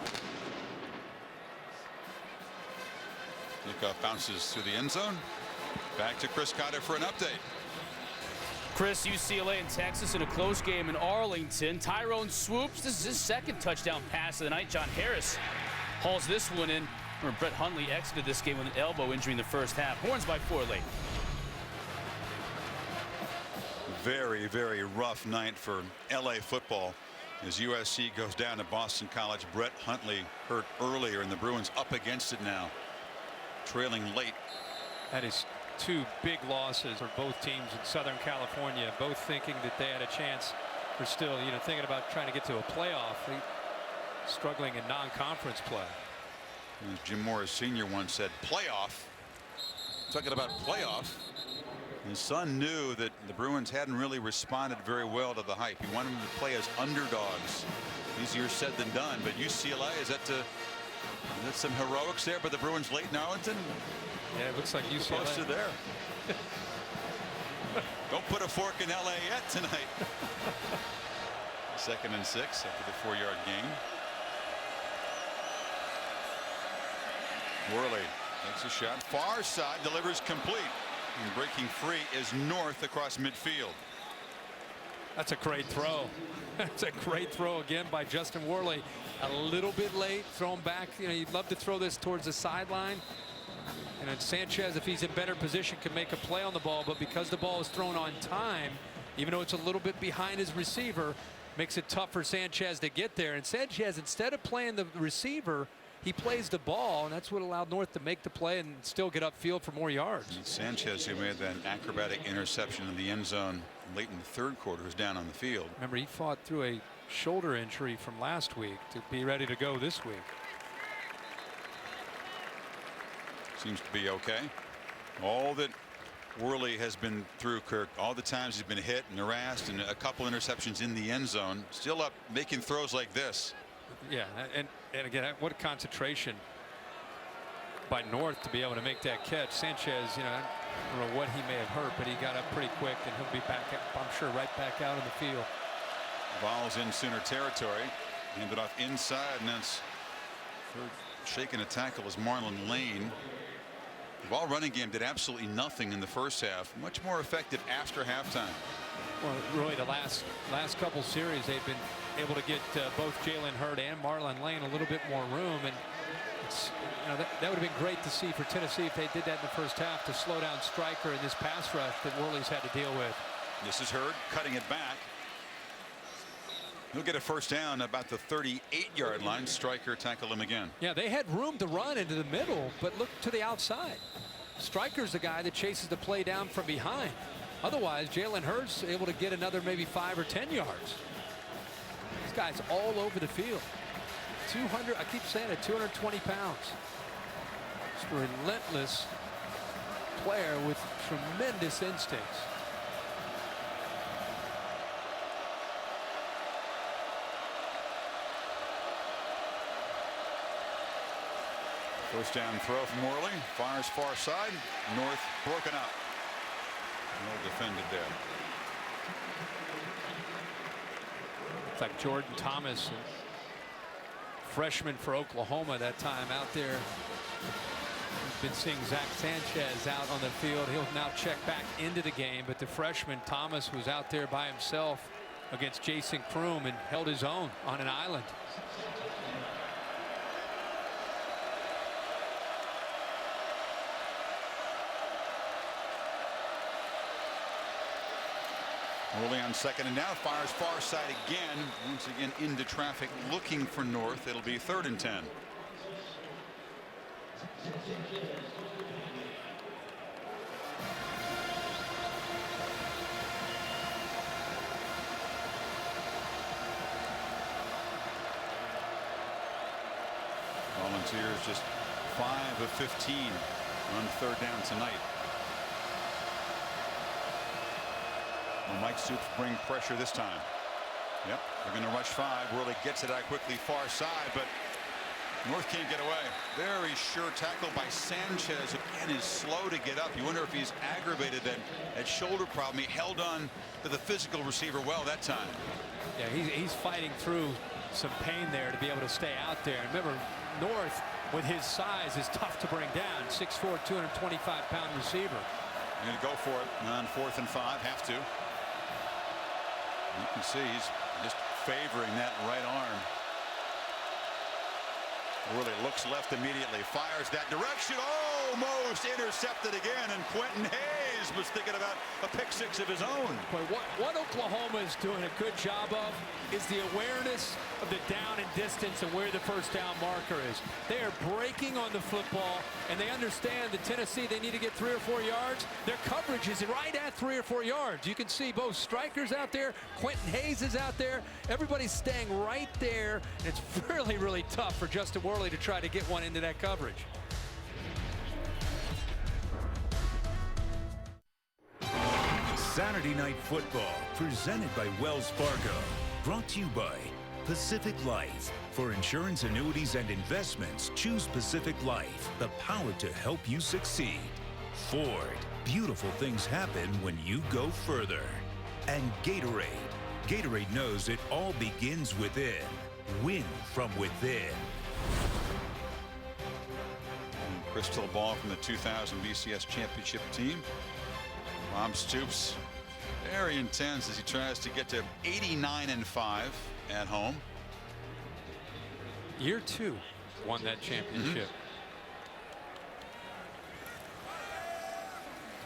Speaker 7: Kickoff bounces through the end zone. Back to Chris Cotter for an update.
Speaker 12: Chris, UCLA and Texas in a close game in Arlington. Tyrone swoops. This is his second touchdown pass of the night. John Harris hauls this one in. Brett Hundley exited this game with an elbow injury in the first half. Horns by 4 late.
Speaker 7: Very, very rough night for LA football as USC goes down to Boston College. Brett Hundley hurt earlier, and the Bruins up against it now, trailing late.
Speaker 8: That is two big losses for both teams in Southern California, both thinking that they had a chance. They're still, thinking about trying to get to a playoff. They're struggling in non-conference play.
Speaker 7: As Jim Morris Sr. once said, playoff. Talking about playoff. His son knew that the Bruins hadn't really responded very well to the hype. He wanted them to play as underdogs. Easier said than done. But UCLA, is that some heroics there by the Bruins late in Arlington?
Speaker 8: Yeah, it looks like UCLA.
Speaker 7: Posted there. Don't put a fork in LA yet tonight. 2nd and 6 after the 4-yard gain. Worley takes a shot. Far side, delivers complete. And breaking free is North across midfield.
Speaker 8: That's a great throw. That's a great throw again by Justin Worley. A little bit late, thrown back. You'd love to throw this towards the sideline. And then Sanchez, if he's in better position, can make a play on the ball. But because the ball is thrown on time, even though it's a little bit behind his receiver, makes it tough for Sanchez to get there. And Sanchez, instead of playing the receiver, he plays the ball, and that's what allowed North to make the play and still get upfield for more yards.
Speaker 7: And Sanchez, who made that acrobatic interception in the end zone late in the 3rd quarter, was down on the field.
Speaker 8: Remember, he fought through a shoulder injury from last week to be ready to go this week.
Speaker 7: Seems to be okay. All that Worley has been through, Kirk, all the times he's been hit and harassed and a couple interceptions in the end zone, still up making throws like this.
Speaker 8: Yeah, and again, what a concentration by North to be able to make that catch. Sanchez, I don't know what he may have hurt, but he got up pretty quick, and he'll be back, I'm sure, right back out in the field.
Speaker 7: Ball's in Sooner territory. Handed off inside, and that's shaking a tackle is Marlon Lane. The ball running game did absolutely nothing in the first half. Much more effective after halftime.
Speaker 8: Well, really, the last couple series, they've been able to get both Jalen Hurd and Marlon Lane a little bit more room, and it's, that would have been great to see for Tennessee if they did that in the first half to slow down Stryker in this pass rush that Worley's had to deal with.
Speaker 7: This is Hurd cutting it back. He'll get a first down about the 38-yard line. Stryker tackled him again.
Speaker 8: Yeah, they had room to run into the middle, but look to the outside. Stryker's the guy that chases the play down from behind. Otherwise, Jalen Hurd's able to get another maybe 5 or 10 yards. This guy's all over the field. 200, I keep saying it, 220 pounds. Just a relentless player with tremendous instincts.
Speaker 7: First down throw from Worley. Fires far side. North broken up. Well defended there.
Speaker 8: It's like Jordan Thomas, freshman for Oklahoma that time out there. We've been seeing Zach Sanchez out on the field. He'll now check back into the game, but the freshman Thomas was out there by himself against Jason Kroom and held his own on an island.
Speaker 7: Early on second and now, fires far side again. Once again into traffic looking for North. It'll be 3rd and 10. Volunteers just 5 of 15 on 3rd down tonight. Well, Mike Stoops bring pressure this time. Yep, they're going to rush 5. Worley gets it out quickly far side, but North can't get away. Very sure tackle by Sanchez. Again, is slow to get up. You wonder if he's aggravated that shoulder problem. He held on to the physical receiver well that time.
Speaker 8: Yeah, he's fighting through some pain there to be able to stay out there. And remember, North with his size is tough to bring down. 6'4", 225-pound receiver.
Speaker 7: Going to go for it on 4th and 5. Have to. You can see he's just favoring that right arm. Worley looks left immediately, fires that direction, almost intercepted again, and Quentin Hayes was thinking about a pick 6 of his own.
Speaker 8: But what Oklahoma is doing a good job of is the awareness of the down and distance and where the first down marker is. They are breaking on the football, and they understand that Tennessee, they need to get 3 or 4 yards. Their coverage is right at 3 or 4 yards. You can see both strikers out there, Quentin Hayes is out there. Everybody's staying right there, and it's really, really tough for Justin Worley to try to get one into that coverage.
Speaker 1: Saturday Night Football, presented by Wells Fargo. Brought to you by Pacific Life. For insurance, annuities, and investments, choose Pacific Life, the power to help you succeed. Ford, beautiful things happen when you go further. And Gatorade. Gatorade knows it all begins within. Win from within.
Speaker 7: Crystal ball from the 2000 BCS championship team. Bob Stoops, very intense as he tries to get to 89-5 at home.
Speaker 8: Year 2 won that championship.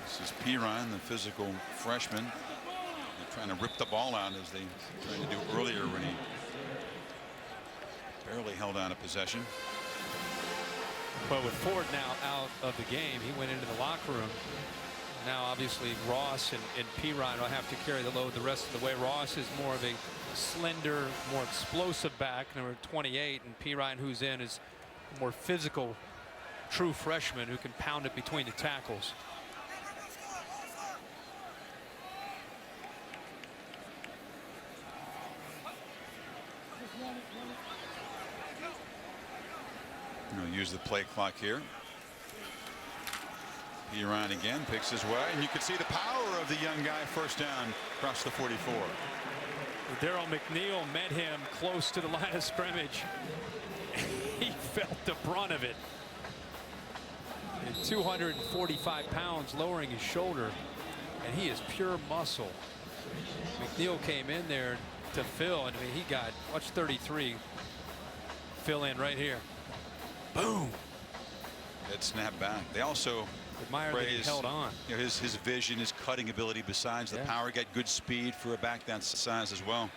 Speaker 7: This is Perine, the physical freshman. They're trying to rip the ball out as they tried to do earlier when he barely held on to possession.
Speaker 8: But with Ford now out of the game, he went into the locker room. Now, obviously, Ross and Perine will have to carry the load the rest of the way. Ross is more of a slender, more explosive back, number 28, and Perine, who's in, is a more physical, true freshman who can pound it between the tackles.
Speaker 7: We'll use the play clock here. Perine again picks his way, and you can see the power of the young guy. First down across the 44.
Speaker 8: Daryl McNeil met him close to the line of scrimmage. He felt the brunt of it. And 245 pounds, lowering his shoulder, and he is pure muscle. McNeil came in there to fill, and I mean, he got, watch 33 fill in right here. Boom.
Speaker 7: That snap back. They also
Speaker 8: admire that he held on.
Speaker 7: You know, his vision, his cutting ability, besides the power, got good speed for a back that size as well.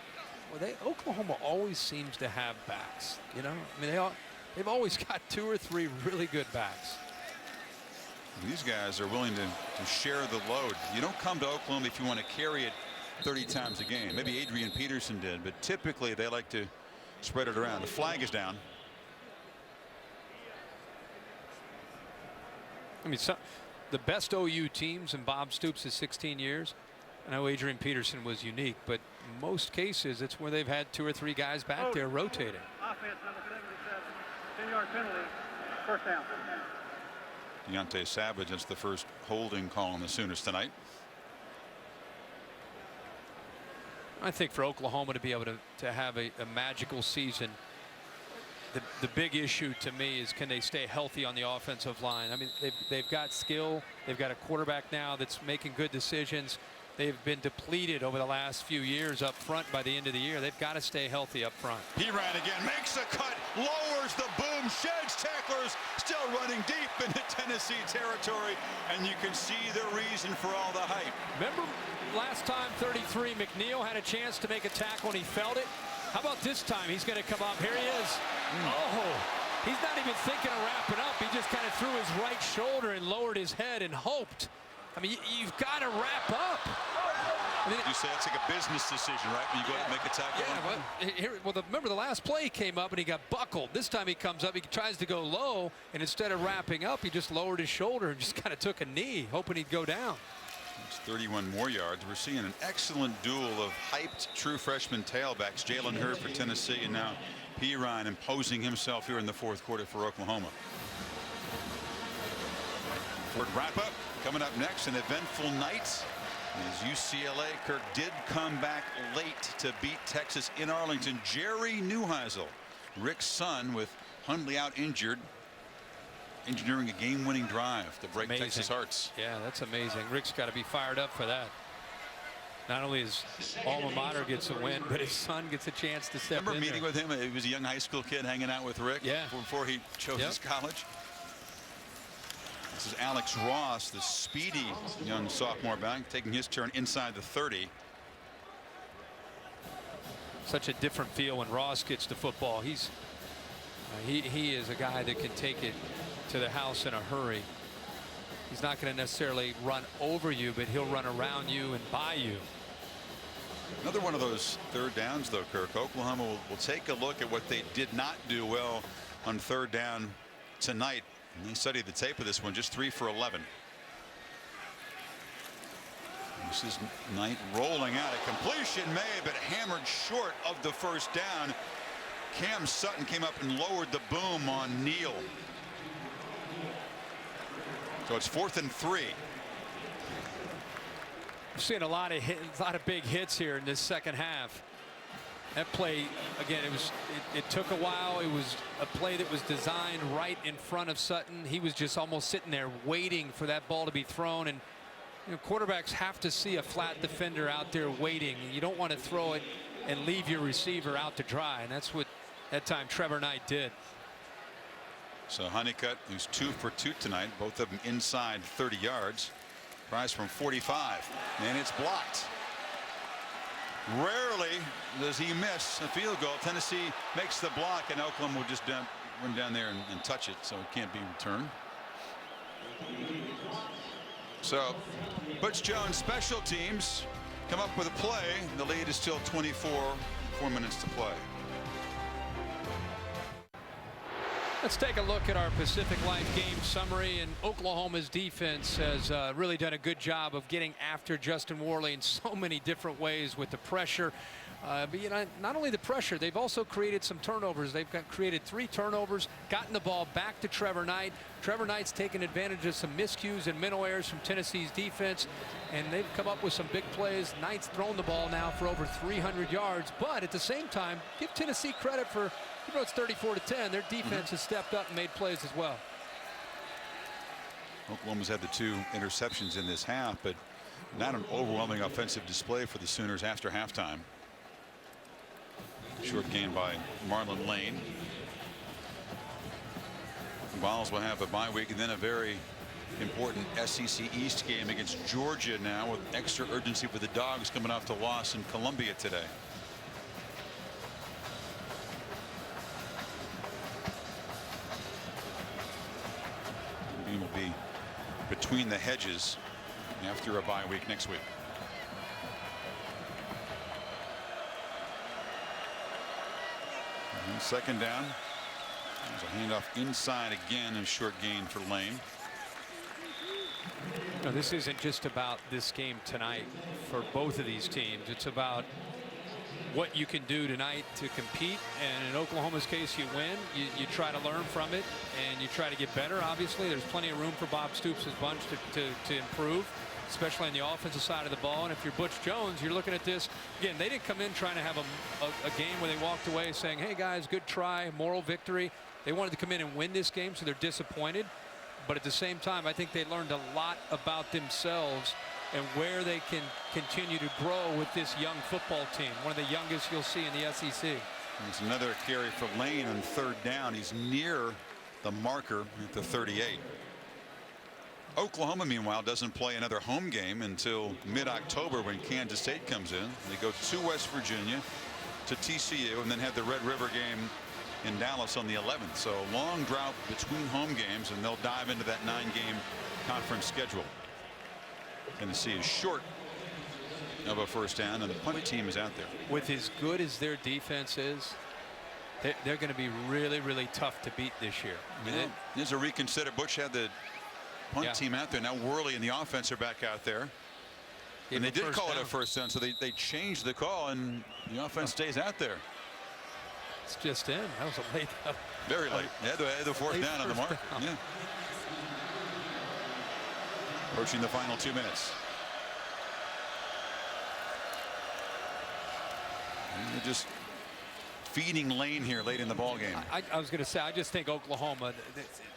Speaker 8: Well, Oklahoma always seems to have backs. You know, I mean, they've always got 2 or 3 really good backs.
Speaker 7: These guys are willing to share the load. You don't come to Oklahoma if you want to carry it 30 times a game. Maybe Adrian Peterson did, but typically they like to spread it around. The flag is down.
Speaker 8: I mean, the best OU teams in Bob Stoops' 16 years, I know Adrian Peterson was unique, but in most cases it's where they've had 2 or 3 guys back there rotating.
Speaker 13: Offense number 77, 10-yard penalty. First down.
Speaker 7: Deontay Savage, that's the first holding call on the Sooners tonight.
Speaker 8: I think for Oklahoma to be able to have a magical season, the big issue to me is, can they stay healthy on the offensive line? I mean, they've got skill. They've got a quarterback now that's making good decisions. They've been depleted over the last few years up front. By the end of the year, they've got to stay healthy up front.
Speaker 7: He ran again, makes a cut, lowers the boom, sheds tacklers, still running deep into Tennessee territory, and you can see the reason for all the hype.
Speaker 8: Remember last time 33, McNeil had a chance to make a tackle and he felt it. How about this time? He's going to come up. Here he is. Oh, he's not even thinking of wrapping up. He just kind of threw his right shoulder and lowered his head and hoped. I mean, you've got to wrap up. I mean,
Speaker 7: you say that's like a business decision, right? When you go out and make a tackle.
Speaker 8: Yeah, remember the last play he came up and he got buckled. This time he comes up, he tries to go low, and instead of wrapping up, he just lowered his shoulder and just kind of took a knee, hoping he'd go down.
Speaker 7: It's 31 more yards. We're seeing an excellent duel of hyped true freshman tailbacks. Jalen Hurd for Tennessee, and now Perine imposing himself here in the fourth quarter for Oklahoma. Ford wrap-up coming up next. An eventful night as UCLA. Kirk did come back late to beat Texas in Arlington. Jerry Neuheisel, Rick's son, with Hundley out injured, engineering a game-winning drive to break Texas hearts.
Speaker 8: Yeah, that's amazing. Rick's got to be fired up for that. Not only his alma mater gets a win, but his son gets a chance to step in.
Speaker 7: Remember meeting with him? He was a young high school kid hanging out with Rick before he chose his college. This is Alex Ross, the speedy young sophomore back, taking his turn inside the 30.
Speaker 8: Such a different feel when Ross gets to football. He is a guy that can take it to the house in a hurry. He's not going to necessarily run over you, but he'll run around you and by you.
Speaker 7: Another one of those third downs, though, Kirk. Oklahoma will take a look at what they did not do well on third down tonight. And they studied the tape of this one, just 3 for 11. This is Knight rolling out a completion, but hammered short of the first down. Cam Sutton came up and lowered the boom on Neal. So it's 4th and 3.
Speaker 8: We're seeing a lot of big hits here in this second half. That play, again, it took a while. It was a play that was designed right in front of Sutton. He was just almost sitting there waiting for that ball to be thrown. And quarterbacks have to see a flat defender out there waiting. You don't want to throw it and leave your receiver out to dry. And that's what that time Trevor Knight did.
Speaker 7: So Honeycutt, who's 2 for 2 tonight, both of them inside 30 yards. Price from 45, and it's blocked. Rarely does he miss a field goal. Tennessee makes the block, and Oklahoma will just run down there and touch it, so it can't be returned. So Butch Jones special teams come up with a play. The lead is still 4 minutes to play.
Speaker 8: Let's take a look at our Pacific Life game summary. And Oklahoma's defense has really done a good job of getting after Justin Worley in so many different ways with the pressure. But not only the pressure, they've also created some turnovers. They've created 3 turnovers, gotten the ball back to Trevor Knight. Trevor Knight's taken advantage of some miscues and mental errors from Tennessee's defense, and they've come up with some big plays. Knight's thrown the ball now for over 300 yards, but at the same time, give Tennessee credit for, it's 34-10. Their defense has stepped up and made plays as well.
Speaker 7: Oklahoma's had the 2 interceptions in this half, but not an overwhelming offensive display for the Sooners after halftime. Short gain by Marlon Lane. Vols will have a bye week and then a very important SEC East game against Georgia now, with extra urgency for the Dogs coming off the loss in Columbia today. The game will be between the hedges after a bye week next week. And second down. There's a handoff inside again, a short gain for Lane.
Speaker 8: No, this isn't just about this game tonight for both of these teams. It's about what you can do tonight to compete, and in Oklahoma's case, you win. You try to learn from it, and you try to get better. Obviously, there's plenty of room for Bob Stoops' bunch to improve, especially on the offensive side of the ball. And if you're Butch Jones, you're looking at this again. They didn't come in trying to have a game where they walked away saying, "Hey guys, good try, moral victory." They wanted to come in and win this game, so they're disappointed. But at the same time, I think they learned a lot about themselves and where they can continue to grow with this young football team, one of the youngest you'll see in the SEC.
Speaker 7: There's another carry for Lane on 3rd down. He's near the marker at the 38. Oklahoma, meanwhile, doesn't play another home game until mid-October when Kansas State comes in. They go to West Virginia, to TCU, and then have the Red River game in Dallas on the 11th. So a long drought between home games, and they'll dive into that 9-game conference schedule. Tennessee is short of a first down, and the punt team is out there.
Speaker 8: With as good as their defense is, they're going to be really, really tough to beat this year. I mean,
Speaker 7: there's a reconsider. Butch had the punt team out there. Now Worley and the offense are back out there. And they did call it a first down, so they changed the call, and the offense stays out there.
Speaker 8: It's just in. That was a late.
Speaker 7: Very late. They had the 4th down on the mark. Yeah. Approaching the final 2 minutes. And they're just feeding Lane here late in the ball game.
Speaker 8: I was going to say, I just think Oklahoma,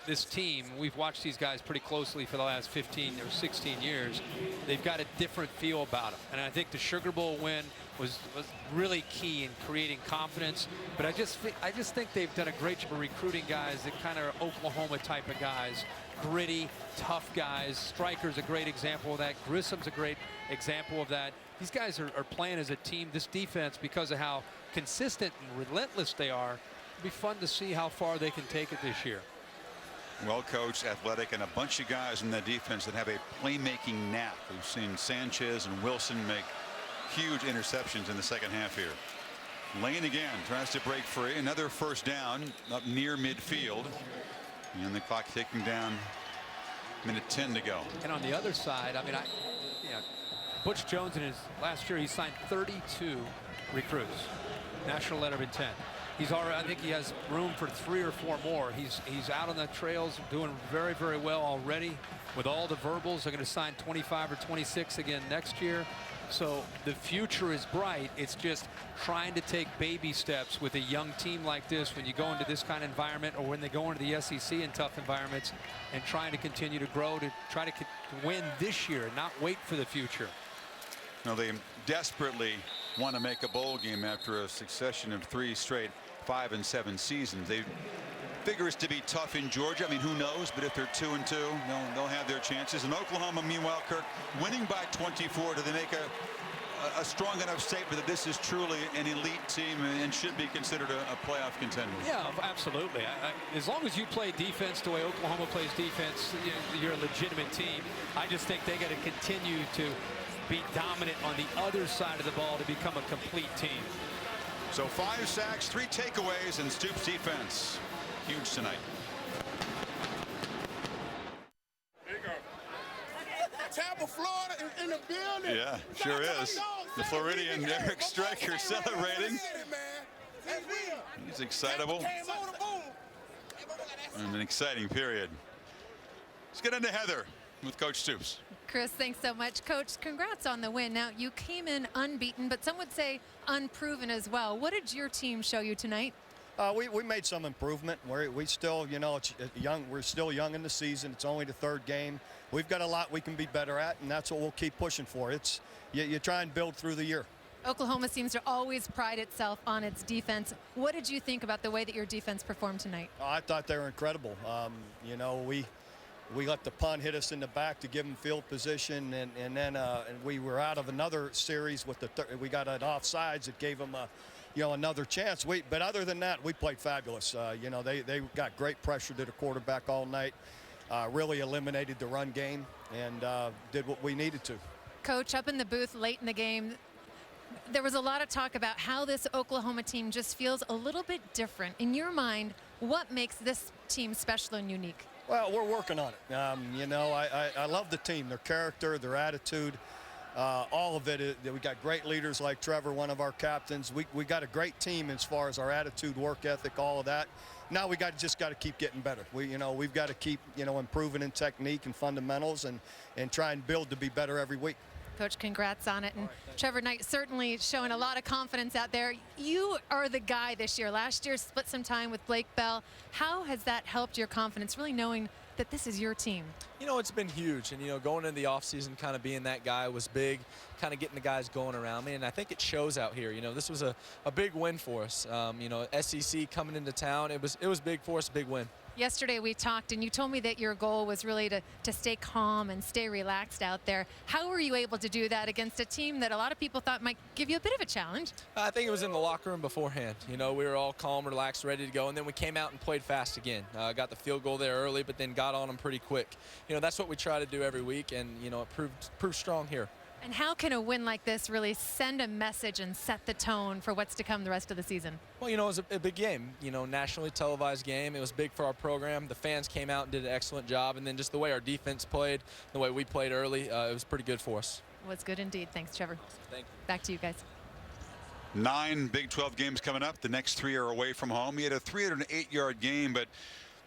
Speaker 8: this team, we've watched these guys pretty closely for the last 15 or 16 years. They've got a different feel about them, and I think the Sugar Bowl win was really key in creating confidence. But I just think they've done a great job of recruiting guys that kind of are Oklahoma type of guys, gritty, tough guys. Striker's a great example of that. Grissom's a great example of that. These guys are playing as a team. This defense, because of how consistent and relentless they are, it'll be fun to see how far they can take it this year.
Speaker 7: Well coached, athletic, and a bunch of guys in that defense that have a playmaking knack. We've seen Sanchez and Wilson make huge interceptions in the second half here. Lane again tries to break free. Another first down up near midfield. And the clock ticking down. Minute 10 to go.
Speaker 8: And on the other side, I mean, Butch Jones in his last year, he signed 32 recruits. National letter of intent. He's already, I think he has room for 3 or 4 more. He's out on the trails doing very, very well already. With all the verbals, they're going to sign 25 or 26 again next year. So the future is bright. It's just trying to take baby steps with a young team like this when you go into this kind of environment, or when they go into the SEC in tough environments, and trying to continue to grow to try to win this year and not wait for the future.
Speaker 7: Now they desperately want to make a bowl game after a succession of 3 straight 5 and 7 seasons. They figure it's to be tough in Georgia. I mean, who knows? But if they're 2-2, they'll have their chances. And Oklahoma, meanwhile, Kirk, winning by 24. Do they make a strong enough statement that this is truly an elite team and should be considered a playoff contender?
Speaker 8: Yeah, absolutely. As long as you play defense the way Oklahoma plays defense, you're a legitimate team. I just think they got to continue to be dominant on the other side of the ball to become a complete team.
Speaker 7: So 5 sacks, 3 takeaways, and Stoops' defense huge tonight.
Speaker 16: There you go. Tampa, Florida in the building.
Speaker 7: Yeah, sure is. The Floridian Eric Stryker celebrating. He's excitable. And an exciting period. Let's get into Heather with Coach Stoops.
Speaker 10: Chris, thanks so much. Coach, congrats on the win. Now, you came in unbeaten, but some would say unproven as well. What did your team show you tonight?
Speaker 11: We made some improvement. We still, it's young. We're still young in the season. It's only the 3rd game. We've got a lot we can be better at, and that's what we'll keep pushing for. It's you try and build through the year.
Speaker 10: Oklahoma seems to always pride itself on its defense. What did you think about the way that your defense performed tonight?
Speaker 11: I thought they were incredible. We let the punt hit us in the back to give them field position, and then we were out of another series with we got an offsides that gave them another chance. But other than that, we played fabulous. They got great pressure to the quarterback all night, really eliminated the run game, and did what we needed to.
Speaker 10: Coach, up in the booth late in the game, there was a lot of talk about how this Oklahoma team just feels a little bit different. In your mind, what makes this team special and unique?
Speaker 11: Well, we're working on it. I love the team, their character, their attitude. all of it. We got great leaders like Trevor, one of our captains. We got a great team as far as our attitude, work ethic, all of that. Now we just got to keep getting better. We've got to keep improving in technique and fundamentals and try and build to be better every week.
Speaker 10: Coach, congrats on it. And Trevor Knight certainly showing a lot of confidence out there. You are the guy this year. Last year split some time with Blake Bell. How has that helped your confidence, really knowing that this is your team?
Speaker 6: It's been huge. And, going into the offseason, kind of being that guy was big, kind of getting the guys going around me. And I think it shows out here. This was a big win for us. SEC coming into town, it was big for us, big win.
Speaker 10: Yesterday we talked, and you told me that your goal was really to stay calm and stay relaxed out there. How were you able to do that against a team that a lot of people thought might give you a bit of a challenge? I think it was in the locker room beforehand. We were all calm, relaxed, ready to go, and then we came out and played fast again. Got the field goal there early, but then got on them pretty quick. That's what we try to do every week, and it proved strong here. And how can a win like this really send a message and set the tone for what's to come the rest of the season? Well, it was a big game, nationally televised game. It was big for our program. The fans came out and did an excellent job, and then just the way our defense played, the way we played early, it was pretty good for us. It was good indeed. Thanks, Trevor. Thank you. Back to you guys.
Speaker 7: 9 Big 12 games coming up. The next 3 are away from home. He had a 308-yard game, but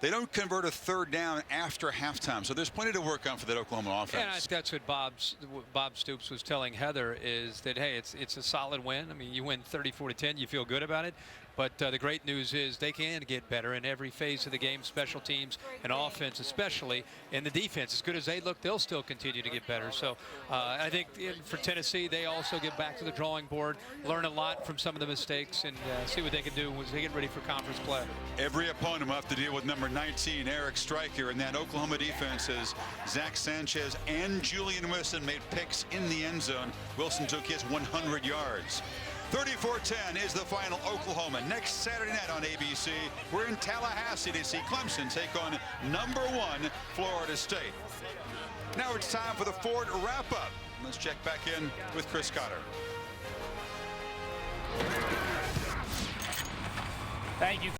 Speaker 7: they don't convert a third down after halftime, so there's plenty to work on for that Oklahoma offense.
Speaker 8: And I think that's what Bob Stoops was telling Heather, is that, hey, it's a solid win. I mean, you win 34-10, you feel good about it. But the great news is they can get better in every phase of the game, special teams and offense especially, and the defense. As good as they look, they'll still continue to get better. So I think for Tennessee, they also get back to the drawing board, learn a lot from some of the mistakes, and see what they can do as they get ready for conference play.
Speaker 7: Every opponent will have to deal with number 19, Eric Stryker, and that Oklahoma defense as Zach Sanchez and Julian Wilson made picks in the end zone. Wilson took his 100 yards. 34-10 is the final. Oklahoma next Saturday night on ABC. We're in Tallahassee to see Clemson take on number 1 Florida State. Now it's time for the Ford wrap-up. Let's check back in with Chris Cotter.
Speaker 12: Thank you.